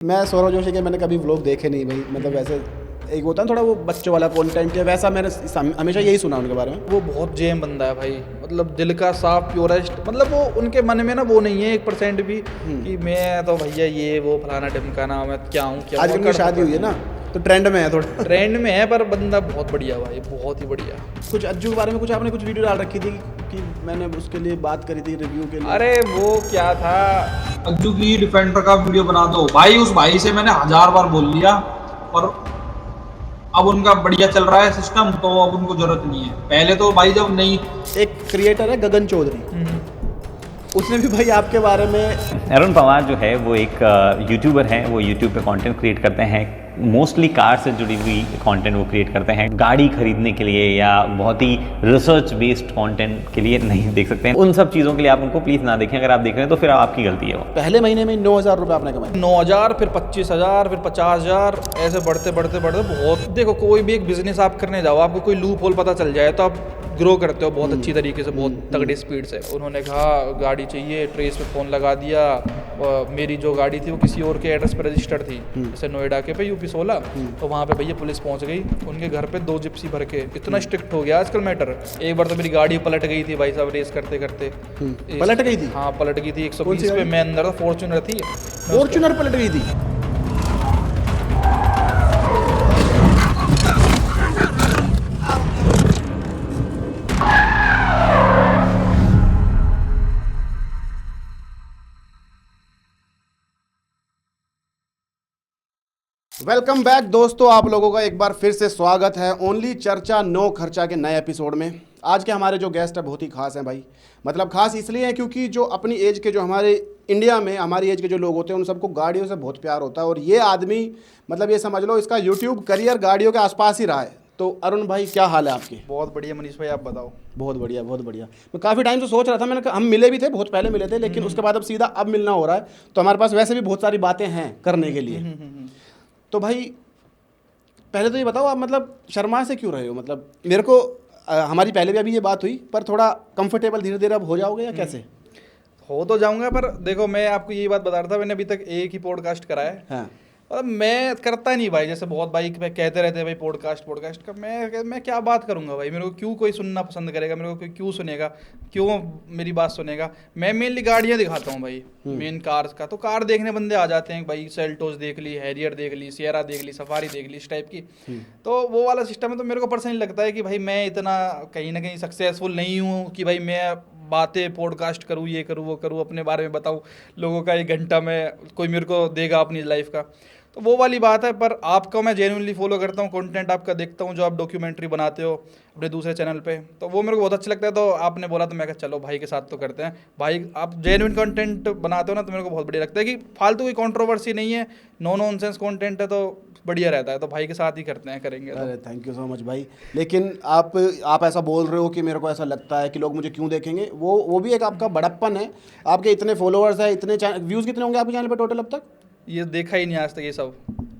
मैं सौरव जोशी के मैंने कभी व्लॉग देखे नहीं भाई, मतलब वैसे एक होता है थोड़ा वो बच्चों वाला कंटेंट है, वैसा मैंने हमेशा यही सुना उनके बारे में। वो बहुत जेम बंदा है भाई, मतलब दिल का साफ प्योरेस्ट, मतलब वो उनके मन में ना वो नहीं है 1% भी कि मैं तो भैया ये वो फलाना ढिमकाना मैं क्या हूँ क्या। आज उनकी शादी हुई है ना, तो ट्रेंड में है थोड़ा। ट्रेंड में है, पर बंदा बहुत बढ़िया भाई, बहुत ही बढ़िया। कुछ अज्जू के बारे में कुछ आपने कुछ वीडियो डाल रखी थी कि मैंने उसके लिए बात करी थी रिव्यू के लिए। अरे वो क्या था, अज्जू की डिफेंडर का वीडियो बना दो भाई। उस भाई से मैंने 1000 बार बोल लिया, और अब उनका बढ़िया चल रहा है सिस्टम, तो अब उनको जरूरत नहीं है। पहले तो भाई जब नहीं। एक क्रिएटर है गगन चौधरी, उसने भी भाई आपके बारे में। अरुण पवार जो है वो एक यूट्यूबर हैं, वो यूट्यूब पे कंटेंट क्रिएट करते हैं। मोस्टली कार से जुड़ी हुई कंटेंट वो क्रिएट करते हैं। गाड़ी खरीदने के लिए या बहुत ही रिसर्च बेस्ड कंटेंट के लिए नहीं देख सकते हैं। उन सब चीज़ों के लिए आप उनको प्लीज़ ना देखें। अगर आप देख रहे हैं तो फिर आपकी गलती है वो। पहले महीने में 9,000 रुपये आपने कमाए। 9,000 फिर 25,000 फिर 50,000, ऐसे बढ़ते बढ़ते बढ़ते बहुत। देखो कोई भी एक बिजनेस आप करने जाओ, आपको कोई लूप होल पता चल जाए तो आप ग्रो करते हो बहुत अच्छी तरीके से, बहुत तगड़ी स्पीड से। उन्होंने कहा गाड़ी चाहिए, ट्रेस पे फ़ोन लगा दिया। मेरी जो गाड़ी थी वो किसी और के एड्रेस पर रजिस्टर्ड थी, जैसे नोएडा के पे UP 16। तो वहाँ पे भैया पुलिस पहुँच गई उनके घर पे 2 जिप्सी भर के। इतना स्ट्रिक्ट हो गया आजकल मैटर। एक बार तो मेरी गाड़ी पलट गई थी भाई साहब, रेस करते करते। पलट गई थी? हाँ पलट गई थी। 120 पे मैं अंदर था, फॉर्च्यूनर थी। फॉर्च्यूनर पलट गई थी? वेलकम बैक दोस्तों, आप लोगों का एक बार फिर से स्वागत है ओनली चर्चा नो खर्चा के नए एपिसोड में। आज के हमारे जो गेस्ट है बहुत ही खास हैं भाई। मतलब खास इसलिए है क्योंकि जो अपनी एज के, जो हमारे इंडिया में हमारी एज के जो लोग होते हैं उन सबको गाड़ियों से बहुत प्यार होता है। और ये आदमी, मतलब ये समझ लो इसका यूट्यूब करियर गाड़ियों के आसपास ही रहा है। तो अरुण भाई क्या हाल है आपके? बहुत बढ़िया मनीष भाई, आप बताओ। बहुत बढ़िया बहुत बढ़िया। मैं काफ़ी टाइम से सोच रहा था, मैंने कहा हम मिले भी थे, बहुत पहले मिले थे, लेकिन उसके बाद अब सीधा अब मिलना हो रहा है। तो हमारे पास वैसे भी बहुत सारी बातें हैं करने के लिए। तो भाई पहले तो ये बताओ, आप मतलब शर्मा से क्यों रहे हो? मतलब मेरे को हमारी पहले भी अभी ये बात हुई, पर थोड़ा कंफर्टेबल धीरे धीरे अब हो जाओगे या कैसे? हो तो जाऊंगा, पर देखो मैं आपको यही बात बता रहा था, मैंने अभी तक एक ही पॉडकास्ट करा है। हाँ। और मैं करता नहीं भाई, जैसे बहुत भाई कहते रहते हैं भाई पॉडकास्ट का। मैं क्या बात करूंगा भाई? मेरे को क्यों कोई सुनना पसंद करेगा? मेरे को कोई क्यों सुनेगा? क्यों मेरी बात सुनेगा? मैं मेनली गाड़ियाँ दिखाता हूँ भाई, मेन कार्स का। तो कार देखने बंदे आ जाते हैं भाई, सेल्टोस देख ली, हैरियर देख ली, सियरा देख ली, सफारी देख ली, इस टाइप की। तो वो वाला सिस्टम है। तो मेरे को पर्सनली लगता है कि भाई मैं इतना कहीं ना कहीं सक्सेसफुल नहीं हूँ कि भाई मैं बातें पॉडकास्ट करूँ, ये करूँ वो करूँ, अपने बारे में बताऊँ लोगों का 1 घंटा में कोई मेरे को देगा अपनी लाइफ का। तो वो वाली बात है। पर आपको मैं जेन्युइनली फॉलो करता हूँ, कंटेंट आपका देखता हूँ जो आप डॉक्यूमेंट्री बनाते हो अपने दूसरे चैनल पे, तो वो मेरे को बहुत अच्छा लगता है। तो आपने बोला तो मैं कहा चलो भाई के साथ तो करते हैं। भाई आप जेन्युइन कंटेंट बनाते हो ना, तो मेरे को बहुत बढ़िया लगता है कि फालतू की कंट्रोवर्सी नहीं है, नो नॉनसेंस कंटेंट है, तो बढ़िया रहता है। तो भाई के साथ ही करते हैं, करेंगे तो। अरे थैंक यू सो मच भाई। लेकिन आप ऐसा बोल रहे हो कि मेरे को ऐसा लगता है कि लोग मुझे क्यों देखेंगे, वो भी एक आपका बड़प्पन है। आपके इतने फॉलोअर्स हैं, इतने व्यूज़ कितने होंगे आपके चैनल पे टोटल अब तक? ये देखा ही नहीं आज तक ये सब।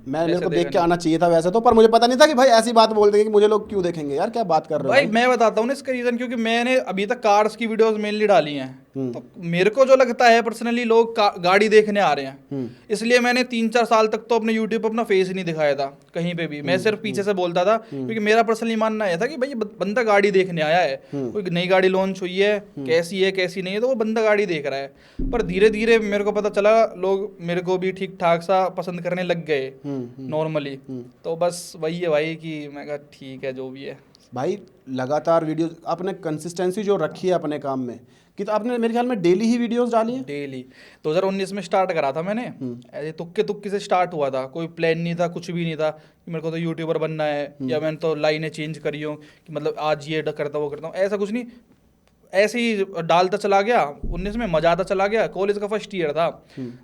मेरे को देख के आना चाहिए था वैसे तो, पर मुझे पता नहीं था कि भाई ऐसी बात बोल देंगे कि मुझे लोग क्यों देखेंगे। यार क्या बात कर रहे हो भाई मैं बताता हूँ ना इसका रीजन, क्योंकि मैंने अभी तक कार्स की वीडियोस मेनली डाली हैं। तो मेरे को जो लगता है पर्सनली, लोग गाड़ी देखने आ रहे हैं, इसलिए मैंने 3-4 साल तक तो अपने यूट्यूब पर अपना फेस ही नहीं दिखाया था कहीं पे भी। मैं सिर्फ पीछे से बोलता था, क्योंकि मेरा पर्सनली मानना यह था कि भाई बंदा गाड़ी देखने आया है, कोई नई गाड़ी लॉन्च हुई है, कैसी है कैसी नहीं है, तो वो बंदा गाड़ी देख रहा है। पर धीरे धीरे मेरे को पता चला लोग मेरे को भी ठीक ठाक सा पसंद करने लग गए नॉर्मली। तो बस वही है भाई कि मैं कहा ठीक है जो भी है। भाई लगातार वीडियोस आपने कंसिस्टेंसी जो रखी है अपने काम में, कि तो आपने मेरे ख्याल में डेली ही वीडियोस डाली हैं। डेली 2019 में स्टार्ट करा था मैंने, ऐसे तुक्के तुक्के से स्टार्ट हुआ था, कोई प्लान नहीं था, कुछ भी नहीं था कि मेरे को तो यूट्यूबर बनना है, या मैंने तो लाइनें चेंज करी हो कि मतलब आज ये करता हूँ वो करता हूँ, ऐसा कुछ नहीं। ऐसे ही डालता चला गया। 19 में मजा आता चला गया। कॉलेज का फर्स्ट ईयर था,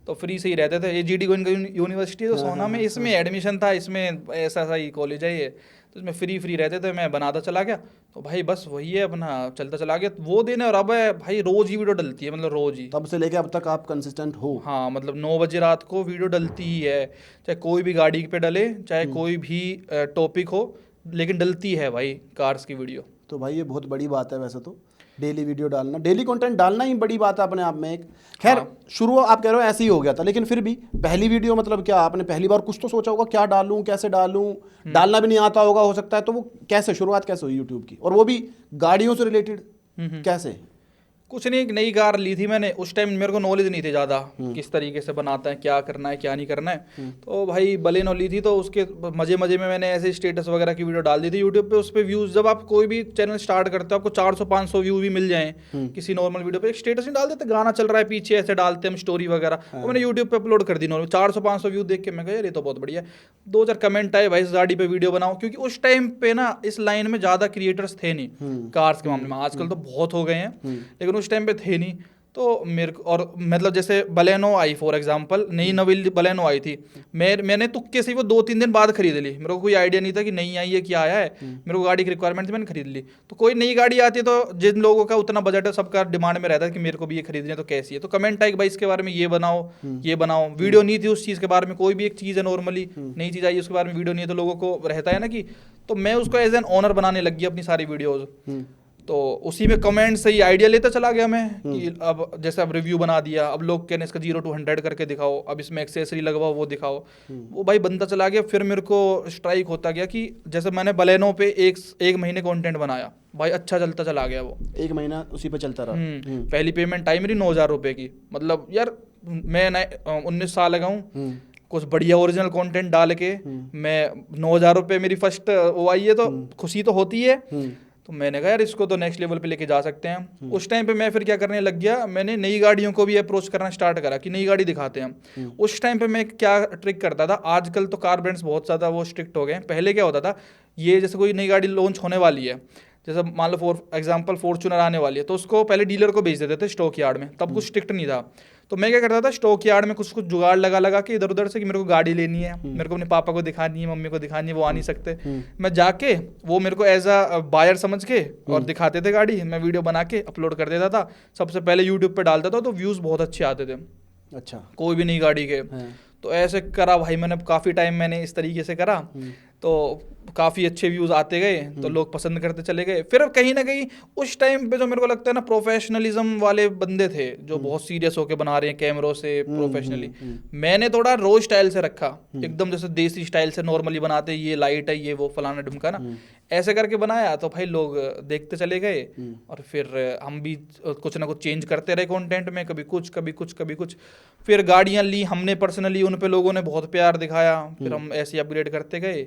तो फ्री से ही रहते थे। ये GD गोविंद यूनिवर्सिटी है तो सोना में, इसमें एडमिशन था, इसमें ऐसा सा ही कॉलेज है ये, तो इसमें फ्री रहते थे। मैं बनाता चला गया, तो भाई बस वही है, अपना चलता चला गया वो दिन। और अब है भाई रोज ही वीडियो डलती है, मतलब रोज ही। तब से लेके अब तक आप कंसिस्टेंट हो? हाँ मतलब 9 बजे रात को वीडियो डलती ही है, चाहे कोई भी गाड़ी पे डले, चाहे कोई भी टॉपिक हो, लेकिन डलती है भाई कार्स की वीडियो। तो भाई ये बहुत बड़ी बात है वैसे तो। डेली वीडियो डालना, डेली कंटेंट डालना ही बड़ी बात है अपने आप में एक। खैर शुरू आप कह रहे हो ऐसे ही हो गया था, लेकिन फिर भी पहली वीडियो मतलब क्या आपने पहली बार कुछ तो सोचा होगा क्या डालूं कैसे डालूं, डालना भी नहीं आता होगा हो सकता है, तो वो कैसे शुरुआत कैसे हुई यूट्यूब की, और वो भी गाड़ियों से रिलेटेड कैसे? कुछ नहीं, एक नई कार ली थी मैंने, उस टाइम मेरे को नॉलेज नहीं थी ज़्यादा किस तरीके से बनाता है, क्या करना है क्या नहीं करना है। तो भाई बलेनो ली थी, तो उसके मजे मजे में मैंने ऐसे स्टेटस वगैरह की वीडियो डाल दी थी यूट्यूब पे। उस पर व्यूज़, जब आप कोई भी चैनल स्टार्ट करते हो आपको 400-500 व्यू भी मिल जाएं किसी नॉर्मल वीडियो पे, एक स्टेटस नहीं डाल देते, गाना चल रहा है पीछे ऐसे डालते हम स्टोरी वगैरह, तो मैंने यूट्यूब पे अपलोड कर दी नॉर्मल। 400-500 व्यू देख के मैं कहा यार ये तो बहुत बढ़िया है। 2-4 कमेंट आए भाई इस गाड़ी पे वीडियो बनाओ, क्योंकि उस टाइम पे ना इस लाइन में ज़्यादा क्रिएटर्स थे नहीं कार्स के मामले में, आजकल तो बहुत हो गए हैं लेकिन उस टाइम पे थे नहीं। तो मेरे को, और मतलब जैसे बलेनो आई फॉर एग्जांपल, नई नवी बलेनो आई थी, मैंने तुक्के से वो 2-3 दिन बाद खरीद ली, मेरे को कोई आइडिया नहीं था कि नई आई है क्या आया है, मेरे को गाड़ी की रिक्वायरमेंट थी मैंने खरीद ली। तो कोई नई गाड़ी आती है तो जिन लोगों का उतना बजट है सबका डिमांड में रहता है कि मेरे को भी ये खरीदनी है, तो कैसी है, तो कमेंट आई कि भाई इसके बारे में ये बनाओ ये बनाओ। वीडियो नहीं थी उस चीज़ के बारे में, कोई भी एक चीज़ है नॉर्मली नई चीज़ आई उसके बारे में वीडियो नहीं है, तो लोगों को रहता है ना कि, तो मैं उसको एज एन ऑनर बनाने लग गया अपनी सारी वीडियोज़। तो उसी में कमेंट से ही आइडिया लेता चला गया मैं कि अब जैसे अब रिव्यू बना दिया, अब लोग कहने इसका 0 to 100 करके दिखाओ, अब इसमें एक्सेसरी लगवाओ वो दिखाओ, वो भाई बनता चला गया। फिर मेरे को स्ट्राइक होता गया कि जैसे मैंने बलेनो पे एक महीने कंटेंट बनाया भाई, अच्छा चलता चला गया वो, 1 महीना उसी पे चलता रहा। पहली पेमेंट आई मेरी 9,000 रुपये की, मतलब यार मैं 19 साल का हूँ, कुछ बढ़िया ओरिजिनल कंटेंट डाल के मैं 9,000 रुपये मेरी फर्स्ट वो आई है, तो खुशी तो होती है। तो मैंने कहा यार इसको तो नेक्स्ट लेवल पे लेके जा सकते हैं। उस टाइम पे मैं फिर क्या करने लग गया, मैंने नई गाड़ियों को भी अप्रोच करना स्टार्ट करा कि नई गाड़ी दिखाते हैं। उस टाइम पे मैं क्या ट्रिक करता था, आजकल तो कार ब्रांड्स बहुत ज़्यादा वो स्ट्रिक्ट हो गए हैं, पहले क्या होता था, ये जैसे कोई नई गाड़ी लॉन्च होने वाली है, जैसे मान लो फॉर एग्जांपल फॉर्च्यूनर आने वाली है, तो उसको पहले डीलर को भेज देते थे स्टॉक यार्ड में, तब कुछ स्ट्रिक्ट नहीं था। तो मैं क्या करता था, स्टॉक यार्ड में कुछ जुगाड़ लगा के इधर उधर से कि मेरे को गाड़ी लेनी है, मेरे को अपने पापा को दिखानी है, मम्मी को दिखानी है, वो आ नहीं सकते, मैं जाके वो मेरे को एज अ बायर समझ के और दिखाते थे गाड़ी, मैं वीडियो बना के अपलोड कर देता था, सबसे पहले यूट्यूब पे डालता था, तो व्यूज़ बहुत अच्छे आते थे। अच्छा, कोई भी नई गाड़ी के। तो ऐसे करा भाई मैंने, काफ़ी टाइम मैंने इस तरीके से करा, तो काफ़ी अच्छे व्यूज़ आते गए, तो लोग पसंद करते चले गए। फिर कहीं ना कहीं उस टाइम पे जो मेरे को लगता है ना, प्रोफेशनलिज्म वाले बंदे थे जो बहुत सीरियस होके बना रहे हैं कैमरों से प्रोफेशनली, मैंने थोड़ा रो स्टाइल से रखा, एकदम जैसे देसी स्टाइल से नॉर्मली बनाते, ये लाइट है ये वो फलाना ढुमका ना, ऐसे करके बनाया। तो भाई लोग देखते चले गए, और फिर हम भी कुछ ना कुछ चेंज करते रहे कंटेंट में, कभी कुछ कभी कुछ कभी कुछ। फिर गाड़ियाँ ली हमने पर्सनली, उन पे लोगों ने बहुत प्यार दिखाया, फिर हम ऐसे अपग्रेड करते गए,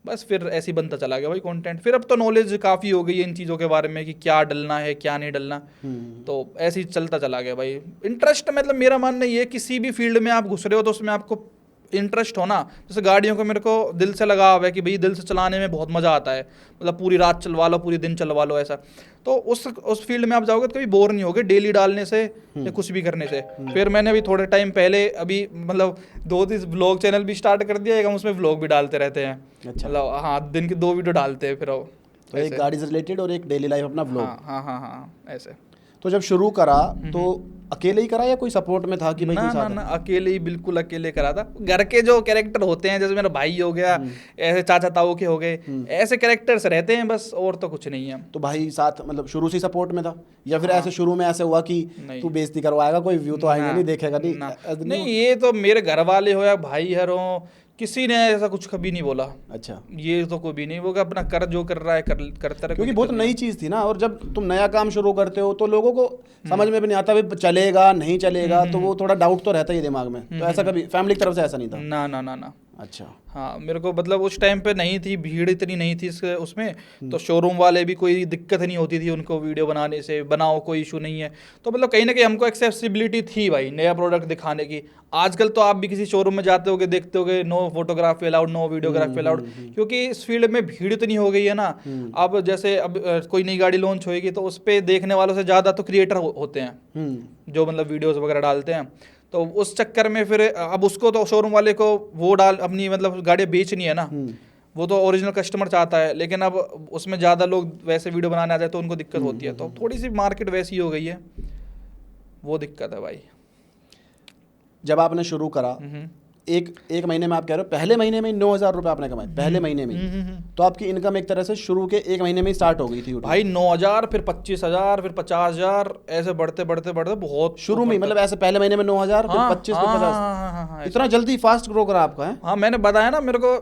बस फिर ऐसे ही बनता चला गया भाई कंटेंट। फिर अब तो नॉलेज काफ़ी हो गई है इन चीज़ों के बारे में कि क्या डलना है क्या नहीं डलना, तो ऐसे ही चलता चला गया भाई। इंटरेस्ट मतलब मेरा मानना ये है, किसी भी फील्ड में आप घुस रहे हो तो उसमें आपको इंटरेस्ट होना। जैसे गाड़ियों को मेरे को दिल से लगाव है कि भाई दिल से चलाने में बहुत मज़ा आता है, मतलब पूरी रात चलवा लो पूरी दिन चलवा लो ऐसा, तो उस फील्ड में आप जाओगे तो कभी बोर नहीं होगे डेली डालने से या कुछ भी करने से। फिर मैंने अभी थोड़े टाइम पहले अभी मतलब 2-3 व्लॉग चैनल भी स्टार्ट कर दिया है, हम उसमें व्लॉग भी डालते रहते हैं। अच्छा। मतलब हाँ, दिन की 2 वीडियो डालते हैं फिर तो एक गाड़ी से रिलेटेड और एक डेली लाइफ अपना व्लॉग। हाँ ऐसे। तो जब शुरू करा तो अकेले ही करा या कोई सपोर्ट में था कि भाई कोई साथ? ना अकेले ही, बिल्कुल अकेले करा था। घर के जो कैरेक्टर होते हैं, जैसे मेरा भाई हो गया, ऐसे चाचा ताऊ के हो गए, ऐसे कैरेक्टर्स रहते हैं बस, और तो कुछ नहीं है। तो भाई साथ मतलब शुरू से सपोर्ट में था, या फिर ऐसे शुरू में ऐसे हुआ कि तू बेइज्जती करवाएगा, कोई व्यू तो आएंगे नहीं, देखेगा नहीं, ये तो मेरे घर वाले हो या भाई हो, किसी ने ऐसा कुछ कभी नहीं बोला। अच्छा, ये तो कोई भी नहीं, वो अपना कर जो कर रहा है करता रहे, क्योंकि बहुत नई चीज़ थी ना, और जब तुम नया काम शुरू करते हो तो लोगों को समझ में भी नहीं आता भाई चलेगा नहीं चलेगा, तो वो थोड़ा डाउट तो रहता ही दिमाग में। तो ऐसा कभी फैमिली की तरफ से ऐसा नहीं था? ना। अच्छा। हाँ, मेरे को मतलब उस टाइम पे नहीं थी, भीड़ इतनी नहीं थी उसमें, तो शोरूम वाले भी कोई दिक्कत नहीं होती थी उनको वीडियो बनाने से, बनाओ कोई इशू नहीं है। तो मतलब कहीं ना कहीं हमको एक्सेसिबिलिटी थी भाई नया प्रोडक्ट दिखाने की। आजकल तो आप भी किसी शोरूम में जाते होगे, देखते होगे no photography allowed, no videography allowed, क्योंकि इस फील्ड में भीड़ इतनी हो गई है ना। अब जैसे अब कोई नई गाड़ी लॉन्च होएगी तो उस पर देखने वालों से ज़्यादा तो क्रिएटर होते हैं जो मतलब वीडियोज़ वगैरह डालते हैं। तो उस चक्कर में फिर अब उसको तो शोरूम वाले को वो अपनी मतलब गाड़ियाँ बेचनी है ना, वो तो ओरिजिनल कस्टमर चाहता है, लेकिन अब उसमें ज़्यादा लोग वैसे वीडियो बनाने आ जाए तो उनको दिक्कत होती है। तो थोड़ी सी मार्केट वैसी हो गई है, वो दिक्कत है भाई। जब आपने शुरू करा एक महीने में आप कह रहे हो पहले महीने में 9,000 रुपये आपने कमाए पहले महीने में, तो आपकी इनकम एक तरह से शुरू के एक महीने में ही स्टार्ट हो गई थी YouTube? भाई 9,000, फिर 25,000, फिर 50,000, ऐसे बढ़ते बढ़ते बढ़ते बहुत शुरू में मतलब ऐसे पहले महीने में 9,000 फिर 25 फिर 50? हाँ, इतना जल्दी फास्ट ग्रो करा आपका है? हाँ, मैंने बताया ना मेरे को।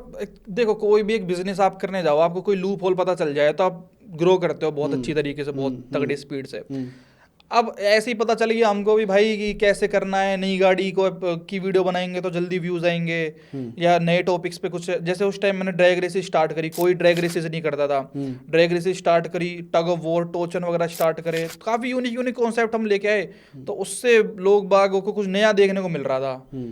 देखो, कोई भी एक बिजनेस आप करने जाओ, आपको कोई लूप होल पता चल जाए तो आप ग्रो करते हो बहुत अच्छी तरीके से, बहुत तगड़ी स्पीड से। अब ऐसे ही पता चल गया हमको भी भाई कि कैसे करना है। नई गाड़ी को की वीडियो बनाएंगे तो जल्दी व्यूज आएंगे, या नए टॉपिक्स पे कुछ। जैसे उस टाइम मैंने ड्रैग रेसेस स्टार्ट करी, कोई ड्रैग रेसेस नहीं करता था, ड्रैग रेसेस स्टार्ट करी, टग ऑफ वॉर, टोचन वगैरह स्टार्ट करे, काफी यूनिक कॉन्सेप्ट हम लेके आए, तो उससे लोग बागों को कुछ नया देखने को मिल रहा था।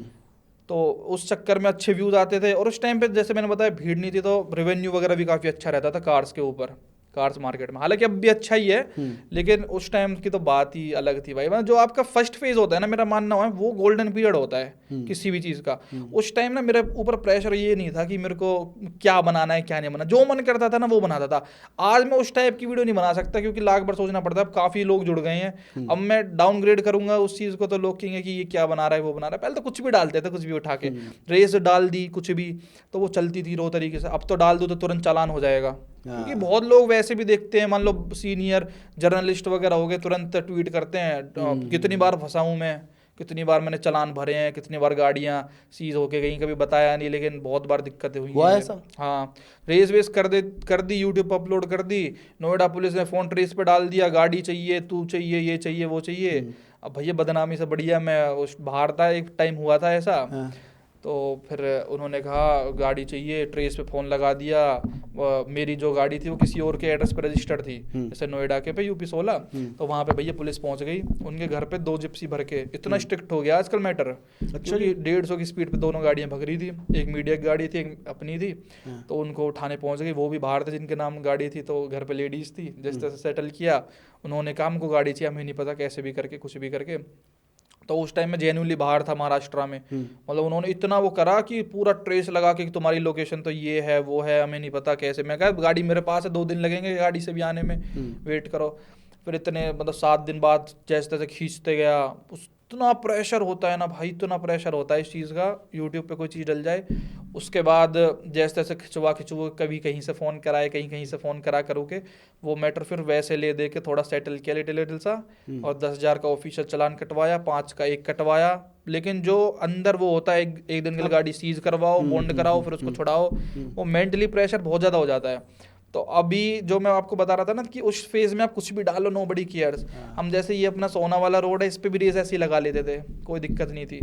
तो उस चक्कर में अच्छे व्यूज आते थे। और उस टाइम पे जैसे मैंने बताया भीड़ नहीं थी, तो रेवेन्यू वगैरह भी काफी अच्छा रहता था कार्स के ऊपर, कार्स मार्केट में। हालांकि अब भी अच्छा ही है, लेकिन उस टाइम की तो बात ही अलग थी भाई। मतलब जो आपका फर्स्ट फेज होता है ना, मेरा मानना है वो गोल्डन पीरियड होता है किसी भी चीज का। उस टाइम ना मेरे ऊपर प्रेशर ये नहीं था कि मेरे को क्या बनाना है क्या नहीं बनाना, जो मन करता था ना वो बनाता था। आज मैं उस टाइप की वीडियो नहीं बना सकता, क्योंकि लाख बार सोचना पड़ता है। अब काफी लोग जुड़ गए हैं, अब मैं डाउनग्रेड करूंगा उस चीज को तो लोग कहेंगे कि ये क्या बना रहा है वो बना रहा है। पहले तो कुछ भी डालते थे, कुछ भी उठा के रेस डाल दी, कुछ भी, तो वो चलती थी रो तरीके से। अब तो डाल दो तो तुरंत चालान हो जाएगा, क्योंकि बहुत लोग वैसे भी देखते हैं। मान लो सीनियर जर्नलिस्ट वगैरह हो गए, तुरंत ट्वीट करते हैं कितनी बार फंसा हूं मैं, कितनी बार मैंने चालान भरे हैं, कितनी बार गाड़ियां सीज होके गई, कभी बताया नहीं, लेकिन बहुत बार दिक्कतें हुई हैं ऐसा। हाँ, रेस वेस कर दी, यूट्यूब पर अपलोड कर दी, नोएडा पुलिस ने फोन ट्रेस पे डाल दिया, गाड़ी चाहिए, तू चाहिए, ये चाहिए, वो चाहिए। अब भैया बदनामी से बढ़िया मैं उस बाहर था, एक टाइम हुआ था ऐसा। तो फिर उन्होंने कहा गाड़ी चाहिए, ट्रेस पे फ़ोन लगा दिया। मेरी जो गाड़ी थी वो किसी और के एड्रेस पे रजिस्टर्ड थी, जैसे नोएडा के पे UP 16। तो वहाँ पे भैया पुलिस पहुँच गई, उनके घर पे 2 जिप्सी भर के। इतना स्ट्रिक्ट हो गया आजकल मैटर। अच्छा, 150 की स्पीड पे दोनों गाड़ियाँ भग रही थी, एक मीडिया की गाड़ी थी, एक अपनी थी। तो उनको उठाने पहुँच गई, वो भी बाहर थे जिनके नाम गाड़ी थी, तो घर पर लेडीज़ थी। जिस तरह से सेटल किया उन्होंने, कहा हमको गाड़ी चाहिए, हमें नहीं पता कैसे भी करके, कुछ भी करके। तो उस टाइम में जेन्युइनली बाहर था, महाराष्ट्र में। मतलब उन्होंने इतना वो करा कि पूरा ट्रेस लगा के तुम्हारी लोकेशन तो ये है वो है, हमें नहीं पता कैसे। मैं कहा गाड़ी मेरे पास है, 2 दिन लगेंगे गाड़ी से भी आने में, वेट करो। फिर इतने मतलब 7 दिन बाद जैसे तैसे खींचते गया। इतना प्रेशर होता है ना भाई, इतना प्रेशर होता है इस चीज़ का, यूट्यूब पे कोई चीज़ डल जाए उसके बाद जैसे तैसे खिंचवा कभी कहीं से फ़ोन कराए, कहीं से फ़ोन करूँ के वो मैटर फिर वैसे ले दे के थोड़ा सेटल किया लिटिल सा। और 10,000 का ऑफिशियल चालान कटवाया, 5 का 1 कटवाया। लेकिन जो अंदर वो होता है, एक दिन के लिए गाड़ी सीज करवाओ, बॉन्ड कराओ, फिर उसको छुड़ाओ, वो मेंटली प्रेशर बहुत ज़्यादा हो जाता है। तो अभी जो मैं आपको बता रहा था ना कि उस फेज में आप कुछ भी डालो, नोबडी केयर्स। हम जैसे ये अपना सोना वाला रोड है, इस पे भी रेस ऐसे ही लगा लेते थे, कोई दिक्कत नहीं थी।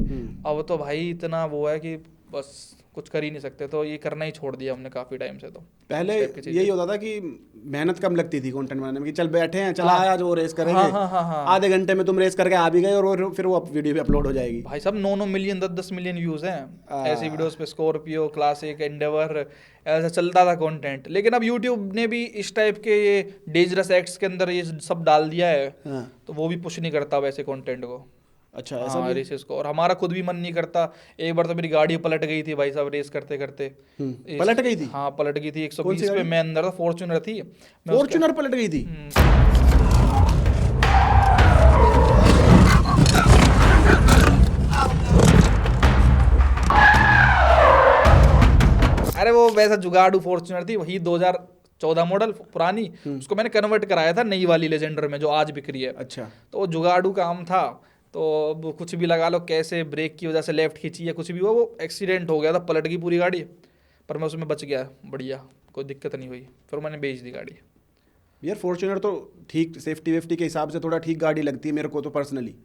अब तो भाई इतना वो है कि बस कुछ कर ही नहीं सकते, तो ये करना ही छोड़ दिया हमने काफी टाइम से। तो पहले यही होता था कि मेहनत कम लगती थी कंटेंट बनाने में, कि चल बैठे हैं, चला आज वो रेस करेंगे। आधे घंटे में तुम रेस करके आ भी गए और फिर वो वीडियो भी अपलोड हो जाएगी। भाई सब 9 मिलियन 10 मिलियन व्यूज हैं ऐसी वीडियोस पे, स्कॉर्पियो, क्लासिक, एंडेवर, ऐसा चलता था कंटेंट। लेकिन अब यूट्यूब ने भी इस टाइप के ये डेंजरस एक्ट्स के अंदर ये सब डाल दिया है, तो वो भी पुश नहीं करता वैसे कंटेंट को। अच्छा, ऐसा भी रेसेस को। और हमारा खुद भी मन नहीं करता। एक बार तो मेरी गाड़ी पलट गई थी भाई साहब, रेस करते करते। पलट गई थी? हाँ, पलट गई थी। 120 पे मैं अंदर था, फॉर्च्यूनर थी। फॉर्च्यूनर पलट गई थी? अरे वो वैसा जुगाड़ू फॉर्च्यूनर थी, वही 2014 मॉडल पुरानी। उसको मैंने कन्वर्ट कराया था नई वाली लेजेंडर में, जो आज बिक रही है। अच्छा। तो जुगाड़ू काम था, तो कुछ भी लगा लो, कैसे ब्रेक की वजह से लेफ्ट खींची या कुछ भी हुआ, वो एक्सीडेंट हो गया था, पलट गई पूरी गाड़ी। पर मैं उसमें बच गया, बढ़िया, कोई दिक्कत नहीं हुई। फिर मैंने बेच दी गाड़ी। यार फॉर्च्यूनर तो ठीक, सेफ्टी वेफ्टी के हिसाब से थोड़ा ठीक गाड़ी लगती है मेरे को तो पर्सनली।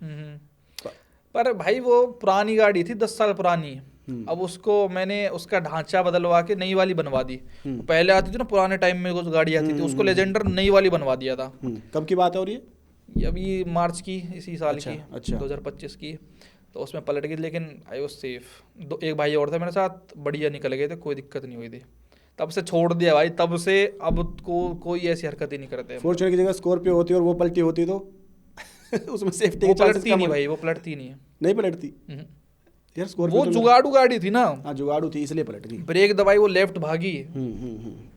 पर भाई वो पुरानी गाड़ी थी, 10 साल पुरानी। अब उसको मैंने उसका ढांचा बदलवा के नई वाली बनवा दी। पहले आती थी ना पुराने टाइम में कुछ गाड़ी आती थी, उसको लेजेंडर नई वाली बनवा दिया था। कब की बात है और ये अभी मार्च की, इसी साल की। अच्छा। 2025 की। तो उसमें पलट गई, लेकिन आई वाज सेफ। एक भाई और था मेरे साथ, बढ़िया निकल गए थे, कोई दिक्कत नहीं हुई थी। तब से छोड़ दिया भाई, तब से अब कोई ऐसी हरकत ही नहीं करते। फॉर्च्यूनर की जगह स्कॉर्पियो होती और वो पलटी होती तो उसमें सेफ्टी वो पलटती नहीं भाई, वो पलटती नहीं है। नहीं पलटती यार, वो जुगाड़ू गाड़ी थी ना। हाँ, जुगाड़ू थी इसलिए पलट गई। ब्रेक दबाई, वो लेफ्ट भागी,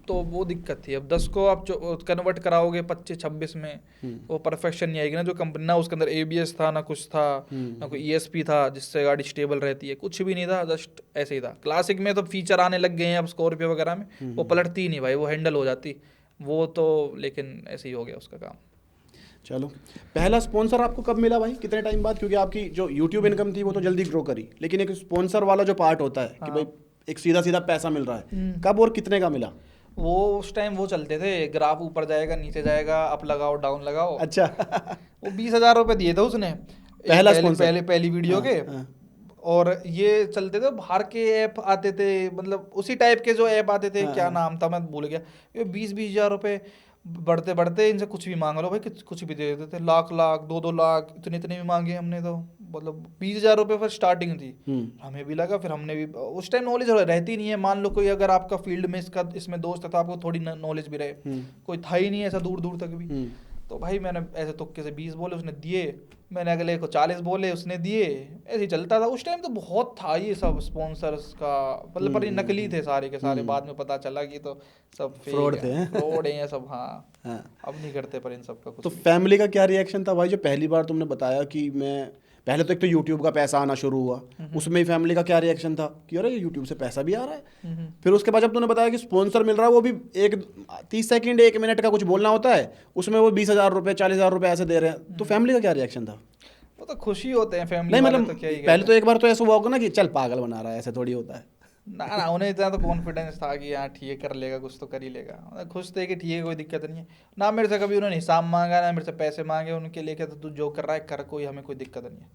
तो वो दिक्कत थी। अब 10 को आप कन्वर्ट कराओगे 25-26 में, वो परफेक्शन नहीं आएगी ना जो कंपनी, ना उसके अंदर ABS था, ना कुछ था, ना कोई ESP था जिससे गाड़ी स्टेबल रहती है, कुछ भी नहीं था, जस्ट ऐसे ही था। क्लासिक में तो फीचर आने लग गए हैं अब स्कॉर्पियो वगैरह में, वो पलटती ही नहीं भाई, वो हैंडल हो जाती वो तो, लेकिन ऐसे ही हो गया उसका काम। चलो, पहला स्पॉन्सर आपको कब मिला भाई, कितने टाइम बाद? क्योंकि आपकी जो यूट्यूब इनकम थी वो तो जल्दी ग्रो करी, लेकिन एक स्पॉन्सर वाला जो पार्ट होता है कि भाई एक सीधा सीधा पैसा मिल रहा है, कब और कितने का मिला? वो उस टाइम वो चलते थे, ग्राफ ऊपर जाएगा नीचे जाएगा, अप लगाओ डाउन लगाओ। अच्छा। वो 20,000 रुपए दिए थे उसने पहली वीडियो के। और ये चलते थे बाहर के ऐप आते थे, मतलब उसी टाइप के जो ऐप आते थे, क्या नाम था मैं भूल गया, ये 20,000 रुपए बढ़ते बढ़ते इनसे कुछ भी मांग लो भाई, कुछ भी दे देते थे, लाख 2-2 लाख इतने भी मांगे हमने तो, मतलब 20,000 रुपये पर स्टार्टिंग थी। हमें भी लगा, फिर हमने भी, उस टाइम नॉलेज रहती नहीं है, मान लो कोई अगर आपका फील्ड में इसमें दोस्त है तो आपको थोड़ी नॉलेज भी रहे, कोई था ही नहीं ऐसा दूर दूर तक भी। तो भाई मैंने ऐसे तुक्के से 20 बोले, उसने दिए, मैंने अगले को 40 बोले, उसने दिए, ऐसे ही चलता था। उस टाइम तो बहुत था ये सब स्पॉन्सर्स का, मतलब पर ये नकली थे सारे के सारे, बाद में पता चला कि तो सब फ्रॉड थे, फ्रॉड हैं सब। हाँ, अब नहीं करते पर इन सब का कुछ। तो फैमिली का क्या रिएक्शन था भाई, जो पहली बार तुमने बताया कि मैं, पहले तो एक तो यूट्यूब का पैसा आना शुरू हुआ, उसमें ही फैमिली का क्या रिएक्शन था कि अरे यूट्यूब से पैसा भी आ रहा है? फिर उसके बाद जब तूने बताया कि स्पॉन्सर मिल रहा है, वो भी 30 सेकंड 1 मिनट का कुछ बोलना होता है, उसमें वो 20,000 रुपये 40,000 रुपये ऐसे दे रहे हैं, तो फैमिली का क्या रिएक्शन था? वो तो खुशी होते हैं फैमिली नहीं वाले, मतलब तो क्या ही पहले तो एक बार तो ऐसा हुआ होगा ना कि चल पागल बना रहा है, ऐसे थोड़ी होता है। ना उन्हें इतना तो कॉन्फिडेंस था कि हाँ ठीक है कर लेगा, कुछ तो कर ही लेगा, खुश थे कि ठीक है कोई दिक्कत नहीं है ना। मेरे से कभी उन्होंने हिसाब मांगा, ना मेरे से पैसे मांगे, उनके लिए क्या, तू जो कर रहा है कर, कोई हमें कोई दिक्कत नहीं है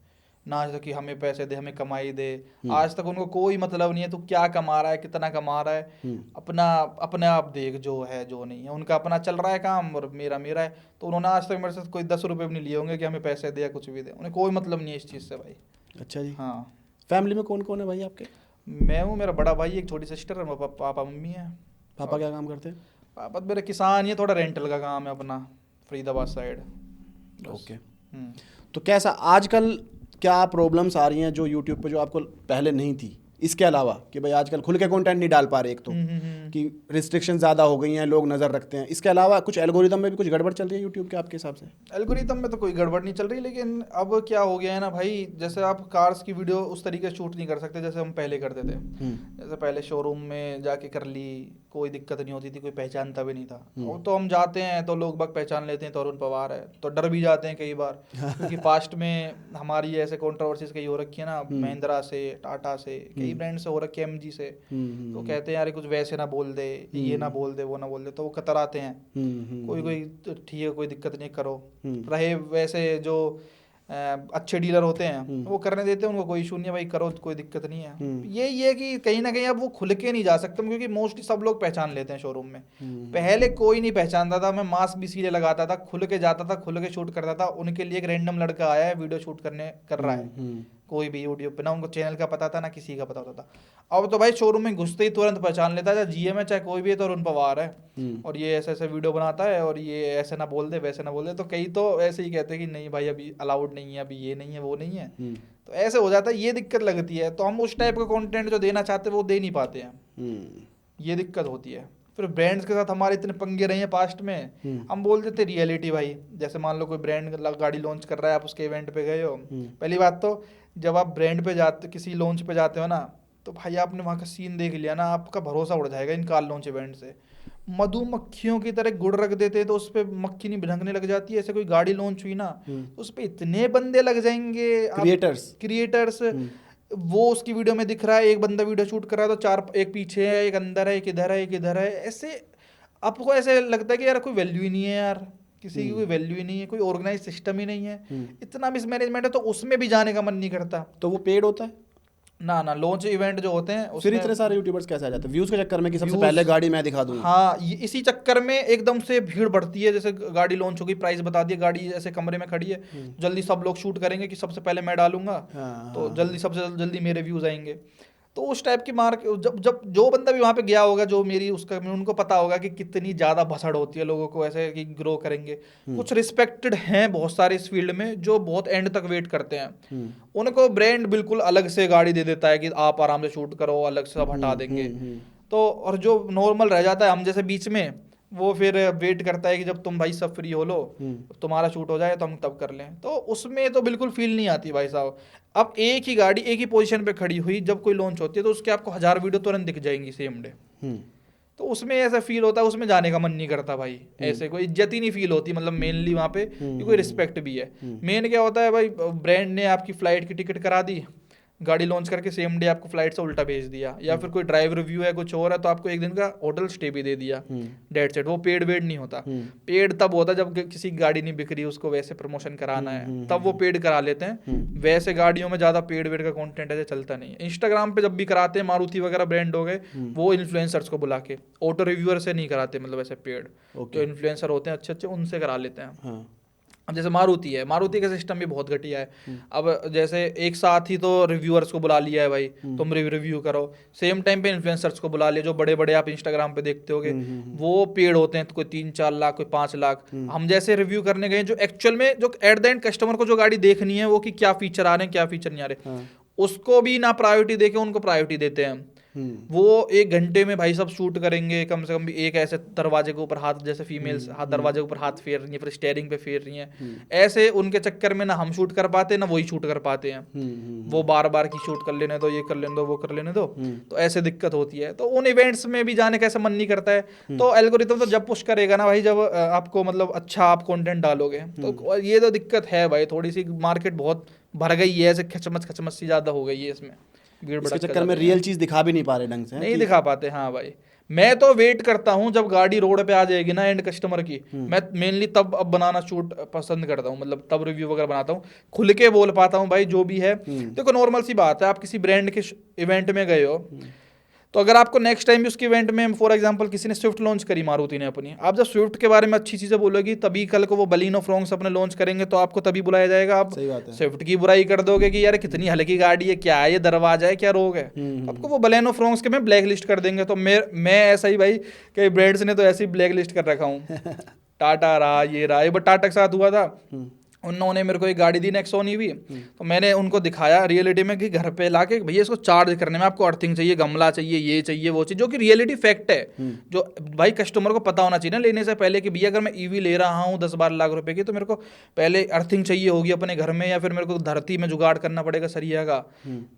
ना। आज तक कि हमें पैसे दे, हमें कमाई दे, आज तक उनको कोई मतलब नहीं है तू क्या कमा रहा है, कितना कमा रहा है, अपने आप देख जो है जो नहीं है, उनका अपना चल रहा है काम और मेरा है। तो उन्होंने आज तक मेरे से कोई 10 रुपये भी नहीं लिए होंगे कि हमें पैसे दे या कुछ भी दे, उन्हें कोई मतलब नहीं है इस चीज़ से भाई। अच्छा जी। हाँ, फैमिली में कौन कौन है भाई आपके? मैं हूँ, मेरा बड़ा भाई, एक छोटी सिस्टर है, पापा मम्मी है। पापा क्या काम करते हैं? पापा मेरे किसान, ये थोड़ा रेंटल का काम है अपना, फरीदाबाद साइड। ओके। तो कैसा आजकल क्या प्रॉब्लम्स आ रही हैं जो यूट्यूब पे जो आपको पहले नहीं थी, इसके अलावा कि भाई आजकल खुल के कंटेंट नहीं डाल पा रहे, एक तो कि रिस्ट्रिक्शन ज़्यादा हो गई हैं, लोग नज़र रखते हैं, इसके अलावा कुछ एल्गोरिदम में भी कुछ गड़बड़ चल रही है यूट्यूब के आपके हिसाब से? एल्गोरिदम में तो कोई गड़बड़ नहीं चल रही, लेकिन अब क्या हो गया है ना भाई, जैसे आप कार्स की वीडियो उस तरीके से शूट नहीं कर सकते जैसे हम पहले करते थे। जैसे पहले शोरूम में जाके कर ली, कोई दिक्कत नहीं होती थी, कोई पहचानता भी नहीं था। और तो हम जाते हैं तो लोग बाग पहचान लेते हैं, तरुण पवार है, तो डर भी जाते हैं कई बार क्योंकि पास्ट में हमारी ऐसे कंट्रोवर्सीज कई हो रखी है ना, महिंद्रा से, टाटा से, कई ब्रांड से हो रखी है, MG से। तो कहते हैं यार कुछ वैसे ना बोल दे, ये ना बोल दे, वो ना बोल दे, तो वो कतर आते हैं। कोई ठीक है, कोई दिक्कत नहीं, करो। रहे वैसे जो अच्छे डीलर होते हैं वो करने देते हैं, उनको कोई इशू नहीं है भाई, करो कोई दिक्कत नहीं है। ये है कि कहीं ना कहीं अब वो खुल के नहीं जा सकते, क्योंकि मोस्टली सब लोग पहचान लेते हैं शोरूम में। पहले कोई नहीं पहचानता था, मैं मास्क भी इसीलिए लगाता था, खुल के जाता था, खुल के शूट करता था। उनके लिए एक रैंडम लड़का आया है, वीडियो शूट कर रहा है कोई भी यूट्यूब पे, ना उनको चैनल का पता था ना किसी का पता होता था। अब तो भाई शोरूम में घुसते ही तुरंत पहचान लेता है, GM है चाहे कोई भी है, तो अरुण पवार है और ये ऐसे ऐसे वीडियो बनाता है और ये ऐसे ना बोल दे वैसे ना बोल दे। तो कई तो ऐसे ही कहते हैं कि नहीं भाई अभी अलाउड नहीं है, अभी ये नहीं है, वो नहीं है, तो ऐसे हो जाता है। ये दिक्कत लगती है, तो हम उस टाइप का कंटेंट जो देना चाहते हैं वो दे नहीं पाते हैं, ये दिक्कत होती है। फिर ब्रांड्स के साथ हमारे इतने पंगे रहे हैं पास्ट में, हम बोल देते रियलिटी भाई। जैसे मान लो कोई ब्रांड गाड़ी लॉन्च कर रहा है, आप उसके इवेंट पे गए हो, पहली बात तो जब आप ब्रांड पे जाते, किसी लॉन्च पे जाते हो ना, तो भाई आपने वहाँ का सीन देख लिया ना, आपका भरोसा उड़ जाएगा इन कार लॉन्च इवेंट से। मधुमक्खियों की तरह गुड़ रख देते हैं तो उस पर मक्खी नहीं भिनकने लग जाती है। ऐसे कोई गाड़ी लॉन्च हुई ना, तो उस पर इतने बंदे लग जाएंगे, क्रिएटर्स वो उसकी वीडियो में दिख रहा है, एक बंदा वीडियो शूट कर रहा है तो 4, एक पीछे है, एक अंदर है, एक इधर है, एक इधर है। ऐसे आपको ऐसे लगता है कि यार कोई वैल्यू ही नहीं है यार, किसी की कोई वैल्यू ही नहीं है, कोई ऑर्गेनाइज सिस्टम ही नहीं है, इतना मिसमैनेजमेंट है, तो उसमें भी जाने का मन नहीं करता। तो वो पेड होता है ना लॉन्च इवेंट जो होते हैं फिर इतने सारे यूट्यूबर्स कैसे आ जाते हैं? व्यूज के चक्कर में कि सबसे पहले गाड़ी मैं दिखा दूं। हाँ, इसी चक्कर में एकदम से भीड़ बढ़ती है। जैसे गाड़ी लॉन्च हो गई, प्राइस बता दिया, गाड़ी ऐसे कमरे में खड़ी है, जल्दी सब लोग शूट करेंगे कि सबसे पहले मैं डालूंगा, तो जल्दी सबसे जल्दी मेरे व्यूज आएंगे। तो उस टाइप की मार्क जब जो बंदा भी वहाँ पे गया होगा, जो मेरी उसका, उनको पता होगा कि कितनी ज़्यादा भसड़ होती है लोगों को ऐसे कि ग्रो करेंगे। कुछ रिस्पेक्टेड हैं बहुत सारे इस फील्ड में जो बहुत एंड तक वेट करते हैं, उनको ब्रांड बिल्कुल अलग से गाड़ी दे देता है कि आप आराम से शूट करो, अलग से सब हटा देंगे। तो और जो नॉर्मल रह जाता है हम जैसे बीच में, वो फिर वेट करता है कि जब तुम भाई सब फ्री हो लो, तुम्हारा शूट हो जाए तो हम तब कर लें, तो उसमें तो बिल्कुल फील नहीं आती भाई साहब। अब एक ही गाड़ी एक ही पोजीशन पे खड़ी हुई जब कोई लॉन्च होती है तो उसके आपको 1000 वीडियो तुरंत दिख जाएंगी सेम डे, तो उसमें ऐसा फील होता है, उसमें जाने का मन नहीं करता भाई, ऐसे कोई इज्जत ही नहीं फील होती, मतलब मेनली वहाँ पे कोई रिस्पेक्ट भी है। मेन क्या होता है भाई, ब्रांड ने आपकी फ्लाइट की टिकट करा दी, गाड़ी लॉन्च करके सेम डे आपको फ्लाइट से उल्टा भेज दिया, या फिर कोई ड्राइव रिव्यू है कुछ और है तो आपको एक दिन का होटल स्टे भी दे दिया, डेट सेट। वो पेड वेड नहीं होता, पेड तब होता जब किसी गाड़ी नहीं बिक रही उसको वैसे प्रमोशन कराना है तब वो पेड करा लेते हैं, वैसे गाड़ियों में ज्यादा पेड वेड का कंटेंट ऐसे चलता नहीं है। इंस्टाग्राम पे जब भी कराते हैं, मारुति वगैरह ब्रांड हो गए, वो इन्फ्लुएंसर्स को बुला के, ऑटो रिव्यूअर से नहीं कराते, मतलब ऐसे पेड, जो इन्फ्लुएंसर होते हैं अच्छे अच्छे उनसे करा लेते हैं। अब जैसे मारुति है, मारुति का सिस्टम भी बहुत घटिया है। अब जैसे एक साथ ही तो रिव्यूअर्स को बुला लिया है भाई, तुम रिव्यू करो, सेम टाइम पे इन्फ्लुएंसर्स को बुला लिया, जो बड़े बड़े आप इंस्टाग्राम पे देखते होगे, वो पेड होते हैं, तो कोई 3-4 लाख, कोई 5 लाख। हम जैसे रिव्यू करने गए, जो एक्चुअल में जो एट द एंड कस्टमर को जो गाड़ी देखनी है वो कि क्या फीचर आ रहे हैं क्या फीचर नहीं आ रहे, उसको भी ना प्रायोरिटी देके उनको प्रायोरिटी देते हैं। वो 1 घंटे में भाई सब शूट करेंगे, कम से कम भी एक ऐसे दरवाजे के ऊपर हाथ, जैसे फीमेल्स हाथ दरवाजे के ऊपर हाथ फेर रही है, फिर स्टेयरिंग पे फेर रही हैं, ऐसे उनके चक्कर में ना हम शूट कर पाते ना वही शूट कर पाते हैं। वो बार बार की शूट कर लेने दो, ये कर लेने दो, वो कर लेने दो, तो ऐसे दिक्कत होती है। तो उन इवेंट्स में भी जाने का ऐसा मन नहीं करता है। तो एल्गोरिथम तो जब पुश करेगा ना भाई, जब आपको मतलब अच्छा आप कंटेंट डालोगे, तो ये तो दिक्कत है भाई, थोड़ी सी मार्केट बहुत भर गई है, ऐसे खचमच सी ज्यादा हो गई है इसमें, इसके चक्कर में रियल चीज दिखा भी नहीं पा रहे ढंग से, नहीं दिखा पाते। हाँ भाई, मैं तो वेट करता हूँ जब गाड़ी रोड पे आ जाएगी ना एंड कस्टमर की, मैं मेनली तब अब बनाना शूट पसंद करता हूँ, मतलब तब रिव्यू वगैरह बनाता हूँ, खुल के बोल पाता हूँ भाई जो भी है। देखो नॉर्मल सी बात है, आप किसी ब्रांड के इवेंट में गए हो, तो अगर आपको नेक्स्ट टाइम भी उसके इवेंट में, फॉर एग्जांपल किसी ने स्विफ्ट लॉन्च करी मारुति ने अपनी, आप जब स्विफ्ट के बारे में अच्छी चीजें बोलोगी, तभी कल को वो बलिनो फ्रोंक्स अपने लॉन्च करेंगे तो आपको तभी बुलाया जाएगा। आप स्विफ्ट की बुराई कर दोगे कि यार कितनी हल्की गाड़ी है, क्या है ये दरवाजा है, क्या रोग है, आपको वो बलिनो फ्रोंक्स के में ब्लैक लिस्ट कर देंगे। तो मैं ऐसा ही भाई, कई ब्रांड्स ने तो ऐसी ब्लैक लिस्ट कर रखा हूँ, टाटा रहा, ये रहा, एक बार टाटा के साथ हुआ था, उन्होंने मेरे को एक गाड़ी दी नेक्सॉन ईवी, तो मैंने उनको दिखाया रियलिटी में कि घर पे लाके भैया इसको चार्ज करने में आपको अर्थिंग चाहिए, गमला चाहिए, ये चाहिए, वो चाहिए, जो कि रियलिटी फैक्ट है, जो भाई कस्टमर को पता होना चाहिए ना लेने से पहले कि भैया अगर मैं ईवी ले रहा हूँ 10-12 लाख रुपए की, तो मेरे को पहले अर्थिंग चाहिए होगी अपने घर में, या फिर मेरे को धरती में जुगाड़ करना पड़ेगा सरिया का।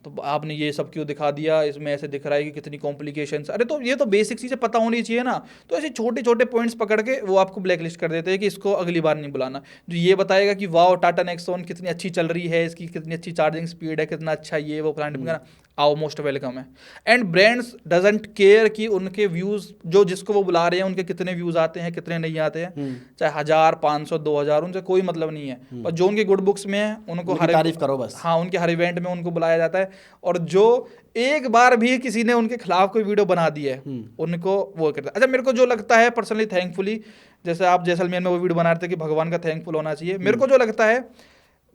तो आपने ये सब क्यों दिखा दिया, इसमें ऐसे दिख रहा है कि कितनी कॉम्प्लिकेशंस। अरे तो ये तो बेसिक चीज़ें पता होनी चाहिए ना। तो ऐसे छोटे छोटे पॉइंट्स पकड़ के वो आपको ब्लैक लिस्ट कर देते हैं कि इसको अगली बार नहीं बुलाना। जो ये बताएगा कि वाओ टाटा नेक्सॉन कितनी अच्छी चल रही है, इसकी कितनी अच्छी चार्जिंग स्पीड है, कितना अच्छा ये वो प्लान, आओ मोस्ट वेलकम है। एंड ब्रांड्स डजंट केयर कि उनके व्यूज, जो जिसको वो बुला रहे हैं उनके कितने व्यूज आते हैं कितने नहीं आते हैं, चाहे 1000, 500, 2000, उनसे कोई मतलब नहीं है। पर जो उनके गुड बुक्स में है उनको हर तारीफ करो बस। हाँ, उनके हर इवेंट में उनको बुलाया जाता है, और जो एक बार भी किसी ने उनके खिलाफ कोई वीडियो बना दी है उनको वो करता है। अच्छा, मेरे को जो लगता है पर्सनली, थैंकफुली, जैसे आप जैसलमेर में वो वीडियो बना रहे थे कि भगवान का थैंकफुल होना चाहिए, मेरे को जो लगता है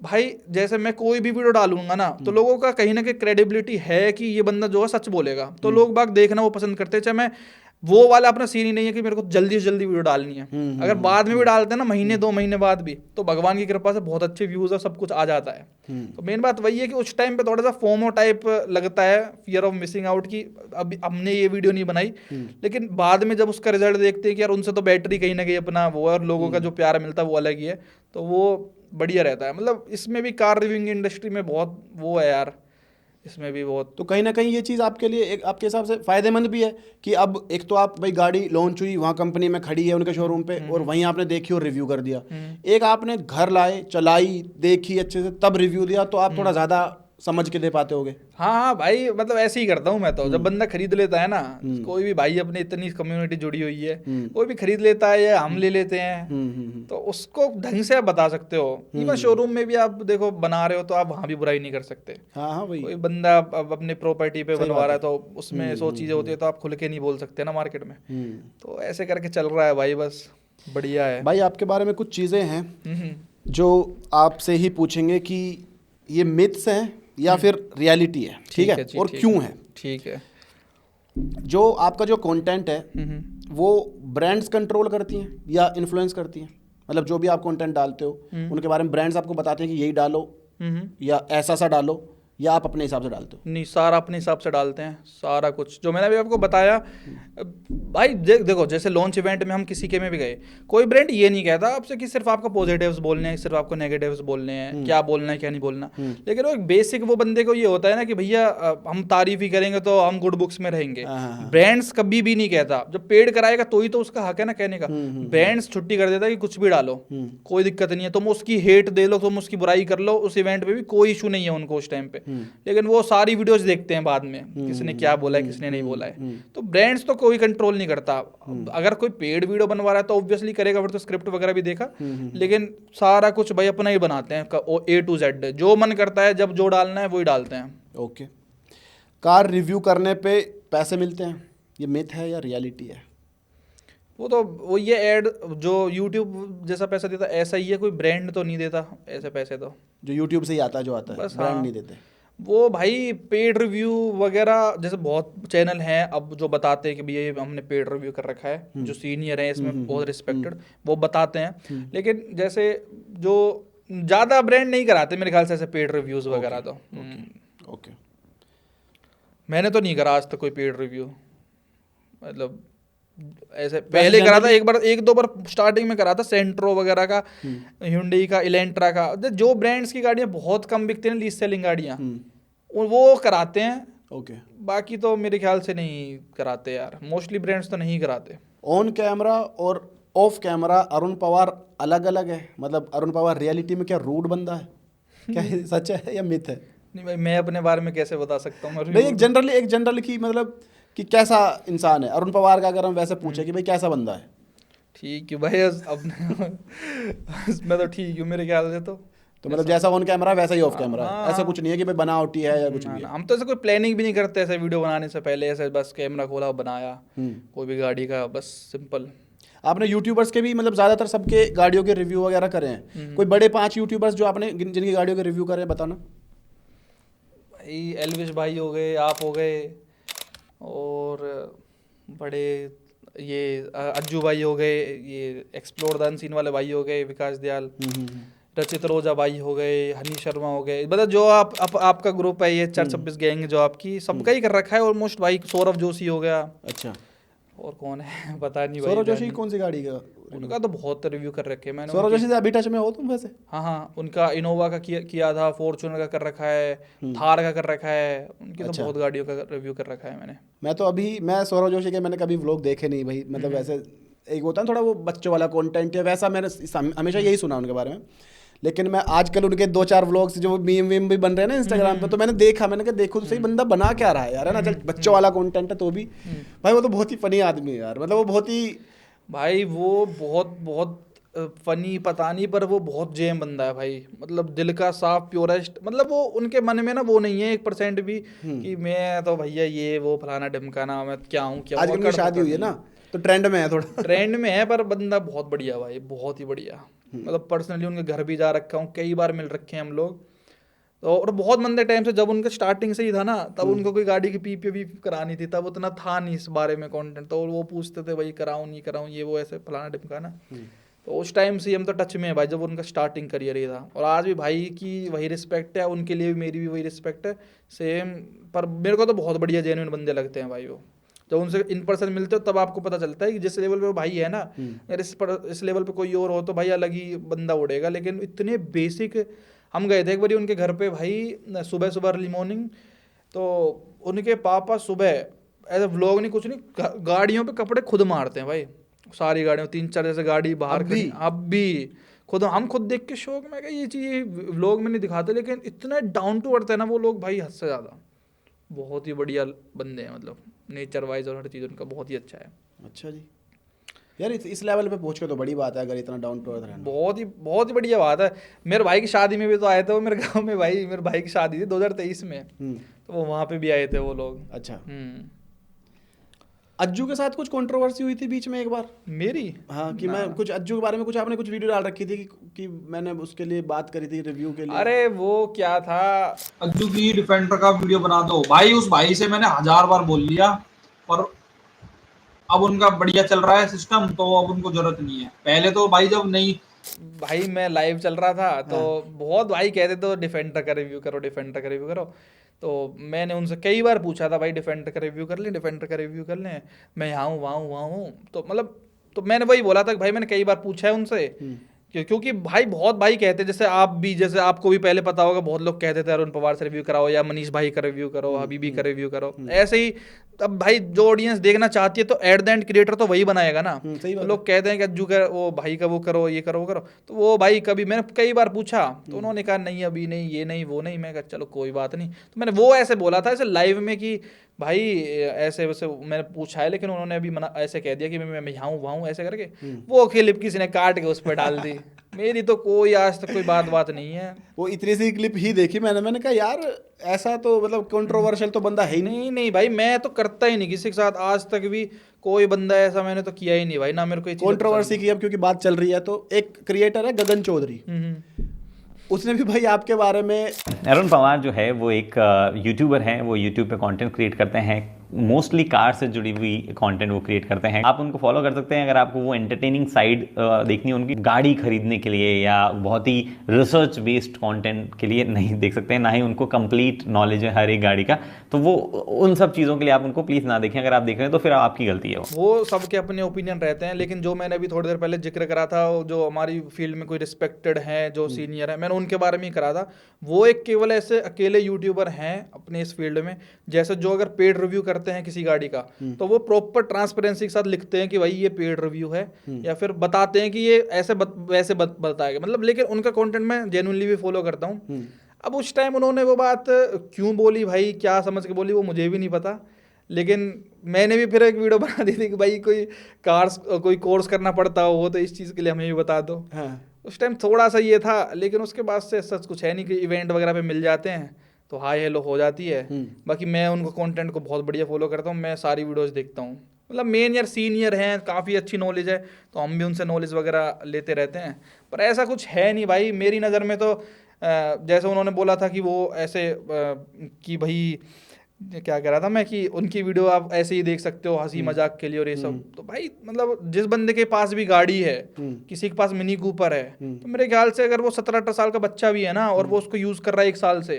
भाई, जैसे मैं कोई भी वीडियो डालूंगा ना, तो लोगों का कहीं ना कहीं क्रेडिबिलिटी है कि ये बंदा जो है सच बोलेगा, तो लोग बाग देखना वो पसंद करते हैं। चाहे मैं वो वाला अपना सीन ही नहीं है कि मेरे को जल्दी से जल्दी वीडियो डालनी है, अगर बाद में भी डालते हैं ना, महीने 2 महीने बाद भी, तो भगवान की कृपा से बहुत अच्छे व्यूज और सब कुछ आ जाता है। तो मेन बात वही है कि उस टाइम पे थोड़ा सा फोमो टाइप लगता है, फियर ऑफ मिसिंग आउट, की अभी हमने ये वीडियो नहीं बनाई, लेकिन बाद में जब उसका रिजल्ट देखते हैं कि यार उनसे तो बैटरी कहीं ना कहीं अपना वो है, और लोगों का जो प्यार मिलता है वो अलग ही है, तो वो बढ़िया रहता है। मतलब इसमें भी कार रिव्यूइंग इंडस्ट्री में बहुत वो है यार, इसमें भी बहुत। तो कहीं ना कहीं ये चीज़ आपके लिए एक आपके हिसाब से फ़ायदेमंद भी है कि अब एक तो आप भाई गाड़ी लॉन्च हुई, वहाँ कंपनी में खड़ी है उनके शोरूम पे, और वहीं आपने देखी और रिव्यू कर दिया। एक आपने घर लाए, चलाई, देखी अच्छे से, तब रिव्यू दिया, तो आप थोड़ा ज़्यादा समझ के दे पाते होगे। हाँ भाई, मतलब ऐसे ही करता हूँ मैं तो। जब बंदा खरीद लेता है ना, कोई भी भाई, अपनी इतनी कम्युनिटी जुड़ी हुई है, कोई भी खरीद लेता है या हम ले लेते हैं, तो उसको ढंग से आप बता सकते हो। इवन शोरूम में भी आप देखो बना रहे हो तो आप वहाँ भी बुराई नहीं कर सकते। हाँ वही, कोई बंदा अपने प्रॉपर्टी पे बनवा रहा है तो उसमें 100 चीजें होती है, तो आप खुल के नहीं बोल सकते ना मार्केट में। तो ऐसे करके चल रहा है भाई, बस बढ़िया है भाई। आपके बारे में कुछ चीज़ें हैं जो आपसे ही पूछेंगे कि ये मिथ्स हैं या फिर रियलिटी है, ठीक है, और क्यों है। ठीक है। जो आपका जो कंटेंट है वो ब्रांड्स कंट्रोल करती हैं या इन्फ्लुएंस करती हैं? मतलब जो भी आप कंटेंट डालते हो उनके बारे में ब्रांड्स आपको बताते हैं कि यही डालो या ऐसा सा डालो, या आप अपने हिसाब से डालते हो? नहीं, सारा अपने हिसाब से डालते हैं, सारा कुछ जो मैंने अभी आपको बताया। भाई देखो, जैसे लॉन्च इवेंट में हम किसी के में भी गए, कोई ब्रांड ये नहीं कहता आपसे कि सिर्फ आपको पॉजिटिव्स बोलने हैं, सिर्फ आपको नेगेटिव्स बोलने हैं, क्या बोलना है क्या नहीं बोलना। लेकिन वो एक बेसिक वो बंदे को ये होता है ना कि भैया हम तारीफ ही करेंगे तो हम गुड बुक्स में रहेंगे। ब्रांड्स कभी भी नहीं कहता, जब पेड कराएगा तो ही तो उसका हक है ना कहने का। ब्रांड्स छुट्टी कर देता है कि कुछ भी डालो, कोई दिक्कत नहीं है, तुम उसकी हेट दे लो, तुम उसकी बुराई कर लो, उस इवेंट पे भी कोई इशू नहीं है उनको उस टाइम पे। लेकिन वो सारी वीडियोस देखते हैं बाद में, किसने क्या बोला है किसने नहीं बोला है। तो ब्रांड्स तो कोई कंट्रोल नहीं करता। अगर कोई पेड वीडियो बनवा रहा है तो ऑब्वियसली करेगा, फिर तो स्क्रिप्ट वगैरह भी देखा। लेकिन सारा कुछ भाई अपना ही बनाते हैं, A to Z, जो मन करता है जब जो डालना है वही डालते हैं। ओके। कार रिव्यू करने पे पैसे मिलते हैं, ये मिथ है या रियलिटी है? वो ये ऐड जो YouTube जैसा पैसा देता है ऐसा ही है, कोई ब्रांड तो नहीं देता ऐसे पैसे। तो जो यूट्यूब से ही आता है, जो आता है, बस, ब्रांड हाँ। नहीं देते। वो भाई पेड रिव्यू वगैरह जैसे बहुत चैनल हैं अब जो बताते हैं कि भैया ये हमने पेड रिव्यू कर रखा है, जो सीनियर हैं इसमें बहुत रिस्पेक्टेड, वो बताते हैं। लेकिन जैसे जो ज़्यादा ब्रांड नहीं कराते मेरे ख्याल से ऐसे पेड रिव्यूज वगैरह। तो ओके। मैंने तो नहीं करा आज तक कोई पेड रिव्यू, मतलब ऐसे पहले करा था एक दो बार स्टार्टिंग में करा था, सेंट्रो वगैरह का, hyundai का, इलेंट्रा का, जो ब्रांड्स की गाड़ियां बहुत कम बिकती हैं, लीज सेलिंग गाड़ियां, वो कराते हैं। ओके। बाकी तो मेरे ख्याल से नहीं कराते यार, मोस्टली ब्रांड्स तो नहीं कराते। ऑन कैमरा और ऑफ कैमरा अरुण पवार अलग अलग है? मतलब अरुण पवार रियलिटी में क्या रूड बंदा है? क्या ये सच है या मिथ है? नहीं भाई, मैं अपने बारे में कैसे बता सकता हूँ? नहीं, एक जनरली की मतलब कि कैसा इंसान है अरुण पवार का, अगर हम वैसे पूछे कि भाई कैसा बंदा है? ठीक है भाई, अब मैं तो ठीक हूँ मेरे ख्याल से। तो मतलब जैसा ऑन कैमरा वैसा ही ऑफ कैमरा है, ऐसा कुछ नहीं है कि भाई बनावटी है या कुछ भी है? हम तो ऐसे कोई प्लानिंग भी नहीं करते ऐसे वीडियो बनाने से पहले, ऐसे बस कैमरा खोला बनाया कोई भी गाड़ी का, बस सिंपल। आपने यूट्यूबर्स के भी मतलब ज़्यादातर सबके गाड़ियों के रिव्यू वगैरह करे हैं, कोई बड़े 5 यूट्यूबर्स जो आपने जिनकी गाड़ियों के रिव्यू करे हैं, बताना। भाई एलविश भाई हो गए, आप हो गए, और बड़े ये अज्जू भाई हो गए, ये एक्सप्लोर द अनसीन वाले भाई हो गए, विकास दयाल, रचित रोजा भाई हो गए, हनी शर्मा हो गए, मतलब जो आपका ग्रुप है ये 426 गैंग जो आपकी, सबका ही कर रखा है ऑलमोस्ट भाई। सौरभ जोशी हो गया। अच्छा, और कौन है पता नहीं भाई। सौरभ जोशी कौन सी गाड़ी का? उनका तो बहुत रिव्यू कर रखे मैंने। सौरभ जोशी से अभी टच में हो तुम वैसे? हाँ, उनका इनोवा का किया था, फॉर्च्यूनर का कर रखा है, थार का कर रखा है, उनकी तो बहुत गाड़ियों का रिव्यू कर रखा है मैंने। मैं सौरभ जोशी के मैंने कभी व्लॉग देखे नहीं भाई, मतलब वैसे एक होता है थोड़ा वो बच्चों वाला कंटेंट है, वैसा मैंने हमेशा यही सुना उनके बारे में। लेकिन मैं आजकल उनके 2-4 व्लॉग्स जो मीम भी बन रहे हैं ना इंस्टाग्राम पे, तो मैंने देखा, मैंने कहा देखो तो सही बंदा बना क्या रहा है यार, है ना। चल बच्चों वाला कंटेंट है तो भी भाई वो तो बहुत ही फनी आदमी है यार, मतलब वो बहुत ही भाई वो बहुत फनी पता नहीं, पर वो बहुत जेम बंदा है भाई, मतलब दिल का साफ प्योरेस्ट, मतलब वो उनके मन में ना वो नहीं है 1% भी कि मैं तो भैया ये वो फलाना ढिमकाना, मैं क्या हूँ क्या। आज उनकी शादी हुई है ना तो ट्रेंड में है, थोड़ा ट्रेंड में है, पर बंदा बहुत बढ़िया भाई, बहुत ही बढ़िया। मतलब पर्सनली उनके घर भी जा रखा हूँ, कई बार मिल रखे हैं हम लोग। तो और बहुत मंदे टाइम से, जब उनका स्टार्टिंग से ही था ना, तब उनको कोई गाड़ी की पीपी भी करानी थी, तब उतना था नहीं इस बारे में कंटेंट, तो वो पूछते थे भाई कराऊं नहीं कराऊं ये वो ऐसे फलाना ढिमकाना। तो उस टाइम से हम तो टच में है भाई, जब उनका स्टार्टिंग करियर ही था। और आज भी भाई की वही रिस्पेक्ट है, उनके लिए भी मेरी भी वही रिस्पेक्ट है सेम। पर मेरे को तो बहुत बढ़िया जेन्युइन बंदे लगते हैं भाई वो। जब उनसे इन पर्सन मिलते हो तब आपको पता चलता है कि जिस लेवल पे वो भाई है ना, अगर इस लेवल पे कोई और हो तो भाई अलग ही बंदा उड़ेगा। लेकिन इतने बेसिक, हम गए थे एक बार उनके घर पे भाई, सुबह अर्ली मॉर्निंग, तो उनके पापा सुबह ऐसे व्लॉग नहीं कुछ नहीं, गाड़ियों पे कपड़े खुद मारते हैं भाई, सारी गाड़ियों 3-4 जैसे गाड़ी बाहर अब भी खुद, हम खुद देख के शौक में ये चीज़ व्लॉग में नहीं दिखाते, लेकिन इतना डाउन टू अर्थ है ना वो लोग भाई, हद से ज़्यादा। बहुत ही बढ़िया बंदे हैं, मतलब नेचर वाइज और हर चीज़ उनका बहुत ही अच्छा है। अच्छा जी यार, इस लेवल पे पहुंच के तो बड़ी बात है, अगर इतना डाउन टू अर्थ रहना। बहुत ही बढ़िया बात है। मेरे भाई की शादी में भी तो आए थे वो मेरे गांव में भाई, मेरे भाई की शादी थी 2023 में, तो वो वहाँ पे भी आए थे वो लोग। अच्छा। अज्जू के साथ कुछ कंट्रोवर्सी हुई थी बीच में एक बार मेरी? हाँ, कि मैं कुछ अज्जू के बारे में कुछ आपने कुछ वीडियो डाल रखी थी कि मैंने उसके लिए बात करी थी रिव्यू के लिए। अरे वो क्या था, अज्जू की डिफेंडर का वीडियो बना दो भाई, उस भाई से मैंने 1000 बार बोल लिया, और अब उनका बढ़िया चल रहा है सिस्टम, तो अब उनको जरूरत नहीं है। पहले तो भाई जब नहीं भाई मैं लाइव चल रहा था तो बहुत भाई कहते तो डिफेंडर का रिव्यू करो, डिफेंडर का रिव्यू करो। तो मैंने उनसे कई बार पूछा था भाई डिफेंडर का रिव्यू कर लें, डिफेंडर का रिव्यू कर लें, मैं यहाँ हूँ, वहाँ हूँ, वहाँ हूँ। तो मतलब तो मैंने वही बोला था कि भाई मैंने कई बार पूछा है उनसे क्योंकि भाई बहुत भाई कहते हैं, जैसे आप भी, जैसे आपको भी पहले पता होगा बहुत लोग कहते थे अरुण पवार से रिव्यू कराओ या मनीष भाई का रिव्यू करो, हबीबी का रिव्यू करो। ऐसे ही अब भाई जो ऑडियंस देखना चाहती है तो एट द एंड क्रिएटर तो वही बनाएगा ना। तो लोग कहते हैं कि अज्जू का वो भाई का वो करो, ये करो, वो करो। तो वो भाई कभी मैंने कई बार पूछा तो उन्होंने कहा नहीं अभी नहीं, ये नहीं, वो नहीं। मैं कहा चलो कोई बात नहीं। तो मैंने वो ऐसे बोला था ऐसे लाइव में कि भाई ऐसे वैसे मैंने पूछा है, लेकिन उन्होंने अभी मना ऐसे कह दिया कि मैं यहाँ हूँ, वहाँ हूँ, ऐसे करके वो क्लिप किसी ने काट के उस पर डाल दी। मेरी तो कोई आज तक कोई बात नहीं है। वो इतनी सी क्लिप ही देखी मैंने कहा यार ऐसा तो मतलब कंट्रोवर्शियल तो बंदा है ही नहीं। नहीं भाई, मैं तो करता ही नहीं किसी के साथ, आज तक भी कोई बंदा ऐसा मैंने तो किया ही नहीं भाई, ना मेरे को कंट्रोवर्सी की अब क्योंकि बात चल रही है तो एक क्रिएटर है गगन चौधरी, उसने भी भाई आपके बारे में। अरुण पवार जो है वो एक यूट्यूबर हैं, वो यूट्यूब पे कंटेंट क्रिएट करते हैं, मोस्टली कार से जुड़ी हुई कंटेंट वो क्रिएट करते हैं। आप उनको फॉलो कर सकते हैं अगर आपको वो एंटरटेनिंग साइड देखनी है उनकी। गाड़ी खरीदने के लिए या बहुत ही रिसर्च बेस्ड कंटेंट के लिए नहीं देख सकते हैं, ना ही उनको कंप्लीट नॉलेज है हर एक गाड़ी का। तो वो उन सब चीज़ों के लिए आप उनको प्लीज़ ना देखें। अगर आप देख रहे हैं तो फिर आपकी गलती है। वो सबके अपने ओपिनियन रहते हैं, लेकिन जो मैंने अभी थोड़ी देर पहले जिक्र करा था, जो हमारी फील्ड में कोई रिस्पेक्टेड है, जो सीनियर है, मैंने उनके बारे में ही करा था। वो एक केवल ऐसे अकेले यूट्यूबर हैं अपने इस फील्ड में, जैसे जो अगर पेड रिव्यू करते हैं किसी गाड़ी का तो वो प्रॉपर ट्रांसपेरेंसी के साथ लिखते हैं कि भाई ये पेड रिव्यू है, या फिर बताते हैं कि ये ऐसे वैसे बताएगा, मतलब। लेकिन उनका कंटेंट मैं जेन्युइनली भी फॉलो करता हूँ। अब उस टाइम उन्होंने वो बात क्यों बोली भाई, क्या समझ के बोली, वो मुझे भी नहीं पता। लेकिन मैंने भी फिर एक वीडियो बना दी थी कि भाई कोई कोर्स करना पड़ता हो तो इस चीज़ के लिए हमें भी बता दो। उस टाइम थोड़ा सा ये था, लेकिन उसके बाद से सच कुछ है नहीं कि इवेंट वगैरह पे मिल जाते हैं तो हाय हेलो हो जाती है। बाकी मैं उनको कंटेंट को बहुत बढ़िया फॉलो करता हूँ, मैं सारी वीडियोस देखता हूँ। मतलब मेन यार सीनियर हैं, काफ़ी अच्छी नॉलेज है, तो हम भी उनसे नॉलेज वगैरह लेते रहते हैं। पर ऐसा कुछ है नहीं भाई मेरी नज़र में। तो जैसे उन्होंने बोला था कि वो ऐसे कि भाई क्या कह रहा था मैं कि उनकी वीडियो आप ऐसे ही देख सकते हो हंसी मजाक के लिए और ये सब। तो भाई मतलब जिस बंदे के पास भी गाड़ी है, किसी के पास मिनी कूपर है, तो मेरे ख्याल से अगर वो 17-18 साल का बच्चा भी है ना और वो उसको यूज कर रहा है 1 साल से,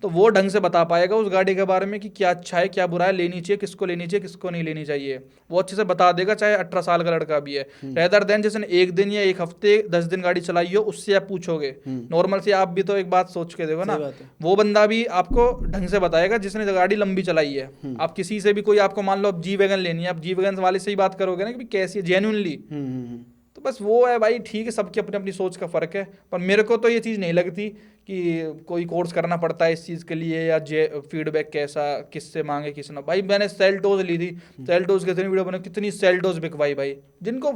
तो वो ढंग से बता पाएगा उस गाड़ी के बारे में कि क्या अच्छा है, क्या बुरा है, लेनी चाहिए, किसको लेनी चाहिए, किसको नहीं लेनी चाहिए। वो अच्छे से बता देगा, चाहे 18 साल का लड़का भी है। रेदर देन जैसे 1 दिन या 1 हफ्ते 10 दिन गाड़ी चलाई हो, उससे आप पूछोगे नॉर्मल से, आप भी तो एक बात सोच के देखो ना, वो बंदा भी आपको ढंग से बताएगा जिसने गाड़ी लंबी चलाई है। आप किसी से भी कोई आपको मान लो अब जी वैगन लेनी है, आप जी वैगन वाले से ही बात करोगे ना कि कैसी है जेन्युइनली। तो बस वो है भाई, ठीक है, सबकी अपनी अपनी सोच का फर्क है। पर मेरे को तो ये चीज़ नहीं लगती कि कोई कोर्स करना पड़ता है इस चीज़ के लिए, या फीडबैक कैसा किससे मांगे किसने। भाई मैंने सेल्टोज ली थी, सेल्टोज कितनी वीडियो बने, कितनी सेल्टोज बिकवाई भाई। जिनको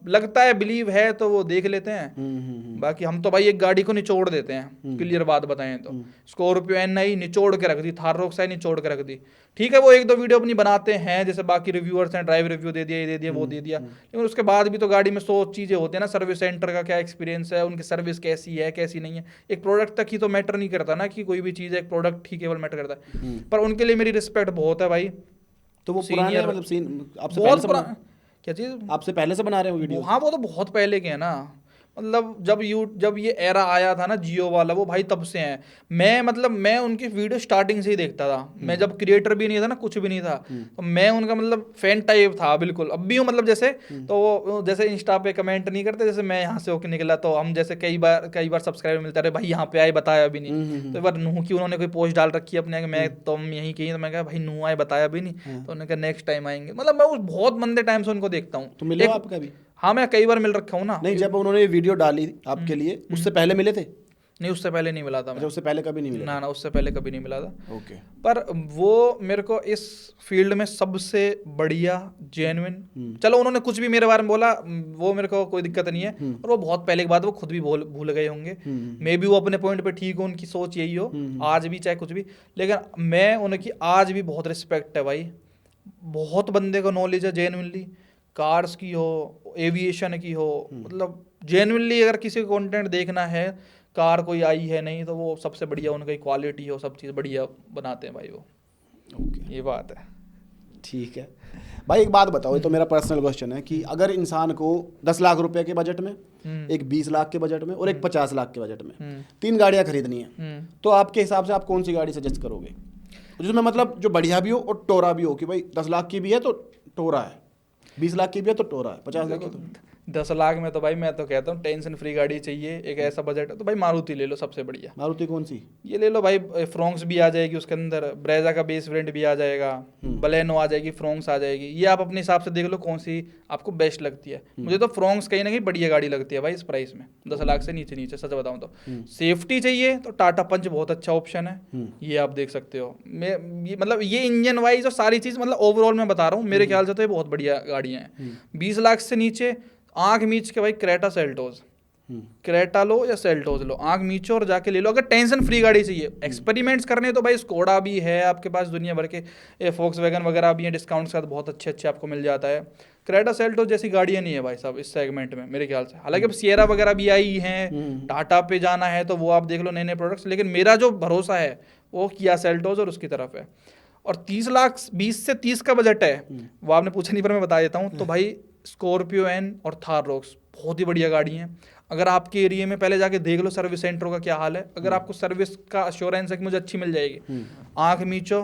लगता है बिलीव है तो वो देख लेते हैं। बाकी हम तो भाई एक गाड़ी को निचोड़ देते हैं, क्लियर बात बताएं तो। स्कॉर्पियो NI निचोड़ के रख दी, थार रॉक्साई निचोड़ के रख दी। ठीक है वो 1-2 वीडियो अपनी बनाते हैं, जैसे बाकी रिव्यूअर्स हैं, ड्राइव रिव्यू दे दिया, ये दे दिया, वो दे दिया, लेकिन उसके बाद भी तो गाड़ी में 100 चीज़ें होती है ना। सर्विस सेंटर का क्या एक्सपीरियंस है, उनकी सर्विस कैसी है कैसी नहीं है। एक प्रोडक्ट तक ही तो मैटर नहीं करता ना कि कोई भी चीज़, एक प्रोडक्ट ही केवल मैटर करता है। पर उनके लिए मेरी रिस्पेक्ट बहुत है भाई। तो वो पुराने मतलब आपसे बहुत पुराना क्या चीज़ आपसे पहले से बना रहे हो वीडियो? हाँ वो तो बहुत पहले के हैं ना, मतलब जब ये एरा आया था ना जियो वाला, वो भाई तब से हैं। मैं उनकी वीडियो स्टार्टिंग से ही देखता था। मैं जब क्रिएटर भी नहीं था ना, कुछ भी नहीं था, तो मैं उनका मतलब फैन टाइप था बिल्कुल, अब भी हूँ। मतलब जैसे तो वो जैसे इंस्टा पे कमेंट नहीं करते, जैसे मैं यहाँ से होकर निकला तो हम जैसे कई बार सब्सक्राइबर मिलता रहे, भाई यहाँ पे आए बताया भी नहीं। तो एक बार नूह की उन्होंने कोई पोस्ट डाल रखी है अपने, मैं तो हम यहीं कहीं, तो मैं कहा भाई नूह आए बताया भी नहीं, तो उन्होंने कहा नेक्स्ट टाइम आएंगे। मतलब मैं उस बहुत मंदे टाइम से उनको देखता हूँ। तो मिले आपका भी? हाँ मैं कई बार मिल रखा हूँ ना। नहीं, जब उन्होंने वीडियो डाली आपके लिए उससे पहले मिले थे? नहीं उससे पहले नहीं मिला था मैं। उससे पहले कभी नहीं मिला? ना उससे पहले कभी नहीं मिला था। ओके। पर वो मेरे को इस फील्ड में सबसे बढ़िया जेन्युइन, चलो उन्होंने कुछ भी मेरे बारे में बोला वो मेरे को कोई दिक्कत नहीं है, और वो बहुत पहले की बात, वो खुद भी भूल गए होंगे। मे बी वो अपने पॉइंट पे ठीक हो, उनकी सोच यही हो आज भी, चाहे कुछ भी, लेकिन मैं उनकी आज भी बहुत रिस्पेक्ट है भाई। बहुत बंदे को नॉलेज है जेन्युइनली, कार्स की हो, एविएशन की हो, मतलब जेन्युइनली अगर किसी को कंटेंट देखना है, कार कोई आई है नहीं तो वो सबसे बढ़िया उनकी क्वालिटी हो, सब चीज़ बढ़िया बनाते हैं भाई वो। ओके, ये बात है। ठीक है भाई, एक बात बताओ, ये तो मेरा पर्सनल क्वेश्चन है कि अगर इंसान को 10 लाख रुपए के बजट में, एक 20 लाख के बजट में और एक 50 लाख के बजट में 3 गाड़ियां खरीदनी है, तो आपके हिसाब से आप कौन सी गाड़ी सजेस्ट करोगे जिसमें मतलब जो बढ़िया भी हो और टोरा भी हो, कि भाई 10 लाख की भी है तो टोरा है, 20 लाख की भी है तो टोरा है, 50 लाख की तो 10 लाख में तो भाई मैं तो कहता हूँ टेंशन फ्री गाड़ी चाहिए, एक ऐसा बजट है तो भाई मारुति ले लो, सबसे बढ़िया। मारुति कौन सी? ये ले लो भाई, फ्रोंक्स भी आ जाएगी उसके अंदर, ब्रेजा का बेस वेरिएंट भी आ जाएगा, बलेनो आ जाएगी, फ्रोंक्स आ जाएगी। ये आप अपने हिसाब से देख लो कौन सी आपको बेस्ट लगती है। मुझे तो फ्रोंक्स कहीं ना कहीं बढ़िया गाड़ी लगती है भाई इस प्राइस में, 10 लाख से नीचे नीचे सच बताऊँ तो। सेफ्टी चाहिए तो टाटा पंच बहुत अच्छा ऑप्शन है, ये आप देख सकते हो। मतलब ये इंजन वाइज और सारी चीज़, मतलब ओवरऑल मैं बता रहा हूँ, मेरे ख्याल से तो ये बहुत बढ़िया गाड़ियाँ हैं। 20 लाख से नीचे आंख मीच के भाई क्रेटा सेल्टोस, क्रेटा लो या सेल्टोस लो, आंख मीचो और जाके ले लो। अगर टेंशन फ्री गाड़ी चाहिए, एक्सपेरिमेंट्स करने तो भाई स्कोडा भी है आपके पास, दुनिया भर के फोक्सवैगन वगैरह भी हैं, डिस्काउंट के साथ बहुत अच्छे आपको मिल जाता है। क्रेटा सेल्टोस जैसी गाड़ियाँ नहीं है भाई साहब इस सेगमेंट में मेरे ख्याल से। हालांकि अब सिएरा वगैरह भी आई हैं, टाटा पे जाना है तो वो आप देख लो नए नए प्रोडक्ट्स, लेकिन मेरा जो भरोसा है वो किया सेल्टोस और उसकी तरफ है। और 30 लाख 20 से 30 का बजट है, वो आपने पूछा नहीं पर मैं बता देता हूँ। तो भाई स्कॉर्पियो एन और थार रॉक्स बहुत ही बढ़िया गाड़ी हैं। अगर आपके एरिया में पहले जाके देख लो सर्विस सेंटरों का क्या हाल है, अगर आपको सर्विस का अश्योरेंस है कि मुझे अच्छी मिल जाएगी, आंख मीचो,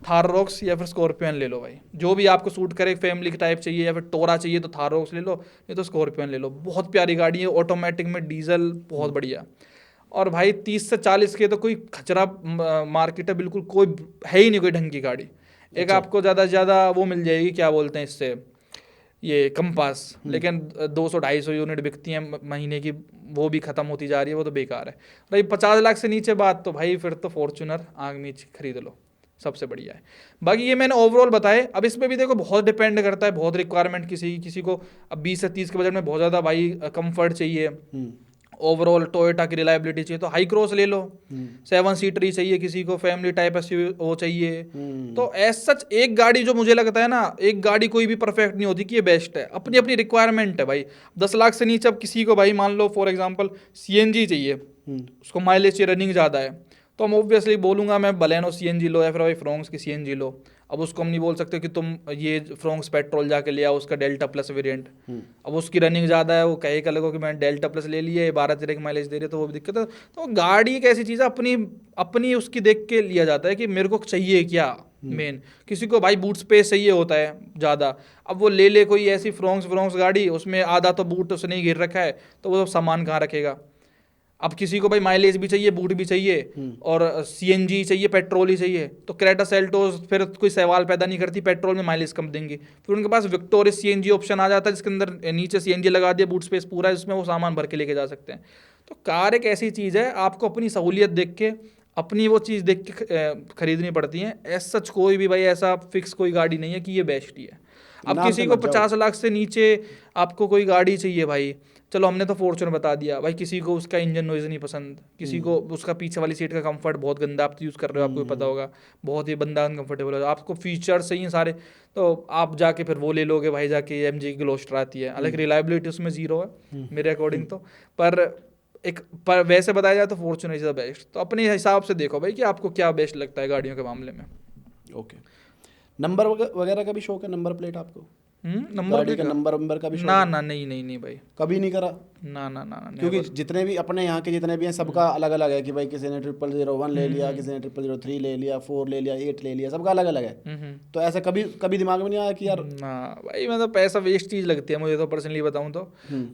थार रॉक्स या फिर स्कॉर्पियो एन ले लो भाई, जो भी आपको सूट करे। फैमिली टाइप चाहिए या फिर टोरा चाहिए तो थार रॉक्स ले लो, नहीं तो स्कॉर्पियो एन ले लो। बहुत प्यारी गाड़ी है, ऑटोमेटिक में, डीजल, बहुत बढ़िया। और भाई 30 से 40 के तो कोई खचरा मार्केट है बिल्कुल, कोई है ही नहीं कोई ढंग की गाड़ी। एक आपको ज़्यादा से ज़्यादा वो मिल जाएगी, क्या बोलते हैं इससे, ये कंपास, लेकिन 200-250 यूनिट बिकती हैं महीने की, वो भी ख़त्म होती जा रही है, वो तो बेकार है। भाई 50 लाख से नीचे बात तो भाई फिर तो फॉर्च्यूनर आग मीच खरीद लो, सबसे बढ़िया है। बाकी ये मैंने ओवरऑल बताए, अब इसमें भी देखो बहुत डिपेंड करता है, बहुत रिक्वायरमेंट किसी को। अब 20 से 30 के बजट में बहुत ज़्यादा भाई कंफर्ट चाहिए, ओवरऑल टोयोटा की रिलायबिलिटी चाहिए तो हाई क्रॉस ले लो। 7 सीटर ही चाहिए किसी को, फैमिली टाइप वो चाहिए। तो एज सच एक गाड़ी जो मुझे लगता है ना, एक गाड़ी कोई भी परफेक्ट नहीं होती कि ये बेस्ट है, अपनी अपनी रिक्वायरमेंट है भाई। 10 लाख से नीचे अब किसी को भाई मान लो फॉर एग्जांपल सीएनजी चाहिए, उसको माइलेज चाहिए, रनिंग ज़्यादा है, तो हम ऑब्वियसली बोलूँगा मैं बलेनो सीएनजी लो या फिर भाई फ्रोंक्स की सीएनजी लो। अब उसको हम नहीं बोल सकते कि तुम ये फ्रोंक्स पेट्रोल जाके ले आओ उसका डेल्टा प्लस वेरिएंट, अब उसकी रनिंग ज़्यादा है, वो कहे का लगो कि मैं डेल्टा प्लस ले लिए 12-13 की माइलेज दे रही है, तो वो भी दिक्कत है। तो गाड़ी एक ऐसी चीज़ है अपनी उसकी देख के लिया जाता है कि मेरे को चाहिए क्या मेन। किसी को भाई बूट स्पेस चाहिए होता है ज़्यादा, अब वो ले कोई ऐसी फ्रोंक्स गाड़ी, उसमें आधा तो बूट उसने ही गिर रखा है, तो वो सामान कहाँ रखेगा। अब किसी को भाई माइलेज भी चाहिए, बूट भी चाहिए और सीएनजी चाहिए, पेट्रोल ही चाहिए, तो क्रेटा सेल्टोस फिर कोई सवाल पैदा नहीं करती, पेट्रोल में माइलेज कम देंगी। फिर उनके पास विक्टोरियस सीएनजी ऑप्शन आ जाता है जिसके अंदर नीचे सीएनजी लगा दिया, बूट स्पेस पूरा, जिसमें वो सामान भर के लेके जा सकते हैं। तो कार एक ऐसी चीज़ है, आपको अपनी सहूलियत देख के, अपनी वो चीज़ देख के खरीदनी पड़ती है। एज सच कोई भी भाई ऐसा फिक्स कोई गाड़ी नहीं है कि ये बेस्ट ही है। अब किसी को 50 लाख से नीचे आपको कोई गाड़ी चाहिए भाई, चलो हमने तो फॉर्च्यूनर बता दिया भाई, किसी को उसका इंजन नॉइज नहीं पसंद, किसी को उसका पीछे वाली सीट का कंफर्ट बहुत गंदा, आप तो यूज़ कर रहे हो आपको भी पता होगा, बहुत ही बंदा अनकंफर्टेबल है, आपको फीचर्स चाहिए सारे, तो आप जाके फिर वो ले लोगे भाई, जाके एमजी की ग्लोस्टर आती है, हालांकि रिलायबिलिटी उसमें जीरो है मेरे अकॉर्डिंग तो, पर वैसे बताया जाए तो फॉर्च्यूनर इज द बेस्ट। तो अपने हिसाब से देखो भाई कि आपको क्या बेस्ट लगता है गाड़ियों के मामले में। ओके, नंबर वगैरह का भी शौक है, नंबर प्लेट आपको? नंबर गाड़ी का नंबर का भी शौक ना है? ना नहीं भाई, कभी नहीं करा? ना क्योंकि जितने भी अपने यहाँ के जितने भी हैं सबका अलग अलग है कि भाई किसी ने 0001 ले लिया, किसी ने 0003 ले लिया, 4 ले लिया, 8 ले लिया, सबका अलग अलग है। तो ऐसा कभी दिमाग में नहीं आया कि यार ना भाई, मैं तो पैसा वेस्ट चीज़ लगती है मुझे तो, पर्सनली बताऊँ तो।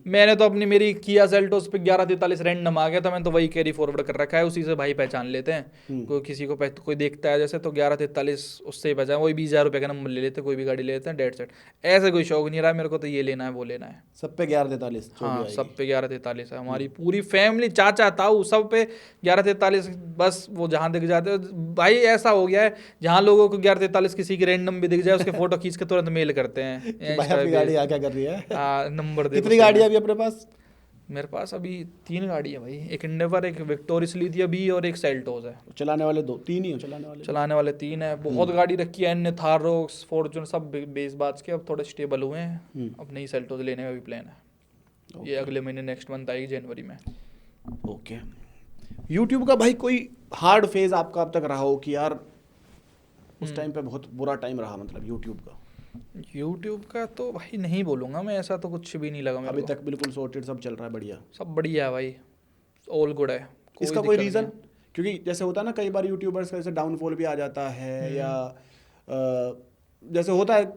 मैंने तो अपनी मेरी किया सेल्टोस पे 1143 रैंडम आ गया था, मैंने तो वही कैरी फॉरवर्ड कर रखा है, उसी से भाई पहचान लेते हैं। कोई किसी को कोई देखता है जैसे तो 1143 उससे ही पहचान, वही 20,000 रुपये का नंबर ले लेते, कोई भी गाड़ी ले लेते हैं, डेढ़ सेट। ऐसे कोई शौक नहीं रहा मेरे को तो ये लेना है वो लेना है। सब पे 1143? हाँ, सब पे 1143 है, हमारी पूरी फैमिली, चाचा ताऊ सब पे 1143, बस वो जहाँ दिख जाते हो भाई। ऐसा हो गया है जहाँ लोगों को 1143 किसी की रैंडम भी दिख जाए, उसके फोटो खींच के तुरंत मेल करते हैं भाई अपनी गाड़ी क्या कर रही है, नंबर दे। कितनी गाड़ी है अभी अपने पास? मेरे पास अभी 3 गाड़ी है भाई, एक इंडेवर, एक विक्टोरियस ली थी अभी, और एक सेल्टोस है। चलाने वाले 3 ही हो? चलाने वाले 3 है। बहुत गाड़ी रखी है अन्य, थार रॉक्स, फॉर्च्यूनर, सब बेस बात के अब थोड़े स्टेबल हुए हैं। अब नई सेल्टोस लेने का भी प्लान है, ये अगले महीने नेक्स्ट मंथ आएगी जनवरी में। ओके, यूट्यूब का भाई कोई हार्ड फेज आपका अब तक रहा हो कि यार उस टाइम पे बहुत बुरा टाइम रहा मतलब यूट्यूब का? यूट्यूब का तो भाई नहीं बोलूँगा मैं, ऐसा तो कुछ भी नहीं लगा मेरे अभी को। तक बिल्कुल सॉर्टेड, सब चल रहा है बढ़िया? सब बढ़िया है भाई, ऑल गुड है। इसका कोई दिक्कत नहीं रीज़न? है। क्योंकि जैसे होता है ना कई बार यूट्यूबर्स का जैसे डाउनफॉल भी आ जाता है, या जैसे होता है,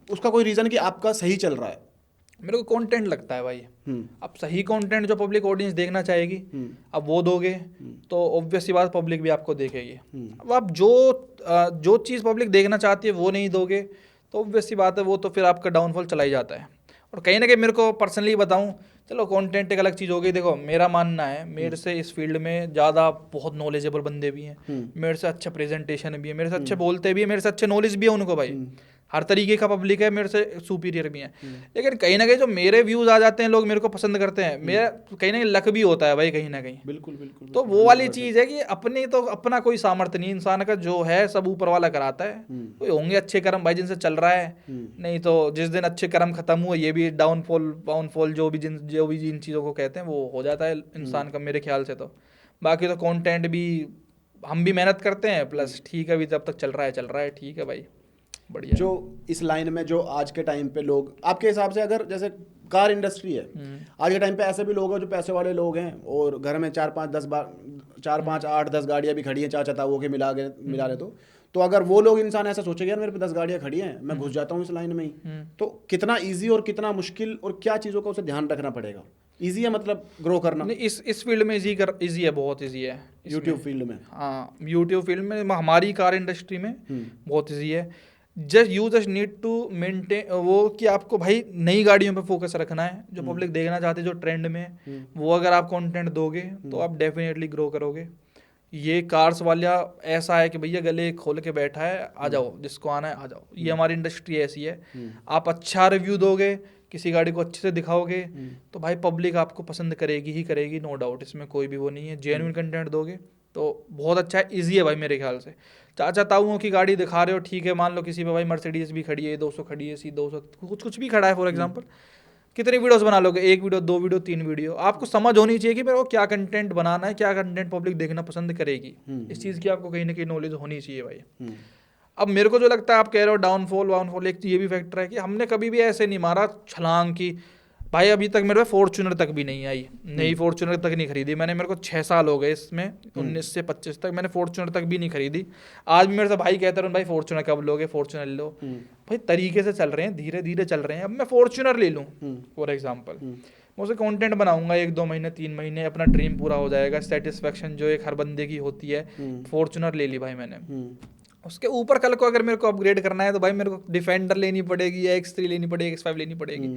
उसका कोई रीज़न कि आपका सही चल रहा है? मेरे को कंटेंट लगता है भाई। हम्म। अब सही कंटेंट जो पब्लिक ऑडियंस देखना चाहेगी, अब वो दोगे तो ऑब्वियस सी बात पब्लिक भी आपको देखेगी। अब आप जो चीज़ पब्लिक देखना चाहती है वो नहीं दोगे तो ऑब्वियस सी बात है, वो तो फिर आपका डाउनफॉल चला ही जाता है। और कहीं ना कहीं मेरे को पर्सनली बताऊं, चलो कंटेंट एक अलग चीज़ हो गई। देखो मेरा मानना है, मेरे से इस फील्ड में ज़्यादा बहुत नॉलेजेबल बंदे भी हैं, मेरे से अच्छा प्रेजेंटेशन भी है, मेरे से अच्छे बोलते भी है, मेरे से अच्छे नॉलेज भी है उनको भाई, हर तरीके का पब्लिक है, मेरे से सुपीरियर भी है। लेकिन कहीं ना कहीं जो मेरे व्यूज़ आ जाते हैं, लोग मेरे को पसंद करते हैं, मेरा कहीं ना कहीं लक भी होता है भाई, कहीं ना कहीं। बिल्कुल बिल्कुल। तो वो वाली चीज़ है कि अपनी तो अपना कोई सामर्थ्य नहीं इंसान का, जो है सब ऊपर वाला कराता है। कोई होंगे अच्छे कर्म भाई जिनसे चल रहा है, नहीं तो जिस दिन अच्छे कर्म खत्म हुए ये भी डाउनफॉल जो भी जिन चीज़ों को कहते हैं वो हो जाता है इंसान का, मेरे ख्याल से तो। बाकी तो कंटेंट भी हम भी मेहनत करते हैं, प्लस ठीक है अभी जब तक चल रहा है ठीक है भाई, बढ़िया। जो इस लाइन में जो आज के टाइम पे लोग, आपके हिसाब से अगर जैसे कार इंडस्ट्री है, आज के टाइम पे ऐसे भी लोग हैं जो पैसे वाले लोग हैं और घर में 4 5 8 10 गाड़ियाँ भी खड़ी हैं, चाचा ताऊ के मिला ले तो अगर वो लोग इंसान ऐसा सोचेगा यार मेरे पे 10 गाड़ियाँ खड़ी हैं, मैं घुस जाता हूँ इस लाइन में ही, तो कितना ईजी और कितना मुश्किल और क्या चीज़ों का उसे ध्यान रखना पड़ेगा? ईजी है मतलब ग्रो करना? नहीं, इस फील्ड में ईजी है, बहुत ईजी है यूट्यूब फील्ड में? हाँ, यूट्यूब फील्ड में, हमारी कार इंडस्ट्री में बहुत ईजी है। जस्ट नीड टू मेंटेन वो कि आपको भाई नई गाड़ियों पे फोकस रखना है, जो पब्लिक देखना चाहती है, जो ट्रेंड में है, वो अगर आप कंटेंट दोगे तो आप डेफिनेटली ग्रो करोगे। ये कार्स वाला ऐसा है कि भैया गले खोल के बैठा है, आ जाओ जिसको आना है आ जाओ, ये हमारी इंडस्ट्री ऐसी है। आप अच्छा रिव्यू दोगे, किसी गाड़ी को अच्छे से दिखाओगे तो भाई पब्लिक आपको पसंद करेगी ही करेगी, नो डाउट, इसमें कोई भी वो नहीं है। जेन्युइन कंटेंट दोगे तो बहुत अच्छा है, ईजी है भाई मेरे ख्याल से। चाचा ताऊओं की गाड़ी दिखा रहे हो, ठीक है, मान लो किसी पे भाई मर्सिडीज भी खड़ी है, 200 खड़ी है, C200 कुछ भी खड़ा है फॉर एग्जांपल, कितनी वीडियोस बना लोगे? 1 वीडियो, 2 वीडियो, 3 वीडियो। आपको समझ होनी चाहिए कि मेरे को क्या कंटेंट बनाना है, क्या कंटेंट पब्लिक देखना पसंद करेगी, इस चीज़ की आपको कहीं ना कहीं नॉलेज होनी चाहिए भाई। अब मेरे को जो लगता है, आप कह रहे हो डाउनफॉल, एक ये भी फैक्टर है कि हमने कभी भी ऐसे नहीं मारा छलांग की भाई, अभी तक मेरे पे फॉर्च्यूनर तक भी नहीं आई, नई फॉर्च्यूनर तक नहीं खरीदी मैंने। मेरे को 6 साल हो गए इसमें, 19 से 25 तक मैंने फॉर्च्यूनर तक भी नहीं खरीदी। आज भी मेरे से भाई कहते रहे भाई फॉर्च्यूनर कब लोगे, फॉर्च्यूनर लो। भाई तरीके से चल रहे हैं, धीरे धीरे चल रहे हैं। अब मैं फॉर्च्यूनर ले लूँ फॉर एग्जाम्पल, मैं उसे कंटेंट बनाऊंगा 1-2 महीने 3 महीने, अपना ड्रीम पूरा हो जाएगा, सेटिस्फेक्शन जो एक हर बंदे की होती है। फॉर्च्यूनर ले ली भाई मैंने, उसके ऊपर कल को अगर मेरे को अपग्रेड करना है तो भाई मेरे को डिफेंडर लेनी पड़ेगी, या X3 लेनी पड़ेगी, X5 लेनी पड़ेगी।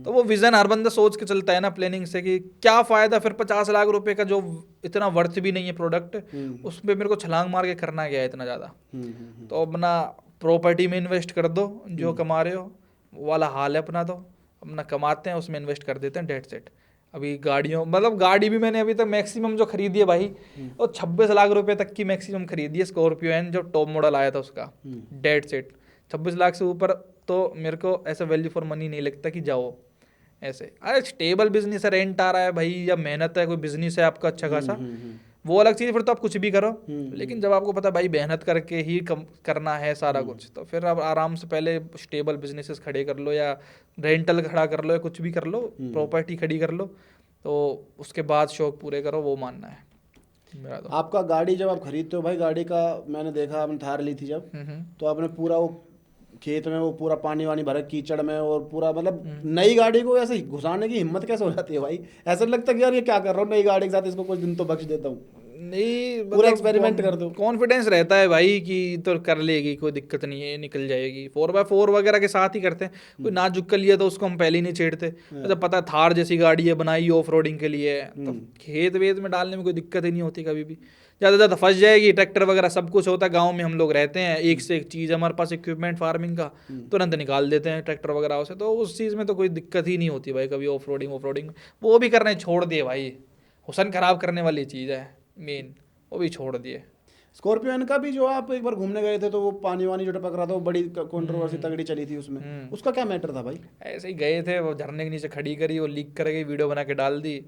तो वो विजन हर बंदा सोच के चलता है ना प्लानिंग से, कि क्या फ़ायदा फिर 50 लाख रुपए का जो इतना वर्थ भी नहीं है प्रोडक्ट, उस पर मेरे को छलांग मार के करना गया है इतना ज़्यादा। तो अपना प्रॉपर्टी में इन्वेस्ट कर दो, जो कमा रहे हो वो वाला हाल है अपना, तो अपना कमाते हैं उसमें इन्वेस्ट कर देते हैं, डेट सेट। अभी गाड़ियों, मतलब गाड़ी भी मैंने अभी तक मैक्सिमम जो खरीदी है भाई, और 26 लाख रुपए तक की मैक्सिमम खरीदी है। स्कॉर्पियो एन जो टॉप मॉडल आया था उसका, डेड सेट 26 लाख से ऊपर। तो मेरे को ऐसा वैल्यू फॉर मनी नहीं लगता कि जाओ ऐसे। अरे स्टेबल बिजनेस है, रेंट आ रहा है भाई, या मेहनत है, कोई बिजनेस है आपका अच्छा खासा, वो अलग चीज़, फिर तो आप कुछ भी करो। लेकिन जब आपको पता भाई मेहनत करके ही करना है सारा कुछ, तो फिर आप आराम से पहले स्टेबल बिजनेसेस खड़े कर लो, या रेंटल खड़ा कर लो, या कुछ भी कर लो, प्रॉपर्टी खड़ी कर लो, तो उसके बाद शौक पूरे करो, वो मानना है मेरा। तो आपका गाड़ी जब आप खरीदते हो भाई, गाड़ी का मैंने देखा, आपने थार ली थी जब, तो आपने पूरा वो खेत में वो पूरा पानी वानी भरा कीचड़ में, और पूरा मतलब नई गाड़ी को ऐसे घुसाने की हिम्मत कैसे हो जाती है भाई? ऐसा नहीं लगता कि यार ये क्या कर रहा हूँ नई गाड़ी के साथ, इसको कुछ दिन तो बख्श देता हूँ? नहीं, पूरा एक्सपेरिमेंट कर दो। कॉन्फिडेंस रहता है भाई कि तो कर लेगी, कोई दिक्कत नहीं है, निकल जाएगी। 4x4 वगैरह के साथ ही करते हैं, कोई नाजुक कर लिया तो उसको हम पहले ही नहीं छेड़ते। जब पता है थार जैसी गाड़ी है, बनाई ऑफ रोडिंग के लिए, तो खेत वेत में डालने में कोई दिक्कत ही नहीं होती कभी भी। ज़्यादा ज़्यादा फंस जाएगी, ट्रैक्टर वगैरह सब कुछ होता है, गाँव में हम लोग रहते हैं, एक से एक चीज़ हमारे पास इक्विपमेंट फार्मिंग का, तुरंत निकाल देते हैं ट्रैक्टर वगैरह से, तो उस चीज़ में तो कोई दिक्कत ही नहीं होती भाई कभी। ऑफ रोडिंग वो भी करने छोड़ दिए भाई, हुसन खराब करने वाली चीज़ है मेन, वो भी छोड़ दिए। स्कॉर्पियो का भी जो आप एक बार घूमने गए थे, तो वो पानी वानी जो टपक रहा था, वो बड़ी कंट्रोवर्सी तगड़ी चली थी उसमें, उसका क्या मैटर था भाई? ऐसे ही गए थे, वो झरने के नीचे खड़ी करी, वो लीक कर गई, वीडियो बना के डाल दी।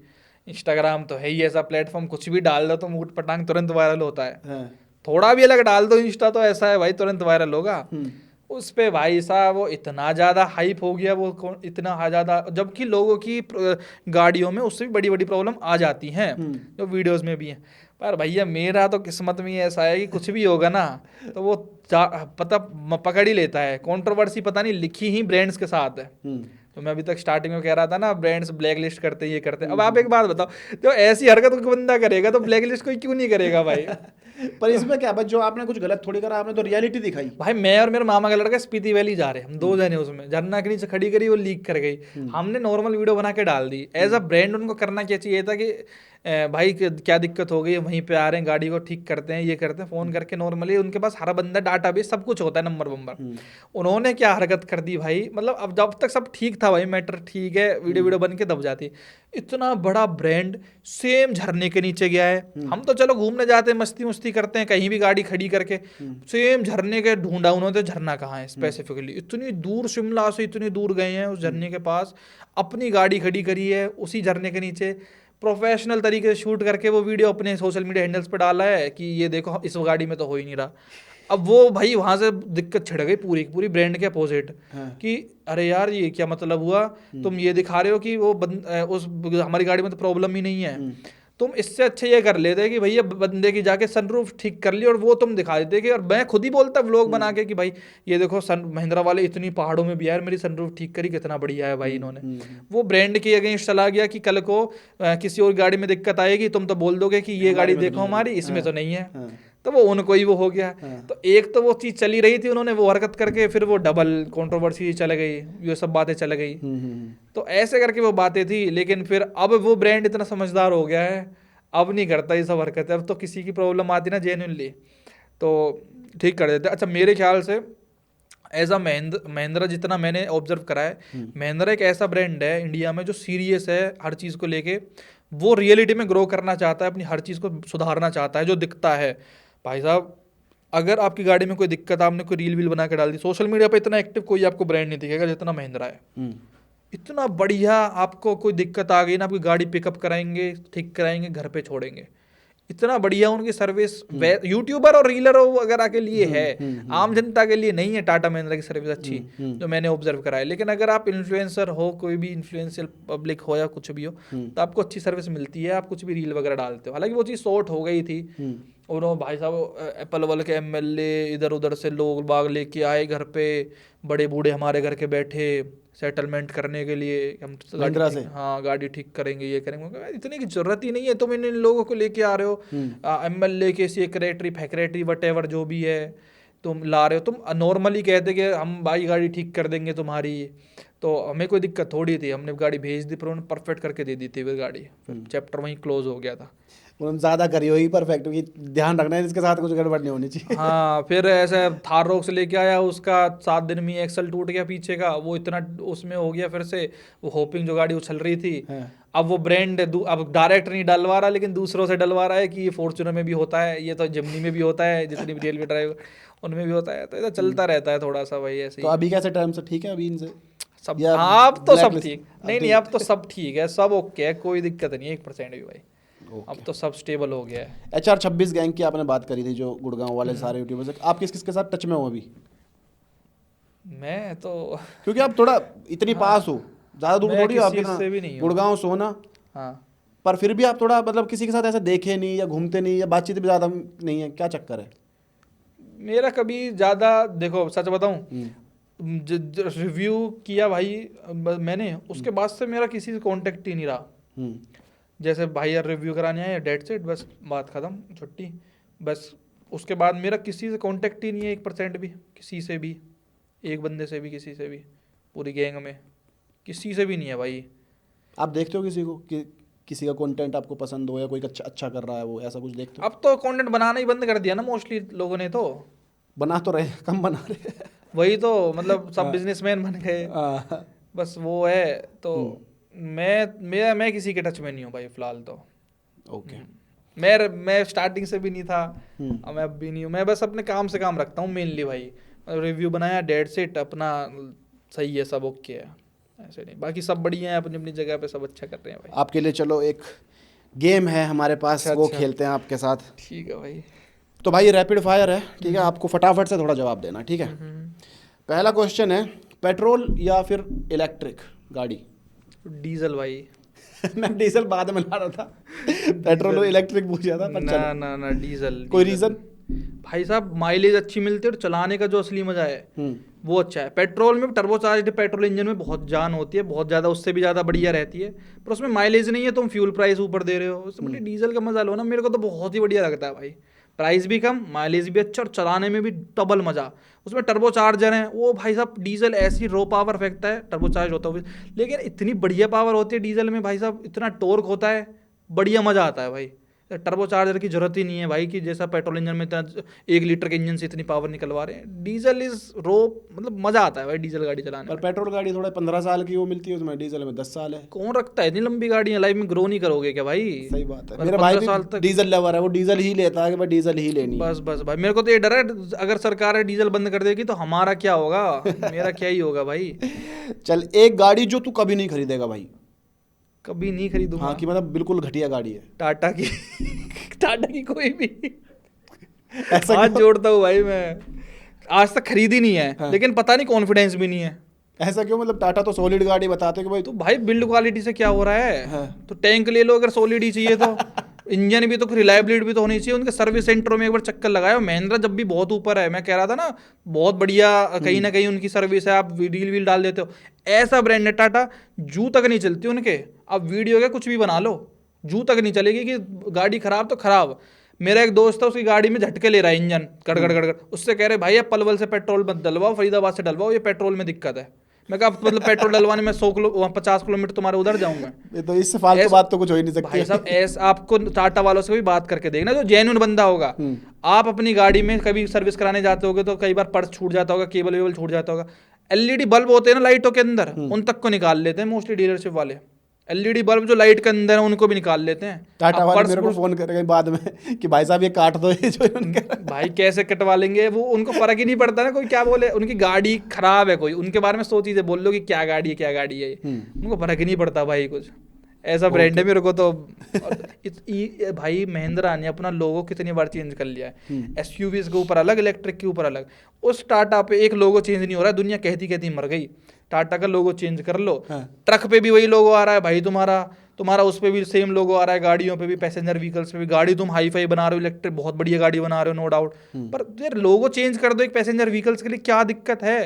इंस्टाग्राम तो है ही ऐसा प्लेटफॉर्म, कुछ भी डाल दो तो मुकुट पटांग तुरंत वायरल होता है। थोड़ा भी अलग डाल दो इंस्टा तो ऐसा है भाई तुरंत वायरल होगा। उस पे भाई साहब वो इतना ज़्यादा हाइप हो गया, वो इतना ज़्यादा, जबकि लोगों की गाड़ियों में उससे भी बड़ी बड़ी प्रॉब्लम आ जाती हैं जो वीडियोस में भी हैं। पर भैया मेरा तो किस्मत में ही ऐसा है कि कुछ भी होगा ना तो वो पकड़ ही लेता है। कंट्रोवर्सी पता नहीं लिखी ही ब्रांड्स के साथ है। तो मैं अभी तक स्टार्टिंग में कह रहा था ना ब्रांड्स ब्लैक लिस्ट करते ये करते। अब आप एक बात बताओ, जो ऐसी हरकत कोई बंदा करेगा तो ब्लैक लिस्ट कोई क्यों नहीं करेगा भाई? पर इसमें क्या, बस जो आपने कुछ गलत थोड़ी करा, आपने तो रियलिटी दिखाई। भाई मैं और मेरा मामा का लड़का स्पीति वैली जा रहे हैं, हम 2 जने, उसमें झरना के नीचे खड़ी करी, वो लीक कर गई। हमने नॉर्मल वीडियो बना के डाल दी। एज अ ब्रांड उनको करना क्या चाहिए था कि भाई क्या दिक्कत हो गई, वहीं पे आ रहे हैं, गाड़ी को ठीक करते हैं, ये करते हैं, फोन करके नॉर्मली, उनके पास हर बंदा डाटा बेस सब कुछ होता है, नंबर वंबर। उन्होंने क्या हरकत कर दी भाई, मतलब अब जब तक सब ठीक था भाई, मैटर ठीक है, वीडियो बन के दब जाती। इतना बड़ा ब्रांड सेम झरने के नीचे गया है। हम तो चलो घूमने जाते हैं, मस्ती मुस्ती करते हैं, कहीं भी गाड़ी खड़ी करके, सेम झरने के ढूंढा उन्होंने, झरना कहाँ है स्पेसिफिकली, इतनी दूर, शिमला से इतनी दूर गए हैं उस झरने के पास, अपनी गाड़ी खड़ी करी है उसी झरने के नीचे, प्रोफेशनल तरीके से शूट करके वो वीडियो अपने सोशल मीडिया हैंडल्स पे डाला है कि ये देखो इस गाड़ी में तो हो ही नहीं रहा। अब वो भाई वहां से दिक्कत छिड़ गई पूरी पूरी ब्रांड के अपोजिट कि अरे यार ये क्या मतलब हुआ, तुम ये दिखा रहे हो कि वो उस हमारी गाड़ी में तो प्रॉब्लम ही नहीं है, तुम इससे अच्छे ये कर लेते कि भैया बंदे की जाके सनरूफ ठीक कर ली और वो तुम दिखा देते कि, और मैं खुद ही बोलता व्लॉग बना के कि भाई ये देखो महिंद्रा वाले इतनी पहाड़ों में भी यार मेरी सनरूफ ठीक करी, कितना बढ़िया है भाई इन्होंने। वो ब्रांड के अगेंस्ट चला गया कि कल को किसी और गाड़ी में दिक्कत आएगी तुम तो बोल दोगे कि ये गाड़ी देखो हमारी, इसमें तो नहीं है, तो वो उनको ही वो हो गया। तो एक तो वो चीज़ चली रही थी, उन्होंने वो हरकत करके फिर वो डबल कंट्रोवर्सी चल गई, ये सब बातें चल गई। तो ऐसे करके वो बातें थी, लेकिन फिर अब वो ब्रांड इतना समझदार हो गया है, अब नहीं करता ये सब हरकतें। अब तो किसी की प्रॉब्लम आती ना जेन्युइनली तो ठीक कर देते। अच्छा मेरे ख्याल से एज अ महिंद्रा जितना मैंने ऑब्जर्व करा है, महिंद्रा एक ऐसा ब्रांड है इंडिया में जो सीरियस है हर चीज़ को लेके, वो रियलिटी में ग्रो करना चाहता है, अपनी हर चीज़ को सुधारना चाहता है जो दिखता है। भाई साहब अगर आपकी गाड़ी में कोई दिक्कत, आपने कोई रील वील बना के डाल दी, सोशल मीडिया पे इतना एक्टिव कोई आपको ब्रांड नहीं दिखेगा जितना महिंद्रा है। इतना बढ़िया, आपको कोई दिक्कत आ गई ना, आपकी गाड़ी पिकअप कराएंगे, ठीक कराएंगे, घर पे छोड़ेंगे, इतना बढ़िया उनकी सर्विस। यूट्यूबर और रीलर वगैरह के लिए है, आम जनता के लिए नहीं है टाटा महिंद्रा की सर्विस अच्छी, जो मैंने ऑब्जर्व करा है। लेकिन अगर आप इन्फ्लुएंसर हो, कोई भी इन्फ्लुएंशियल पब्लिक हो या कुछ भी हो, तो आपको अच्छी सर्विस मिलती है, आप कुछ भी रील वगैरह डालते हो। हालांकि वो चीज़ शॉर्ट हो गई थी, और भाई साहब एप्पल वाले के MLA इधर उधर से लोग बाग लेके आए घर पे, बड़े बूढ़े हमारे घर के बैठे सेटलमेंट करने के लिए, हम गाड़ी से हाँ गाड़ी ठीक करेंगे, ये करेंगे। इतनी की जरूरत ही नहीं है, तुम इन लोगों को लेके आ रहे हो, MLA के सेक्रेटरी फैक्रेटरी वटेवर जो भी है तुम ला रहे हो, तुम नॉर्मली कहते कि हम भाई गाड़ी ठीक कर देंगे तुम्हारी, तो हमें कोई दिक्कत थोड़ी थी, हमने गाड़ी भेज दी, पर उन्होंने परफेक्ट करके दे दी थी फिर गाड़ी, फिर चैप्टर वहीं क्लोज हो गया था। उन्होंने ज़्यादा करी हुई परफेक्ट, ध्यान रखना है इसके साथ कुछ गड़बड़ नहीं होनी चाहिए। हाँ फिर ऐसे थार रोक से लेके आया, उसका 7 दिन में एक्सल टूट गया पीछे का, वो इतना उसमें हो गया, फिर से वो होपिंग जो गाड़ी उछल रही थी। अब वो ब्रांड अब डायरेक्ट नहीं डलवा रहा, लेकिन दूसरों से डलवा रहा है कि ये फॉर्च्यूनर में भी होता है, ये तो जिमनी में भी होता है, जितनी भी रियल ड्राइवर उनमें भी होता है, तो चलता रहता है थोड़ा सा भाई ऐसे। तो अभी कैसे टाइम से ठीक है अभी इनसे सब? अब तो सब ठीक, नहीं अब तो सब ठीक है, सब ओके है, कोई दिक्कत नहीं है 1% भी भाई। अब तो सब स्टेबल हो गया है। HR26 गैंग की आपने बात करी थी, जो गुड़गांव वाले सारे यूट्यूबर्स, आप किस किस के साथ टच में हो अभी? मैं तो क्योंकि आप थोड़ा इतनी पास हो, ज़्यादा दूर थोड़ी हो आप, गुड़गांव सोना, हाँ, पर फिर भी आप थोड़ा मतलब किसी के साथ ऐसे देखे नहीं या घूमते नहीं या बातचीत भी ज़्यादा नहीं है, क्या चक्कर है? मेरा कभी ज़्यादा, देखो सच बताऊं, रिव्यू किया भाई मैंने, उसके बाद से मेरा किसी से कांटेक्ट ही नहीं रहा। जैसे भाई यार रिव्यू कराने आए, डेट सेट, बस बात ख़त्म, छुट्टी, बस। उसके बाद मेरा किसी से कांटेक्ट ही नहीं है 1% भी, किसी से भी, एक बंदे से भी, किसी से भी, पूरी गैंग में किसी से भी नहीं है भाई। आप देखते हो किसी को कि किसी का कंटेंट आपको पसंद हो या कोई अच्छा कर रहा है, वो ऐसा कुछ देखते हो? अब तो कंटेंट बनाना ही बंद कर दिया ना मोस्टली लोगों ने, तो बना तो रहे, कम बना रहे वही तो, मतलब सब बिजनेसमैन बन गए, बस वो है। तो मैं किसी के टच में नहीं हूँ भाई फिलहाल तो। ओके। मैं स्टार्टिंग से भी नहीं था, और मैं अब भी नहीं हूँ, मैं बस अपने काम से काम रखता हूँ मेनली भाई। रिव्यू बनाया, डेट सेट, अपना सही है, सब ओके है, ऐसे नहीं, बाकी सब बढ़िया है अपनी अपनी जगह पे, सब अच्छा कर रहे हैं भाई। आपके लिए चलो एक गेम है हमारे पास, वो खेलते हैं आपके साथ। ठीक है भाई। तो भाई रैपिड फायर है, ठीक है, आपको फटाफट से थोड़ा जवाब देना, ठीक है। पहला क्वेश्चन है, पेट्रोल या फिर इलेक्ट्रिक गाड़ी? डीजल भाई। मैं डीजल बाद में ला रहा था, पेट्रोल और इलेक्ट्रिक पूछा था, पर ना चलो। ना ना डीजल। कोई डीजल। रीजन? भाई साहब माइलेज अच्छी मिलती है और चलाने का जो असली मजा है वो अच्छा है। पेट्रोल में टर्बोचार्ज्ड पेट्रोल इंजन में बहुत जान होती है, बहुत ज़्यादा, उससे भी ज़्यादा बढ़िया रहती है, पर उसमें माइलेज नहीं है, तुम फ्यूल प्राइस ऊपर दे रहे हो। उससे बढ़िया डीजल का मजा लो ना, मेरे को तो बहुत ही बढ़िया लगता है भाई। प्राइस भी कम, माइलेज भी अच्छा और चलाने में भी डबल मजा। उसमें टर्बो चार्जर है वो भाई साहब, डीजल ऐसी रो पावर फेंकता है, टर्बो चार्ज होता है लेकिन इतनी बढ़िया पावर होती है डीजल में भाई साहब, इतना टॉर्क होता है, बढ़िया मजा आता है भाई। टर्बो चार्जर की जरूरत ही नहीं है भाई कि जैसा पेट्रोल इंजन में इतना 1 लीटर के इंजन से इतनी पावर निकलवा रहे हैं। डीजल इज रो, मतलब मजा आता है भाई डीजल गाड़ी चलाने पर में। पेट्रोल गाड़ी थोड़ा 15 साल की वो मिलती है, उसमें डीजल में 10 साल है। कौन रखता है इतनी लंबी गाड़ियां, लाइफ में ग्रो नहीं करोगे क्या भाई? सही बात है, और मेरा भाई 15 साल भी तक डीजल लवर है, वो डीजल ही लेता है कि भाई डीजल ही लेनी है। बस बस भाई, मेरे को तो ये डर है अगर सरकार डीजल बंद कर देगी तो हमारा क्या होगा, मेरा क्या ही होगा भाई। चल, एक गाड़ी जो तू कभी नहीं खरीदेगा भाई। कभी नहीं खरीदूंगा। हाँ, कि मतलब बिल्कुल घटिया गाड़ी है। टाटा की टाटा की कोई भी ऐसा हाथ क्यों? जोड़ता हूँ भाई मैं, आज तक खरीदी नहीं है। हाँ। लेकिन पता नहीं कॉन्फिडेंस भी नहीं है। ऐसा क्यों? मतलब टाटा तो सॉलिड गाड़ी बताते कि भाई तो भाई बिल्ड क्वालिटी से क्या हो रहा है? हाँ। तो टैंक ले लो अगर सॉलिड ही चाहिए तो। इंजन भी तो रिलायबिलिटी भी तो होनी चाहिए। उनके सर्विस सेंटरों में एक बार चक्कर लगाया, महिंद्रा जब भी बहुत ऊपर है, मैं कह रहा था ना बहुत बढ़िया, कहीं ना कहीं उनकी सर्विस है, आप रील व्हील डाल देते हो। ऐसा ब्रांड है टाटा, जू तक नहीं चलती उनके। आप वीडियो के कुछ भी बना लो, जू तक नहीं चलेगी कि गाड़ी खराब तो खराब। मेरा एक दोस्त था, उसकी गाड़ी में झटके ले रहा है इंजन, गड़गड़ गड़गड़। उससे कह रहे भाई अब पलवल से पेट्रोल मत डलवाओ, फरीदाबाद से डलवाओ, ये पेट्रोल में दिक्कत है। मैं कहा मतलब पेट्रोल डलवाने में 50 किलोमीटर तुम्हारे उधर जाऊंगा। ये तो इससे फालतू बात तो कुछ हो ही नहीं सकती। भाई साहब ऐसा आपको टाटा वालों से भी बात करके देखना, जो जेन्युइन बंदा होगा। आप अपनी गाड़ी में कभी सर्विस कराने जाते होगे तो कई बार पर्स छूट जाता होगा, केबल वेबल छूट जाता होगा। एलईडी बल्ब होते हैं ना लाइटों के अंदर, उन तक को निकाल लेते हैं मोस्टली डीलरशिप वाले। एलईडी बल्ब जो लाइट के अंदर है उनको भी निकाल लेते हैं। टाटा आप वाले पर्स मेरे को फोन करेंगे बाद में कि भाई साहब ये काट दो, ये जो उनके भाई कैसे कटवा लेंगे वो, उनको फर्क ही नहीं पड़ता ना कोई क्या बोले। उनकी गाड़ी खराब है, कोई उनके बारे में 100 चीजें बोल लो कि क्या गाड़ी है क्या गाड़ी है, उनको फर्क ही नहीं पड़ता भाई कुछ। ऐसा ब्रांड है मेरे को तो। भाई महिंद्रा ने अपना लोगो कितनी बार चेंज कर लिया है, एसयूवीज के ऊपर अलग, इलेक्ट्रिक के ऊपर अलग। उस टाटा पे एक लोगो चेंज नहीं हो रहा है, दुनिया कहती कहती मर गई। टाटा का लोगो चेंज कर लो। ट्रक पे भी वही लोगो आ रहा है भाई, तुम्हारा उस पे भी सेम लोगो आ रहा है, गाड़ियों पे भी, पैसेंजर व्हीकल्स पे भी। गाड़ी तुम हाई फाई बना रहे हो, इलेक्ट्रिक बहुत बढ़िया गाड़ी बना रहे हो, नो डाउट, पर यार लोगो चेंज कर दो एक पैसेंजर व्हीकल्स के लिए, क्या दिक्कत है?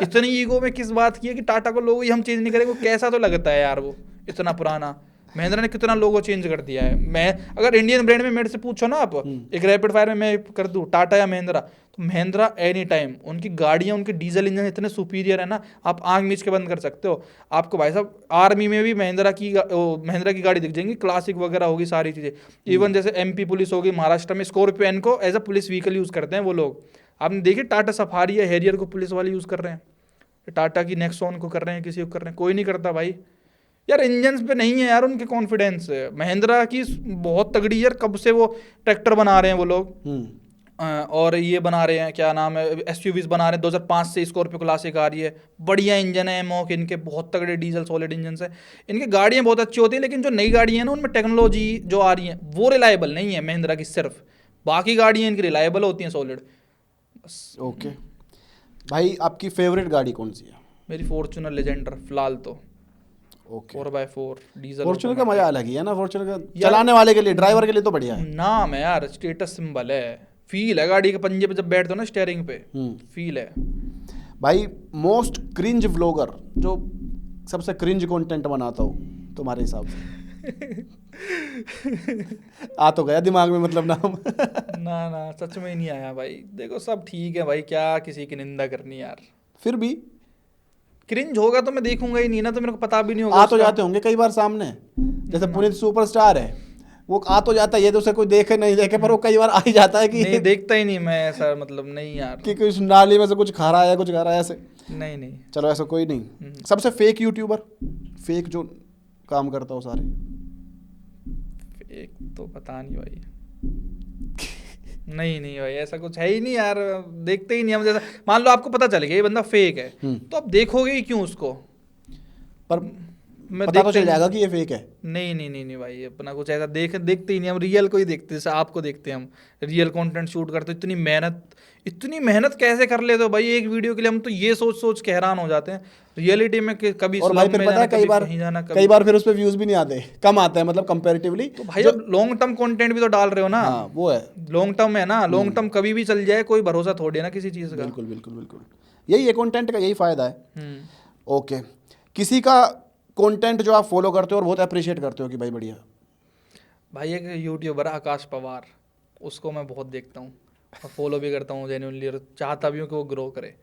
इतनी ईगो में किस बात की है कि टाटा को लोगो ही हम चेंज नहीं करेंगे? कैसा तो लगता है यार वो, इतना पुराना। महिंद्रा ने कितना लोगो चेंज कर दिया है। मैं अगर इंडियन ब्रांड में मेरे से पूछो ना आप, एक रैपिड फायर में मैं कर दूं टाटा या महिंद्रा, तो महिंद्रा एनी टाइम। उनकी गाड़ियां, उनके डीजल इंजन इतने सुपीरियर है ना, आप आंख मीच के बंद कर सकते हो। आपको भाई साहब आर्मी में भी महिंद्रा की गाड़ी दिख जाएंगी, क्लासिक वगैरह होगी, सारी चीज़ें। इवन जैसे एमपी पुलिस होगी, महाराष्ट्र में स्कॉर्पियन को as a police vehicle use करते हैं वो लोग। आपने देखिए टाटा सफारी या हैरियर को पुलिस वाले यूज़ कर रहे हैं, टाटा की नेक्सॉन को कर रहे हैं, किसी को कर रहे हैं, कोई नहीं करता भाई। यार इंजन पे नहीं है यार उनके कॉन्फिडेंस। महिंद्रा की बहुत तगड़ी यार, कब से वो ट्रैक्टर बना रहे हैं वो लोग। और ये बना रहे हैं, क्या नाम है, एसयूवीज बना रहे हैं। 2005 से स्कॉर्पियो क्लासिक आ रही है, बढ़िया इंजन है एमओ के इनके, बहुत तगड़े डीजल सॉलिड इंजन है इनकी। गाड़ियाँ बहुत अच्छी होती हैं, लेकिन जो नई गाड़ियाँ हैं ना उनमें टेक्नोलॉजी जो आ रही है वो रिलायबल नहीं है महिंद्रा की सिर्फ। बाकी गाड़ियाँ इनकी रिलायबल होती हैं सॉलिड। बस। ओके भाई, आपकी फेवरेट गाड़ी कौन सी है? मेरी फॉर्च्यूनर लेजेंडर फिलहाल तो। ओके। 4x4 diesel. फॉर्च्यूनर का मजा अलग ही है ना, फॉर्च्यूनर का चलाने वाले के लिए, ड्राइवर के लिए तो बढ़िया है। नाम है यार, स्टेटस सिंबल है, फील है गाड़ी के पंजे पे जब बैठते हो ना स्टीयरिंग पे, फील है। भाई मोस्ट क्रिंज व्लॉगर, जो सबसे क्रिंज कंटेंट बनाता हो तुम्हारे हिसाब से? आ तो गया दिमाग में मतलब नाम। ना सच में ही नहीं आया भाई। देखो सब ठीक है भाई, क्या किसी की निंदा करनी यार। फिर भी क्रिंज होगा तो मैं देखूंगा ही नहीं ना, तो मेरे को पता भी नहीं होगा। आ तो जाते होंगे कई बार सामने, जैसे पुनीत सुपरस्टार है, वो आ तो जाता है, ये तो उसे कोई देखे नहीं देखे, पर वो कई बार आ ही जाता है कि नहीं देखता ही नहीं मैं ऐसा, मतलब नहीं यार। कि कुछ नाली में से कुछ खा रहा है, कुछ खा रहा है ऐसे। नहीं चलो ऐसा कोई नहीं। सबसे फेक यूट्यूबर, फेक जो काम करता हो सारे? एक तो पता नहीं भाई। नहीं भाई, ऐसा कुछ है ही नहीं यार, देखते ही नहीं हम। जैसा मान लो आपको पता चल गया ये बंदा फेक है, तो आप देखोगे ही क्यों उसको? पर मैं पता तो देखते चल ही- जाएगा कि ये फेक है। नहीं भाई, अपना कुछ ऐसा देखते ही नहीं हम, रियल को ही देखते हैं, जैसे आपको देखते हैं हम, रियल कंटेंट शूट करते हैं। इतनी मेहनत कैसे कर लेते हो भाई एक वीडियो के लिए? हम तो ये सोच सोच के हैरान हो जाते हैं रियलिटी में कि कभी और भाई स्लम फिर में पता जाना, है कभी कहीं जाना, कई बार फिर उस पे व्यूज भी नहीं आते, कम आते हैं मतलब कंपैरेटिवली। तो भाई अब लॉन्ग टर्म कंटेंट भी तो डाल रहे हो ना। हाँ वो है। लॉन्ग टर्म है ना, लॉन्ग टर्म कभी भी चल जाए, कोई भरोसा थोड़ी है ना किसी चीज़ का। बिल्कुल बिल्कुल बिल्कुल, यही है कंटेंट का, यही फायदा है। हम्म। ओके, किसी का कंटेंट जो आप फॉलो करते हो और बहुत अप्रिशिएट करते हो कि भाई बढ़िया, भाई एक यूट्यूबर आकाश पवार, उसको मैं बहुत देखता हूँ और फॉलो भी करता हूँ जेन्युइनली, और चाहता भी हूँ कि वो ग्रो करे।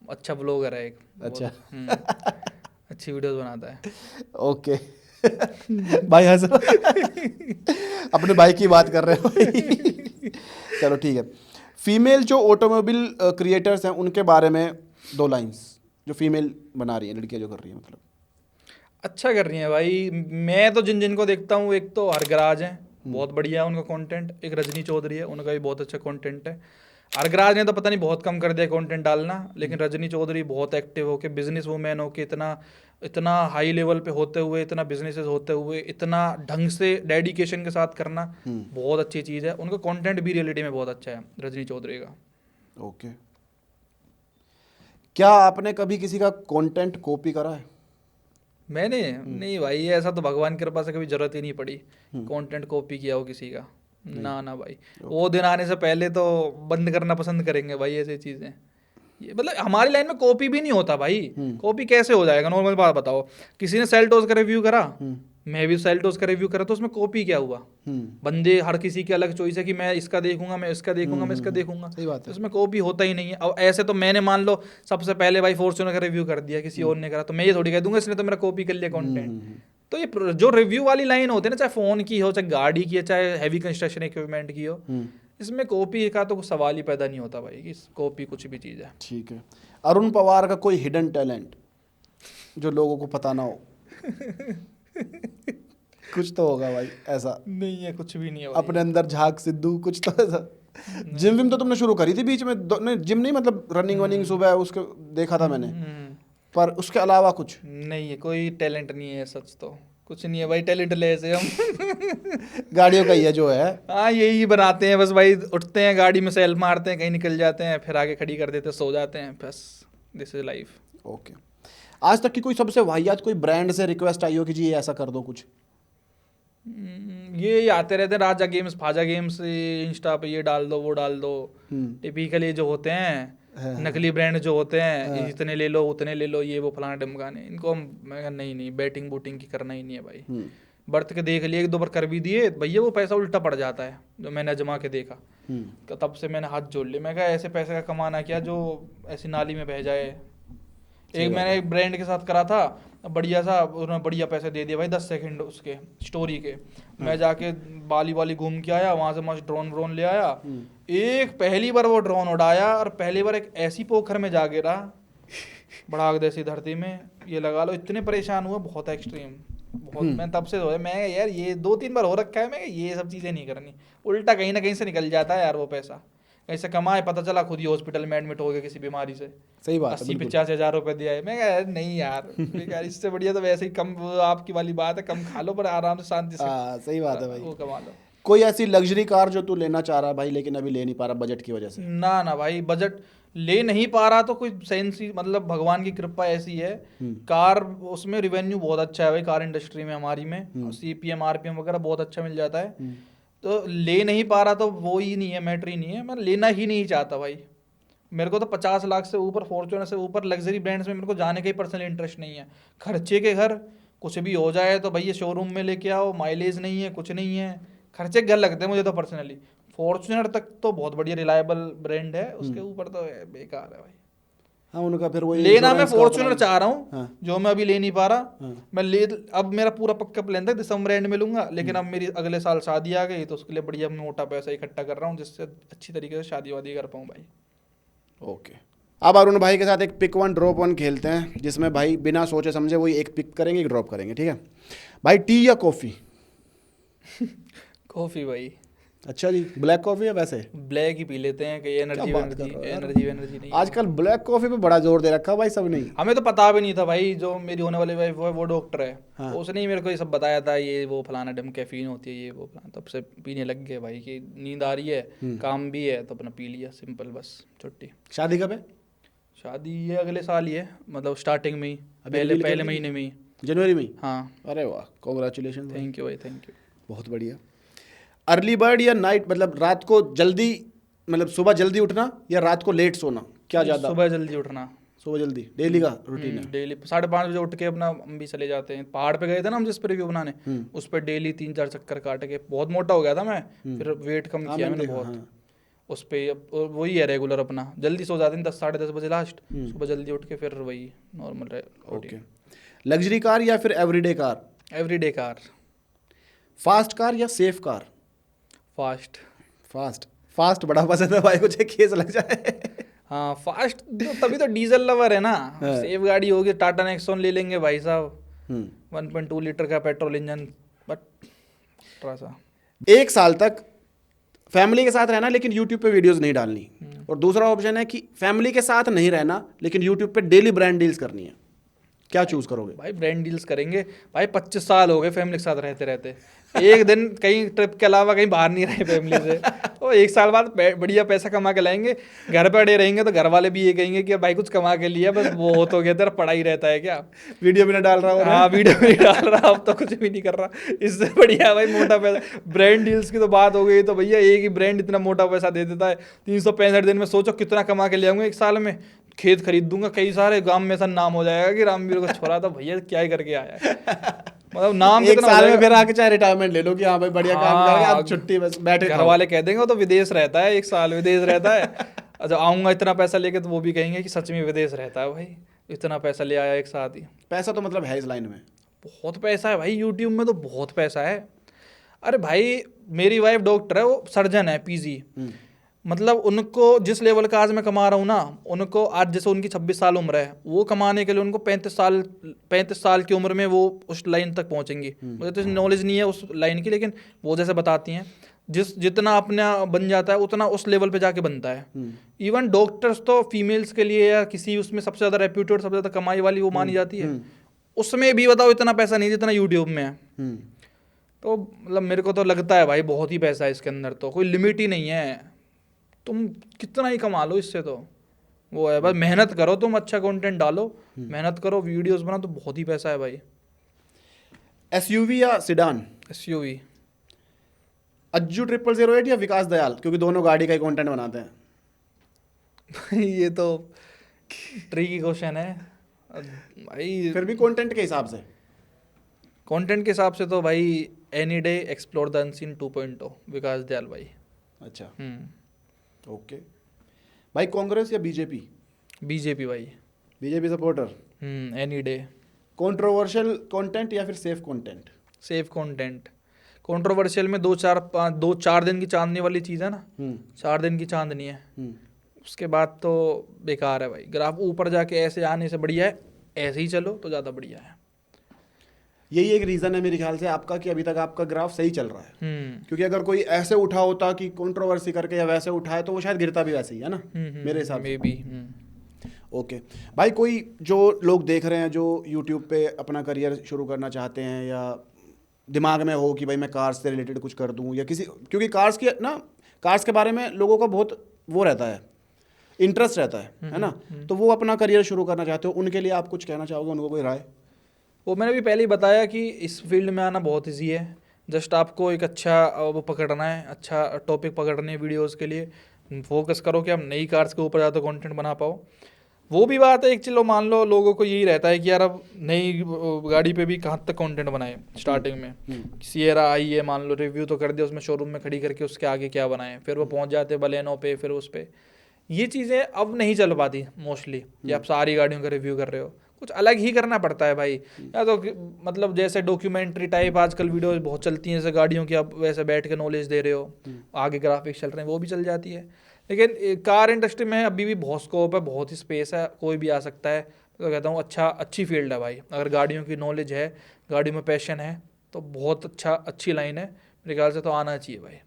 अच्छा ब्लॉगर है एक। अच्छा। अच्छी वीडियोस बनाता है। ओके भाई हंस अपने भाई की बात कर रहे हो भाई। चलो ठीक है, फीमेल जो ऑटोमोबाइल क्रिएटर्स हैं उनके बारे में 2 लाइंस, जो फीमेल बना रही हैं, लड़कियां जो कर रही हैं मतलब। अच्छा कर रही हैं भाई। मैं तो जिनको देखता हूँ, एक तो हरगराज है, बहुत बढ़िया है उनका कंटेंट। एक रजनी चौधरी है, उनका भी बहुत अच्छा कंटेंट है। हरगराज ने तो पता नहीं बहुत कम कर दिया कंटेंट डालना, लेकिन रजनी चौधरी बहुत एक्टिव होके, बिजनेस वूमेन होके, इतना हाई लेवल पे होते हुए, इतना बिजनेसेस होते हुए, इतना ढंग से डेडिकेशन के साथ करना बहुत अच्छी चीज़ है। उनका कंटेंट भी रियलिटी में बहुत अच्छा है रजनी चौधरी का। ओके, क्या आपने कभी किसी का कंटेंट कॉपी करा है? मैंने नहीं भाई, ऐसा तो भगवान की कृपा से कभी जरूरत ही नहीं पड़ी कंटेंट कॉपी किया हो किसी का। ना भाई, वो दिन आने से पहले तो बंद करना पसंद करेंगे भाई ऐसी चीजें। ये मतलब हमारी लाइन में कॉपी भी नहीं होता भाई। कॉपी कैसे हो जाएगा? नॉर्मल बात बताओ, किसी ने सेल्टोस का रिव्यू करा, मैं भी सेल्टोस का रिव्यू करा, तो उसमें कॉपी क्या हुआ? बंदे हर किसी की अलग चॉइस है कि मैं इसका देखूंगा, मैं इसका देखूंगा, मैं इसका देखूंगा। सही बात है। तो इसमें कॉपी होता ही नहीं है। अब ऐसे तो मैंने मान लो सबसे पहले भाई फॉर्च्यूनर का रिव्यू कर दिया, किसी और ने करा, तो मैं ये थोड़ी कह दूंगा इसने तो मेरा कॉपी कर लिया कंटेंट। तो ये जो रिव्यू वाली लाइन होती है ना, चाहे फोन की हो, चाहे गाड़ी की हो, चाहे हैवी कंस्ट्रक्शन इक्विपमेंट की हो, इसमें कॉपी का तो कुछ सवाल ही पैदा नहीं होता भाई कि कॉपी कुछ भी चीज़ है। ठीक है, अरुण पवार का कोई हिडन टैलेंट जो लोगों को पता ना हो? कुछ तो होगा भाई ऐसा। नहीं है, कुछ भी नहीं है भाई। अपने अंदर झाक सिद्धू कुछ तो ऐसा। जिम विम तो तुमने शुरू करी थी बीच में, नहीं जिम नहीं मतलब रनिंग वनिंग सुबह उसके देखा था मैंने, पर उसके अलावा कुछ नहीं है, कोई टैलेंट नहीं है, सच तो कुछ नहीं है भाई, टैलेंट लेस है हम। गाड़ियों का ही है जो है। हाँ, यही बनाते हैं बस भाई, उठते हैं गाड़ी में सेल मारते हैं, कहीं निकल जाते हैं, फिर आगे खड़ी कर देते हैं, सो जाते हैं, बस दिस इज लाइफ। ओके, आज तक की कोई सबसे वाहियात कोई ब्रांड से रिक्वेस्ट आई हो कि जी ये ऐसा कर दो कुछ? ये आते रहते हैं, राजा गेम्स, फाजा गेम्स, इंस्टा पे ये डाल दो, वो डाल दो। टिपिकली जो होते हैं नकली ब्रांड जो होते हैं, इतने ले लो, उतने ले लो, ये वो फलाना ढमकाने, इनको मैं कहा नहीं, बैटिंग बूटिंग की करना ही नहीं है भाई। बर्थ के देख लिए, 1-2 बार कर भी दिए भैया, वो पैसा उल्टा पड़ जाता है, जो मैंने अजमा के देखा। तब से मैंने हाथ जोड़ लिए, मैं कहा ऐसे पैसे का कमाना क्या जो ऐसी नाली में बह जाए। मैंने एक ब्रांड के साथ करा था, बढ़िया सा, उन्होंने बढ़िया पैसे दे दिए भाई, 10 सेकंड उसके स्टोरी के। मैं जाके बाली घूम के आया, वहां से मस्त ड्रोन ले आया। एक पहली बार वो ड्रोन उड़ाया, और पहली बार एक ऐसी पोखर में जा गिरा, बड़ाक जैसी धरती में, ये लगा लो इतने परेशान हुआ, बहुत एक्सट्रीम, बहुत। मैं तब से मैं यार ये 2-3 बार हो रखा है, मैं ये सब चीजें नहीं करनी। उल्टा कहीं ना कहीं से निकल जाता है यार वो पैसा, कहीं से कमाए, पता चला खुद ही हॉस्पिटल में एडमिट हो गया किसी बीमारी से। सही बात है, 80-85 हज़ार रुपए दिया है। मैं कहा यार नहीं यार, इससे बढ़िया तो वैसे ही कम, आपकी वाली बात है, कम खा लो पर आराम से शांति से। सही बात है भाई, वो कमा लो। कोई ऐसी लग्जरी कार जो तू लेना चाह रहा है भाई लेकिन अभी ले नहीं पा रहा बजट की वजह से? ना भाई, बजट ले नहीं पा रहा तो कोई सेंस ही, मतलब भगवान की कृपा ऐसी है। कार उसमें रिवेन्यू बहुत अच्छा है भाई, कार इंडस्ट्री में हमारी में, CPM RPM वगैरह बहुत अच्छा मिल जाता है। तो ले नहीं पा रहा तो वो ही नहीं है, मैटर ही नहीं है, मैं लेना ही नहीं चाहता भाई। मेरे को तो 50 लाख से ऊपर, फॉर्च्यूनर से ऊपर लग्जरी ब्रांड्स में मेरे को जाने का ही पर्सनल इंटरेस्ट नहीं है। खर्चे के घर, कुछ भी हो जाए तो भैया शोरूम में लेके आओ, माइलेज नहीं है, कुछ नहीं है, खर्चे घर लगते हैं मुझे तो पर्सनली। फॉर्च्यूनर तक तो बहुत बढ़िया रिलायबल ब्रांड है, उसके ऊपर तो बेकार है भाई। हाँ, उनका फिर वही लेना मैं insurance का फॉर्च्यूनर अपना- चाह रहा हूँ। हाँ। जो मैं अभी ले नहीं पा रहा, मैं ले, अब मेरा पूरा पक्का प्लान था दिसंबर एंड में लूंगा, लेकिन अब मेरी अगले साल शादी आ गई, तो उसके लिए बढ़िया मोटा पैसा इकट्ठा कर रहा हूँ, जिससे अच्छी तरीके से शादी वादी कर पाऊँ भाई। ओके, अब अरुण भाई के साथ एक पिक 1 ड्रॉप 1 खेलते हैं, जिसमें भाई बिना सोचे समझे वही एक पिक करेंगे, एक ड्रॉप करेंगे, ठीक है भाई? टी या कॉफ़ी? कॉफ़ी भाई। अच्छा जी, ब्लैक कॉफ़ी है वैसे? ब्लैक ही पी लेते हैं कि एनर्जी क्या बात कर एनर्जी रहे हो यार? एनर्जी नहीं। आजकल ब्लैक कॉफ़ी पे बड़ा जोर दे रखा है भाई सब ने। हमें तो पता भी नहीं था भाई, जो मेरी होने वाली वाइफ है वो डॉक्टर है। हाँ। तो उसने ही मेरे को ये सब बताया था, ये वो फलाना डम कैफीन होती है, ये वो फलाना। तब से पीने लग गए भाई कि नींद आ रही है, काम भी है, तो अपना पी लिया, सिंपल, बस छुट्टी। शादी कब है? शादी ये अगले साल ही है, मतलब स्टार्टिंग में ही, अभी पहले reveal कर पहले दी? महीने में ही। जनवरी में ही? हाँ, अरे वाह, कॉन्ग्रेचुलेशन। थैंक यू भाई, थैंक यू। बहुत बढ़िया। अर्ली बर्ड या नाइट, मतलब रात को जल्दी, मतलब सुबह जल्दी उठना या रात को लेट सोना, क्या ज़्यादा? सुबह जल्दी उठना। सुबह जल्दी, डेली का रूटीन है? डेली 5:30 बजे उठ के अपना हम भी चले जाते हैं। पहाड़ पे गए थे ना हम जिस पर रिव्यू बनाने, उस पर डेली 3-4 चक्कर काट के, बहुत मोटा हो गया था मैं, फिर वेट कम हाँ, किया मैंने मैंने देखा, बहुत। हाँ। उस पे वही है रेगुलर अपना, जल्दी सो जाते हैं 10-10:30 बजे लास्ट, सुबह जल्दी उठ के फिर वही नॉर्मल ओके। लग्जरी कार या फिर everyday car? Everyday car. Fast car या safe car? Fast. Fast. Fast बड़ा पसंद है भाई को, चाहे केस लग जाए। हाँ फास्ट, तभी तो डीजल लवर है ना। सेफ गाड़ी होगी टाटा नेक्सॉन ले लेंगे भाई साहब, 1.2 लीटर का पेट्रोल इंजन, बट थोड़ा सा। एक साल तक फैमिली के साथ रहना लेकिन यूट्यूब पे वीडियोस नहीं डालनी, और दूसरा ऑप्शन है कि फैमिली के साथ नहीं रहना लेकिन यूट्यूब पे डेली ब्रांड डील्स करनी है, क्या चूज करोगे? भाई ब्रांड डील्स करेंगे भाई, 25 साल हो गए फैमिली के साथ रहते रहते, एक दिन कहीं ट्रिप के अलावा कहीं बाहर नहीं रहे फैमिली से। तो एक साल बाद बढ़िया पैसा कमा के लाएंगे, घर पे अड़े रहेंगे तो घर वाले भी ये कहेंगे कि भाई कुछ कमा के लिया, बस वो हो तो गया, तेरा पढ़ाई रहता है क्या, वीडियो भी ना डाल रहा हो? हाँ वीडियो भी नहीं डाल रहा, अब तो कुछ भी नहीं कर रहा, इससे बढ़िया भाई मोटा पैसा। ब्रांड डील्स की तो बात हो गई, तो भैया एक ही ब्रांड इतना मोटा पैसा दे देता है, 365 दिन में सोचो कितना कमा के ले आऊंगा एक साल में। खेत खरीद दूंगा कई सारे, गांव में ऐसा नाम हो जाएगा कि रामवीर को छोड़ा था भैया क्या ही करके आया है। मतलब नाम एक कितना हो साल में जाएगा। फिर आके चाहे रिटायरमेंट ले लो कि हाँ भाई बढ़िया काम कर रहे हैं, अब छुट्टी बस बैठे घर खाओ। वाले कह देंगे वो तो विदेश रहता है, एक साल विदेश रहता है। अच्छा आऊंगा इतना पैसा लेके, तो वो भी कहेंगे कि सच में विदेश रहता है भाई, इतना पैसा ले आया एक साथ ही। पैसा तो मतलब है इस लाइन में? बहुत पैसा है भाई, यूट्यूब में तो बहुत पैसा है। अरे भाई मेरी वाइफ डॉक्टर है, वो सर्जन है, पीजी। मतलब उनको जिस लेवल का आज मैं कमा रहा हूँ ना, उनको आज जैसे उनकी 26 साल उम्र है, वो कमाने के लिए उनको 35 साल की उम्र में वो उस लाइन तक पहुँचेंगी। मुझे तो नॉलेज नहीं है उस लाइन की, लेकिन वो जैसे बताती हैं जितना अपना बन जाता है उतना उस लेवल पे जाके बनता है। इवन डॉक्टर्स तो फीमेल्स के लिए या किसी उसमें सबसे ज़्यादा रेप्यूटेड, सबसे ज़्यादा कमाई वाली वो मानी जाती है, उसमें भी बताओ इतना पैसा नहीं जितना यूट्यूब में है। तो मतलब मेरे को तो लगता है भाई बहुत ही पैसा है इसके अंदर, तो कोई लिमिट ही नहीं है, तुम कितना ही कमा लो इससे, तो वो है बस मेहनत करो, तुम अच्छा कंटेंट डालो, मेहनत करो, वीडियोस बनाओ, तो बहुत ही पैसा है भाई। एसयूवी या सिडान? एसयूवी। अज्जू 0008 या विकास दयाल, क्योंकि दोनों गाड़ी का ही कंटेंट बनाते हैं। ये तो ट्रिकी क्वेश्चन है भाई। फिर भी कंटेंट के हिसाब से? कंटेंट के हिसाब से तो भाई any day explore the unseen 2.0 विकास दयाल भाई। अच्छा, ओके भाई। कांग्रेस या बीजेपी? बीजेपी भाई। BJP supporter? Any day. Controversial content या फिर safe content? Safe content. Controversial में 2-4 दिन की चांदनी वाली चीज़ है ना, 4 दिन की चांदनी है, उसके बाद तो बेकार है भाई। ग्राफ ऊपर जाके ऐसे आने से बढ़िया है ऐसे ही चलो तो ज़्यादा बढ़िया है। यही एक रीज़न है मेरे ख्याल से आपका कि अभी तक आपका ग्राफ सही चल रहा है। क्योंकि अगर कोई ऐसे उठा होता कि कंट्रोवर्सी करके या वैसे उठाए तो वो शायद गिरता भी वैसे ही है ना, मेरे हिसाब से। May be. ओके भाई, कोई जो लोग देख रहे हैं जो यूट्यूब पे अपना करियर शुरू करना चाहते हैं, या दिमाग में हो कि भाई मैं कार्स से रिलेटेड कुछ कर दूं, या किसी, क्योंकि कार्स के बारे में लोगों का बहुत वो रहता है, इंटरेस्ट रहता है ना, तो वो अपना करियर शुरू करना चाहते हो, उनके लिए आप कुछ कहना चाहोगे, उनको कोई राय? वो मैंने भी पहले ही बताया कि इस फील्ड में आना बहुत ईजी है, जस्ट आपको एक अच्छा वो पकड़ना है, अच्छा टॉपिक पकड़ने है वीडियोस के लिए, फोकस करो कि आप नई कार्स के ऊपर ज़्यादा कंटेंट बना पाओ। वो भी बात है, एक चलो मान लो लोगों को यही रहता है कि यार अब नई गाड़ी पे भी कहाँ तक कंटेंट बनाए। स्टार्टिंग में सिएरा आई है, मान लो रिव्यू तो कर दिया, उसमें शोरूम में खड़ी करके उसके आगे क्या बनाएं, फिर वो पहुँच जाते बलेनो पे, फिर उस पर। ये चीज़ें अब नहीं चल पाती मोस्टली कि आप सारी गाड़ियों का रिव्यू कर रहे हो, कुछ अलग ही करना पड़ता है भाई। या तो मतलब जैसे डॉक्यूमेंट्री टाइप आजकल वीडियोस बहुत चलती हैं, जैसे गाड़ियों की, आप वैसे बैठ के नॉलेज दे रहे हो, आगे ग्राफिक्स चल रहे हैं, वो भी चल जाती है। लेकिन कार इंडस्ट्री में अभी भी बहुत स्कोप है, बहुत ही स्पेस है, कोई भी आ सकता है। तो कहता हूँ अच्छी फील्ड है भाई, अगर गाड़ियों की नॉलेज है, गाड़ियों में पैशन है, तो बहुत अच्छी लाइन है, मेरे ख्याल से तो आना चाहिए भाई।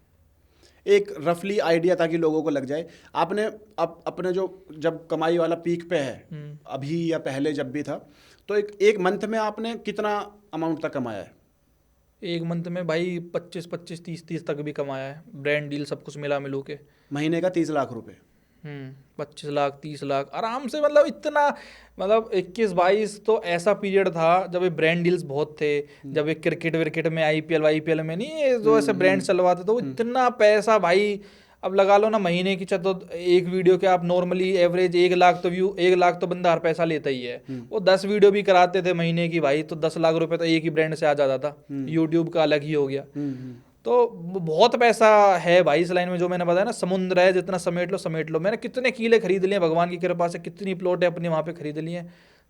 एक रफली आइडिया ताकि लोगों को लग जाए। आपने अपने जो जब कमाई वाला पीक पे है अभी या पहले जब भी था, तो एक मंथ में आपने कितना अमाउंट तक कमाया है? एक मंथ में भाई 25 30 तक भी कमाया है, ब्रांड डील सब कुछ मिला मिलू के। महीने का 30 लाख रुपए? 25 लाख 30 लाख आराम से, मतलब इतना, मतलब 21-22 तो ऐसा पीरियड था जब ये ब्रांड डील्स बहुत थे, जब एक क्रिकेट विकेट में आईपीएल में नहीं, ये जो ऐसे ब्रांड चलवाते तो इतना पैसा भाई, अब लगा लो ना महीने की तो एक वीडियो के आप नॉर्मली एवरेज 1 लाख तो व्यू, 1 लाख तो बंदा हर पैसा लेता ही है। वो 10 वीडियो भी कराते थे महीने की भाई, तो 10 लाख रुपए तो एक ही ब्रांड से आ जाता था। यूट्यूब का अलग ही हो गया। तो बहुत पैसा है भाई इस लाइन में। जो मैंने बताया ना, समुद्र है, जितना समेट लो। मैंने कितने किले खरीद लिए भगवान की कृपा से, कितनी प्लॉट है अपने वहाँ पे खरीद लिए,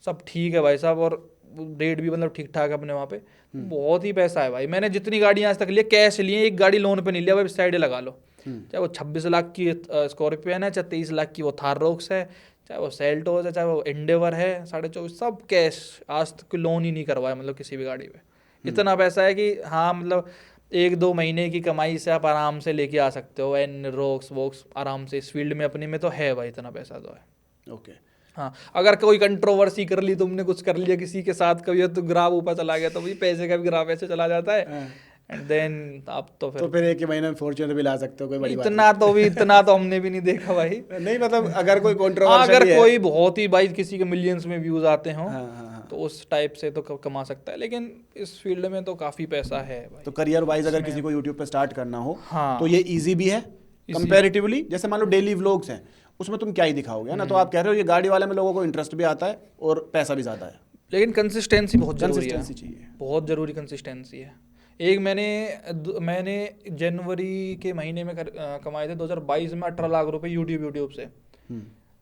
सब ठीक है भाई साहब, और रेट भी मतलब ठीक ठाक है अपने वहाँ पे। बहुत ही पैसा है भाई। मैंने जितनी गाड़ी आज तक ली कैश लिए, एक गाड़ी लोन पे नहीं लिया भाई, साइड लगा लो। चाहे वो 26 लाख की स्कॉर्पियन है, चाहे 23 लाख की वो थार रोक्स है, चाहे वो सेल्टोस है, चाहे वो एंडेवर है 24.5, सब कैश। आज तक लोन ही नहीं करवाया मतलब किसी भी गाड़ी पे। इतना पैसा है कि हाँ, मतलब 1-2 महीने की कमाई से आप आराम से लेके आ सकते हो एन रोक्स वोक्स आराम से। इस फील्ड में अपने में तो है भाई, इतना पैसा तो है। ओके। हाँ, अगर कोई कंट्रोवर्सी कर ली, तुमने कुछ कर लिया किसी के साथ कभी, तो ग्राफ ऊपर चला गया, तो भाई पैसे का भी ग्राफ ऐसे चला जाता है। एंड देन आप तो फिर एक ही महीने में फॉर्च्यूनर भी ला सकते हो, कोई बड़ी बात इतना तो हमने भी नहीं देखा भाई। नहीं, मतलब अगर कोई कंट्रोवर्सी, अगर कोई बहुत ही भाई किसी के मिलियंस में व्यूज आते हो, हाँ। तो उस टाइप से तो कमा सकता है, लेकिन इस फील्ड में तो काफी पैसा है भाई। तो करियर वाइज अगर किसी को यूट्यूब पे स्टार्ट करना हो, हाँ, तो ये इजी भी है कंपैरेटिवली। जैसे मान लो डेली व्लॉग्स हैं, उसमें तुम क्या ही दिखाओगे ना, तो आप कह रहे हो ये गाड़ी वाले में लोगों को इंटरेस्ट भी आता है और पैसा भी ज्यादा है, लेकिन कंसिस्टेंसी बहुत जरूरी है। कंसिस्टेंसी चाहिए, बहुत जरूरी कंसिस्टेंसी है। एक मैंने जनवरी के महीने में कमाए थे 2022 में 18 लाख रुपए यूट्यूब से,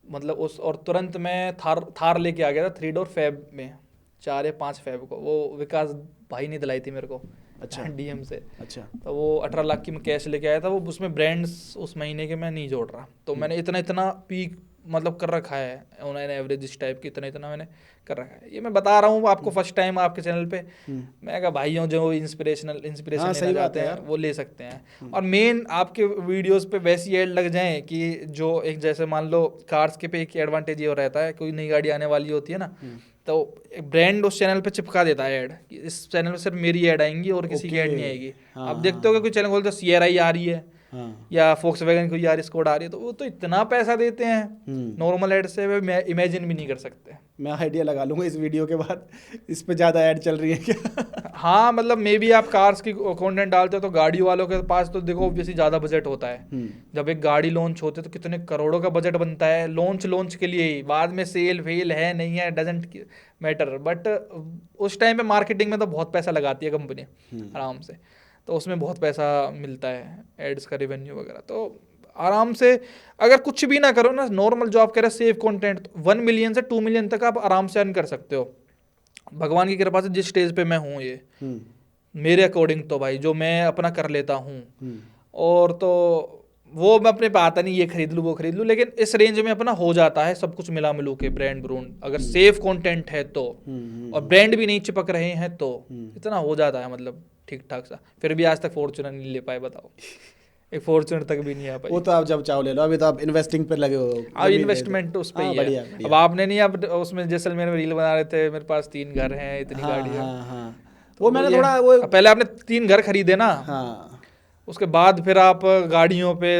मतलब उस, और तुरंत मैं थार लेके आ गया था 3 डोर फेब में, 4 या 5 फेब को। वो विकास भाई ने दिलाई थी मेरे को, अच्छा, डीएम से। अच्छा, तो वो 18 लाख की मैं कैश लेके आया था। वो उसमें ब्रांड्स उस महीने के मैं नहीं जोड़ रहा, तो मैंने इतना पीक मतलब कर रखा है ऑनलाइन एवरेज इस टाइप की, इतना मैंने कर रखा है। ये मैं बता रहा हूँ आपको फर्स्ट टाइम आपके चैनल पे। मैं कहा भाइयों जो इंस्पिरेशन लेना चाहते हैं वो ले सकते हैं। और मेन आपके वीडियोस पे वैसी ऐड लग जाएं कि जो एक, जैसे मान लो कार्स के पे एक एडवांटेज ये रहता है, कोई नई गाड़ी आने वाली होती है ना, तो ब्रांड उस चैनल पे चिपका देता है ऐड, इस चैनल पे सिर्फ मेरी ऐड आएंगी और किसी की ऐड नहीं आएगी। अब देखते हो कि कोई चैनल खोलते सीआरआई आ रही है, या फोक्सवैगन कोई यार स्कोड आ रही है, तो वो तो इतना पैसा देते हैं नॉर्मल ऐड से, मैं इमेजिन भी नहीं कर सकते। मैं आइडिया लगा लूंगा इस वीडियो के बाद, इस पे ज़्यादा ऐड चल रही है क्या? हाँ, मतलब मे बी आप कार्स की कंटेंट डालते हो तो गाड़ी वालों के पास तो देखो ऑब्वियसली ज़्यादा बजट होता है। जब एक गाड़ी लॉन्च होती है तो कितने करोड़ों का बजट बनता है लॉन्च के लिए ही। बाद में सेल फेल है नहीं है डजेंट मैटर, बट उस टाइम पे मार्केटिंग में तो बहुत पैसा लगाती है कंपनी आराम से, तो उसमें बहुत पैसा मिलता है एड्स का रेवेन्यू वगैरह। तो आराम से अगर कुछ भी ना करो ना, नॉर्मल जो आप कह रहे हैं सेव कंटेंट, 1 मिलियन से 2 मिलियन तक आप आराम से अर्न कर सकते हो भगवान की कृपा से। जिस स्टेज पे मैं हूँ ये मेरे अकॉर्डिंग तो भाई जो मैं अपना कर लेता हूँ, और तो वो मैं अपने पे आता नहीं ये खरीद लूँ वो खरीद लूँ, लेकिन इस रेंज में अपना हो जाता है सब कुछ मिला मिलू के। ब्रांड अगर सेफ कंटेंट है तो, और ब्रांड भी नहीं चिपक रहे हैं तो इतना हो जाता है, मतलब ठीक ठाक सा। फिर भी आज तक फॉर्च्यूनर नहीं ले पाए, बताओ, एक फॉर्च्यूनर तक भी नहीं आ पाई। वो तो आप जब चाहो ले लो, अभी तो आप इन्वेस्टिंग पे लगे हो। अब इन्वेस्टमेंट उस पे ही है। बढ़िया। अब आपने नहीं, अब उसमें जैसलमेर में रील बना रहे थे, मेरे पास 3 घर हैं, इतनी गाड़ी है। वो मैंने थोड़ा वो पहले आपने 3 घर खरीदे ना, उसके बाद फिर आप गाड़ियों पे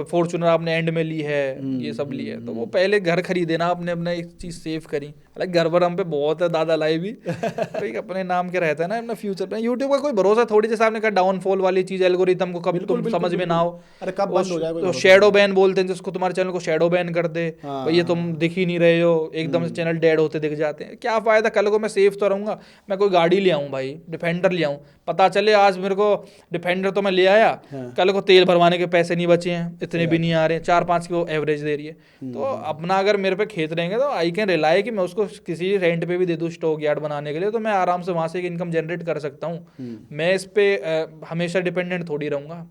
फॉर्च्यूनर आपने एंड में ली है, ये सब ली है, तो वो पहले घर खरीदे ना आपने, अपना एक चीज सेव करी। हालांकि घर पर हम पे बहुत है, दादा लाई भी भाई अपने नाम के रहता है ना अपना फ्यूचर पे। यूट्यूब का कोई भरोसा थोड़ी, जैसे आपने कहा डाउनफॉल वाली चीज, एल्गोरिथम को कभी तुम समझ में ना हो, अरे कब बंद हो जाए, तो शेडो बैन बोलते हैं जिसको, तुम्हारे चैनल को शेडो बैन कर दे, ये तुम दिख ही नहीं रहे हो, एकदम से चैनल डेड होते दिख जाते हैं। क्या फायदा, कल को मैं सेफ तो रहूंगा, मैं कोई गाड़ी ले आऊँ भाई, डिफेंडर ले आऊँ, पता चले आज मेरे को डिफेंडर तो मैं ले आया, कल को तेल भरवाने के पैसे नहीं बचे हैं, इतने भी नहीं आ रहे हैं, 4-5 की वो एवरेज दे रही है। तो अपना अगर मेरे पे खेत रहेंगे तो आई कैन रिलाई कि मैं उसको किसी रेंट पे भी दे दूँ स्टॉक यार्ड बनाने के लिए, तो मैं आराम से वहां से एक इनकम जनरेट कर सकता हूँ। मैं इस पे हमेशा डिपेंडेंट थोड़ी रहूंगा।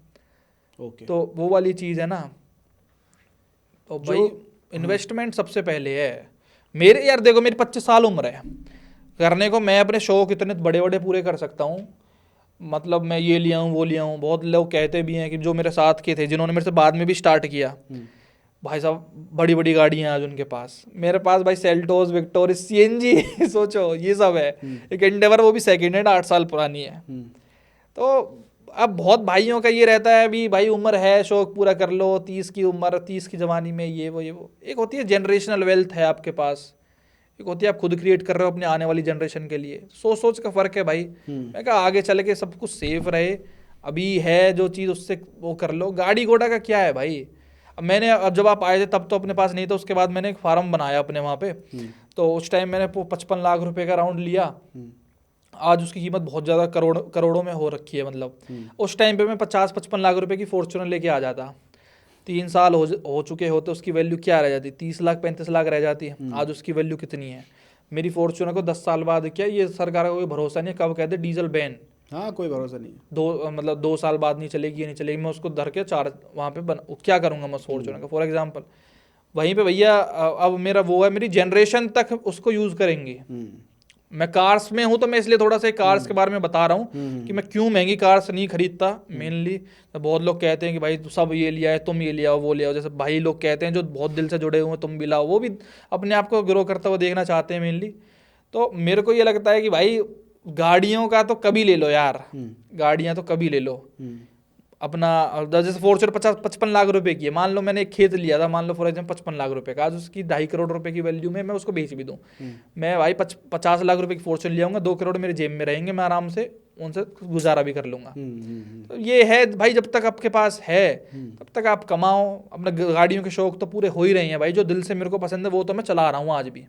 तो वो वाली चीज है ना। तो भाई इन्वेस्टमेंट सबसे पहले है मेरे। यार देखो, मेरी 25 साल उम्र है, करने को मैं अपने शौक इतने बड़े बड़े पूरे कर सकता हूँ, मतलब मैं ये लिया हूँ वो लिया हूँ। बहुत लोग कहते भी हैं कि जो मेरे साथ के थे, जिन्होंने मेरे से बाद में भी स्टार्ट किया, भाई साहब बड़ी बड़ी गाड़ियाँ हैं आज उनके पास। मेरे पास भाई सेल्टोस, विक्टोर, सीएनजी सोचो ये सब है। एक एंडेवर, वो भी सेकेंड हैंड, 8 साल पुरानी है। तो अब बहुत भाइयों का ये रहता है, अभी भाई उम्र है, शौक पूरा कर लो, 30 की उम्र, 30 की जवानी में ये वो। एक होती है जनरेशनल वेल्थ है आपके पास, एक होती है आप खुद क्रिएट कर रहे हो अपने आने वाली जनरेशन के लिए। सोच का फ़र्क है भाई। मैं कहा आगे चल के सब कुछ सेफ रहे, अभी है जो चीज़ उससे वो कर लो। गाड़ी घोड़ा का क्या है भाई। अब मैंने, अब जब आप आए थे तब तो अपने पास नहीं था, उसके बाद मैंने एक फार्म बनाया अपने वहाँ पे। तो उस टाइम मैंने 55 लाख रुपए का राउंड लिया। आज उसकी कीमत बहुत ज़्यादा करोड़ों में हो रखी है। मतलब उस टाइम पे मैं 50-55 लाख रुपए की फॉर्च्यूनर लेके आ जाता। 3 साल हो चुके होते, उसकी वैल्यू क्या रह जाती, 30 लाख 35 लाख रह जाती है। आज उसकी वैल्यू कितनी है। मेरी फॉर्च्यूनर को 10 साल बाद, क्या ये सरकार का कोई भरोसा नहीं है, कब कहते डीजल बैन। हाँ, कोई भरोसा नहीं। 2 साल बाद नहीं चलेगी, ये नहीं चलेगी, मैं उसको धर के 4 वहाँ पे क्या करूँगा मैं उस फॉर्च्यूनर का। फॉर एग्जाम्पल वहीं पे भैया, अब मेरा वो है, मेरी जनरेशन तक उसको यूज़ करेंगे। मैं कार्स में हूँ तो मैं इसलिए थोड़ा सा कार्स के बारे में बता रहा हूँ कि मैं क्यों महंगी कार्स नहीं खरीदता मेनली। तो बहुत लोग कहते हैं कि भाई सब ये लिया है, तुम ये लिया हो, वो लिया हो। जैसे भाई लोग कहते हैं जो बहुत दिल से जुड़े हुए हैं, तुम भी लाओ, वो भी अपने आप को ग्रो करता हुआ देखना चाहते हैं मेनली। तो मेरे को ये लगता है कि भाई गाड़ियों का तो कभी ले लो यार, गाड़ियाँ तो कभी ले लो अपना। जैसे फॉर्च्यूनर 55 लाख रुपए की है, मान लो मैंने एक खेत लिया था, मान लो फॉर एग्जाम्पल 55 लाख रुपए का, आज उसकी 2.5 करोड़ रुपए की वैल्यू में मैं उसको बेच भी दूँ, मैं भाई 50 लाख रुपए की फॉर्च्यूनर लिया, 2 करोड़ मेरे जेब में रहेंगे, मैं आराम से उनसे गुजारा भी कर लूँगा। तो ये है भाई, जब तक आपके पास है तब तक आप कमाओ। अपने गाड़ियों के शौक तो पूरे हो ही रहे हैं भाई, जो दिल से मेरे को पसंद है वो तो मैं चला रहा हूँ आज भी।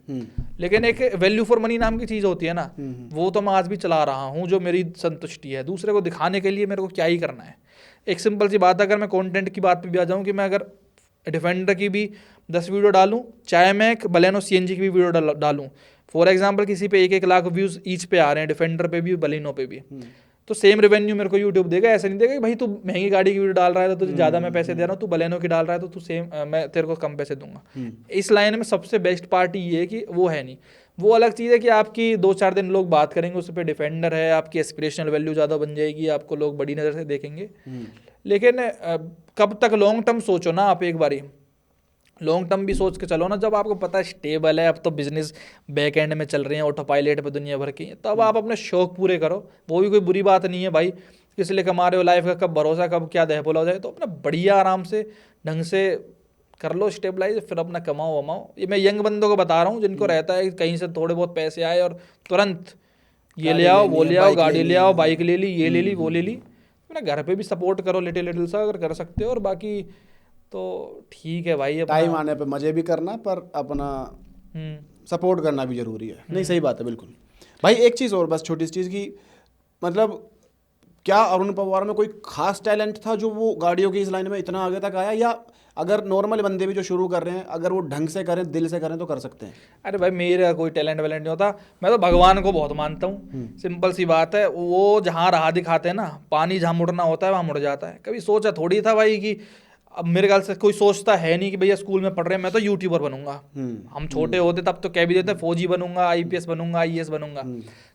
लेकिन एक वैल्यू फॉर मनी नाम की चीज़ होती है ना, वो तो मैं आज भी चला रहा हूँ, जो मेरी संतुष्टि है। दूसरे को दिखाने के लिए मेरे को क्या ही करना है। एक सिंपल सी बात है, अगर मैं कंटेंट की बात पे भी आ जाऊँ कि मैं अगर डिफेंडर की भी 10 वीडियो डालूँ, चाहे मैं एक बलेनो सीएनजी की भी वीडियो डालूँ, फॉर एग्जांपल किसी पे 1-1 लाख व्यूज़ ईच पे आ रहे हैं, डिफेंडर पे भी बलेनो पे भी, तो सेम रेवेन्यू मेरे को यूट्यूब देगा। ऐसा नहीं देगा कि भाई तू महंगी गाड़ी की वीडियो डाल रहा है तो तुझे ज़्यादा मैं पैसे दे रहा हूँ, तू बलेनो की डाल रहा है तो तू सेम मैं तेरे को कम पैसे दूंगा। इस लाइन में सबसे बेस्ट पार्ट ये है कि वो है नहीं। वो अलग चीज़ है कि आपकी 2-4 दिन लोग बात करेंगे, उस पर डिफेंडर है, आपकी एस्पिरेशनल वैल्यू ज़्यादा बन जाएगी, आपको लोग बड़ी नज़र से देखेंगे। लेकिन कब तक लॉन्ग टर्म सोचो ना आप, एक बारी लॉन्ग टर्म भी सोच के चलो ना। जब आपको पता है स्टेबल है, अब तो बिजनेस बैक एंड में चल रहे हैं, ऑटो पायलट पे दुनिया भर की, तब आप अपने शौक पूरे करो। वो भी कोई बुरी बात नहीं है भाई, किस लिए कमा रहे हो, लाइफ का कब भरोसा, कब क्या दहपोला हो जाए, तो अपना बढ़िया आराम से ढंग से कर लो स्टेबलाइज, फिर अपना कमाओ वमाओ। ये मैं यंग बंदों को बता रहा हूँ जिनको रहता है कहीं से थोड़े बहुत पैसे आए और तुरंत ये ले आओ, वो ले आओ, गाड़ी ले आओ, बाइक ले ली, ये ले ली, वो ले ली। अपना घर पे भी सपोर्ट करो लिटिल लिटिल सा, अगर कर सकते हो। और बाकी तो ठीक है भाई, टाइम आने पे मजे भी करना, पर अपना सपोर्ट करना भी जरूरी है। नहीं, सही बात है बिल्कुल भाई। एक चीज़ और बस, छोटी सी चीज़ की, मतलब क्या अरुण पवार में कोई खास टैलेंट था जो वो गाड़ियों की इस लाइन में इतना आगे तक आया, या अगर नॉर्मल बंदे भी जो शुरू कर रहे हैं अगर वो ढंग से करें, दिल से करें तो कर सकते हैं? अरे भाई मेरा कोई टैलेंट वैलेंट नहीं होता, मैं तो भगवान को बहुत मानता हूँ। सिंपल सी बात है, वो जहाँ राह दिखाते हैं ना, पानी जहाँ मुड़ना होता है वहाँ मुड़ जाता है। कभी सोचा थोड़ी था भाई कि, अब मेरे ख्याल से कोई सोचता है नहीं कि भैया स्कूल में पढ़ रहे हैं मैं तो यूट्यूबर बनूंगा। हम छोटे होते तब तो कह भी देते फौजी बनूंगा, आईपीएस बनूंगा, आईएएस बनूंगा।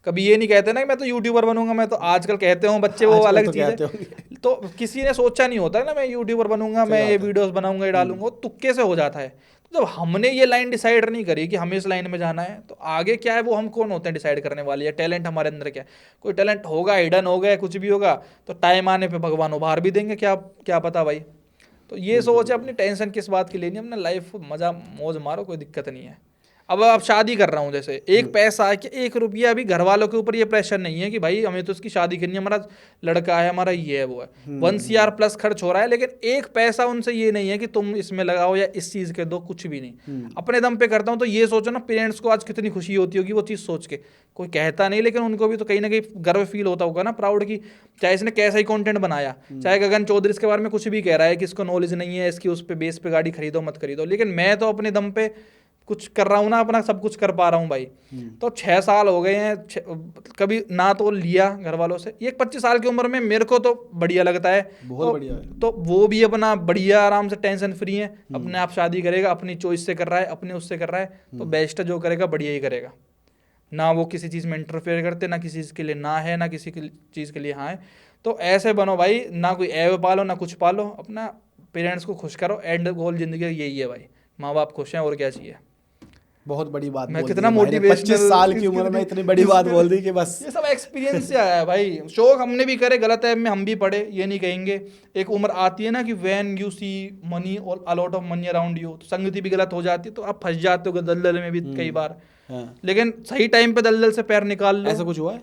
कभी ये नहीं कहते ना कि मैं तो यूट्यूबर बनूंगा। मैं तो आजकल कहते हो बच्चे, वो अलग चीज़ है। तो किसी ने सोचा नहीं होता ना मैं यूट्यूबर बनूंगा, मैं ये वीडियोस बनाऊंगा, ये डालूंगा, वो तुक्के से हो जाता है। तो जब हमने ये लाइन डिसाइड नहीं करी कि हमें इस लाइन में जाना है, तो आगे क्या है वो हम कौन होते हैं डिसाइड करने वाले? या टैलेंट हमारे अंदर क्या है? कोई टैलेंट होगा, हिडन होगा, कुछ भी होगा, तो टाइम आने पे भगवान उभार भी देंगे, क्या पता भाई। तो ये सोच है, अपनी टेंशन किस बात की लेनी है, अपना लाइफ मजा मौज मारो, कोई दिक्कत नहीं है। अब शादी कर रहा हूँ, जैसे एक पैसा है कि 1 रुपया अभी घर वालों के ऊपर ये प्रेशर नहीं है कि भाई हमें तो इसकी शादी करनी है, हमारा लड़का है, हमारा ये है वो है। 1 CR प्लस खर्च हो रहा है, लेकिन एक पैसा उनसे ये नहीं है कि तुम इसमें लगाओ या इस चीज़ के दो, कुछ भी नहीं। अपने दम पे करता हूँ। तो ये सोचो ना, पेरेंट्स को आज कितनी खुशी होती होगी वो चीज़ सोच के। कोई कहता नहीं, लेकिन उनको भी तो कहीं ना कहीं गर्व फील होता होगा ना, प्राउड की। चाहे इसने कैसा ही कंटेंट बनाया, चाहे गगन चौधरी इसके बारे में कुछ भी कह रहा है कि इसको नॉलेज नहीं है, इसकी उस पे बेस पे गाड़ी खरीदो मत खरीदो, लेकिन मैं तो अपने दम पे कुछ कर रहा हूँ ना, अपना सब कुछ कर पा रहा हूँ भाई। तो 6 साल हो गए हैं, कभी ना तो लिया घर वालों से। ये 25 साल की उम्र में मेरे को तो बढ़िया लगता है, बहुत बढ़िया है। तो वो भी अपना बढ़िया आराम से टेंशन फ्री है, अपने आप शादी करेगा, अपनी चॉइस से कर रहा है, अपने उससे कर रहा है, तो बेस्ट है, जो करेगा बढ़िया ही करेगा। ना वो किसी चीज़ में इंटरफेयर करते, ना किसी चीज़ के लिए ना है, ना किसी चीज़ के लिए हाँ है। तो ऐसे बनो भाई, ना कोई ऐब पालो ना कुछ पालो, अपना पेरेंट्स को खुश करो, एंड गोल जिंदगी का यही है भाई, माँ बाप खुश हैं और क्या चाहिए। बहुत बड़ी बात मैं बोल कितना दी भाई ने, motivational 25 साल की उम्र में इतनी बड़ी बात बोल दी कि बस। ये सब एक्सपीरियंस से आया है भाई। शौक हमने भी करे, गलत है में हम भी पढ़े, ये नहीं कहेंगे। एक उम्र आती है ना कि व्हेन यू सी मनी और a lot of money around you, तो संगति भी गलत हो जाती है, तो आप फंस जाते हो दलदल में भी कई बार। हाँ। लेकिन सही टाइम पे दलदल से पैर निकाल लो। ऐसा कुछ हुआ है?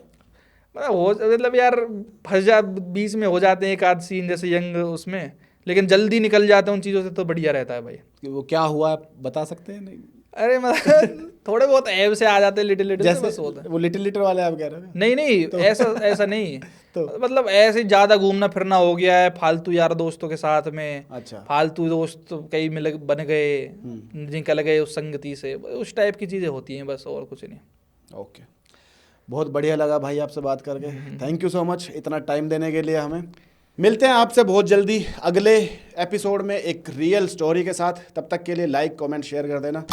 मतलब यार फंस जा, बीच में हो जाते हैं एक आध सीन जैसे यंग उसमें, लेकिन जल्दी निकल जाते हैं उन चीज़ों से, तो बढ़िया रहता है भाई। कि वो क्या हुआ बता सकते हैं? नहीं अरे मतलब थोड़े बहुत ऐब से आ जाते हैं, लिटिल लिटिल जैसे बस होता है। वो लिटिल वाले आप कह रहे हो? नहीं नहीं ऐसा नहीं तो मतलब ऐसे ज़्यादा घूमना फिरना हो गया है फालतू यार दोस्तों के साथ में, अच्छा। फालतू दोस्त कई मिल बन गए, निकल गए उस संगति से, उस टाइप की चीज़ें होती हैं बस, और कुछ नहीं। ओके, बहुत बढ़िया लगा भाई आपसे बात करके। थैंक यू सो मच इतना टाइम देने के लिए हमें। मिलते हैं आपसे बहुत जल्दी अगले एपिसोड में एक रियल स्टोरी के साथ। तब तक के लिए लाइक कमेंट शेयर कर देना।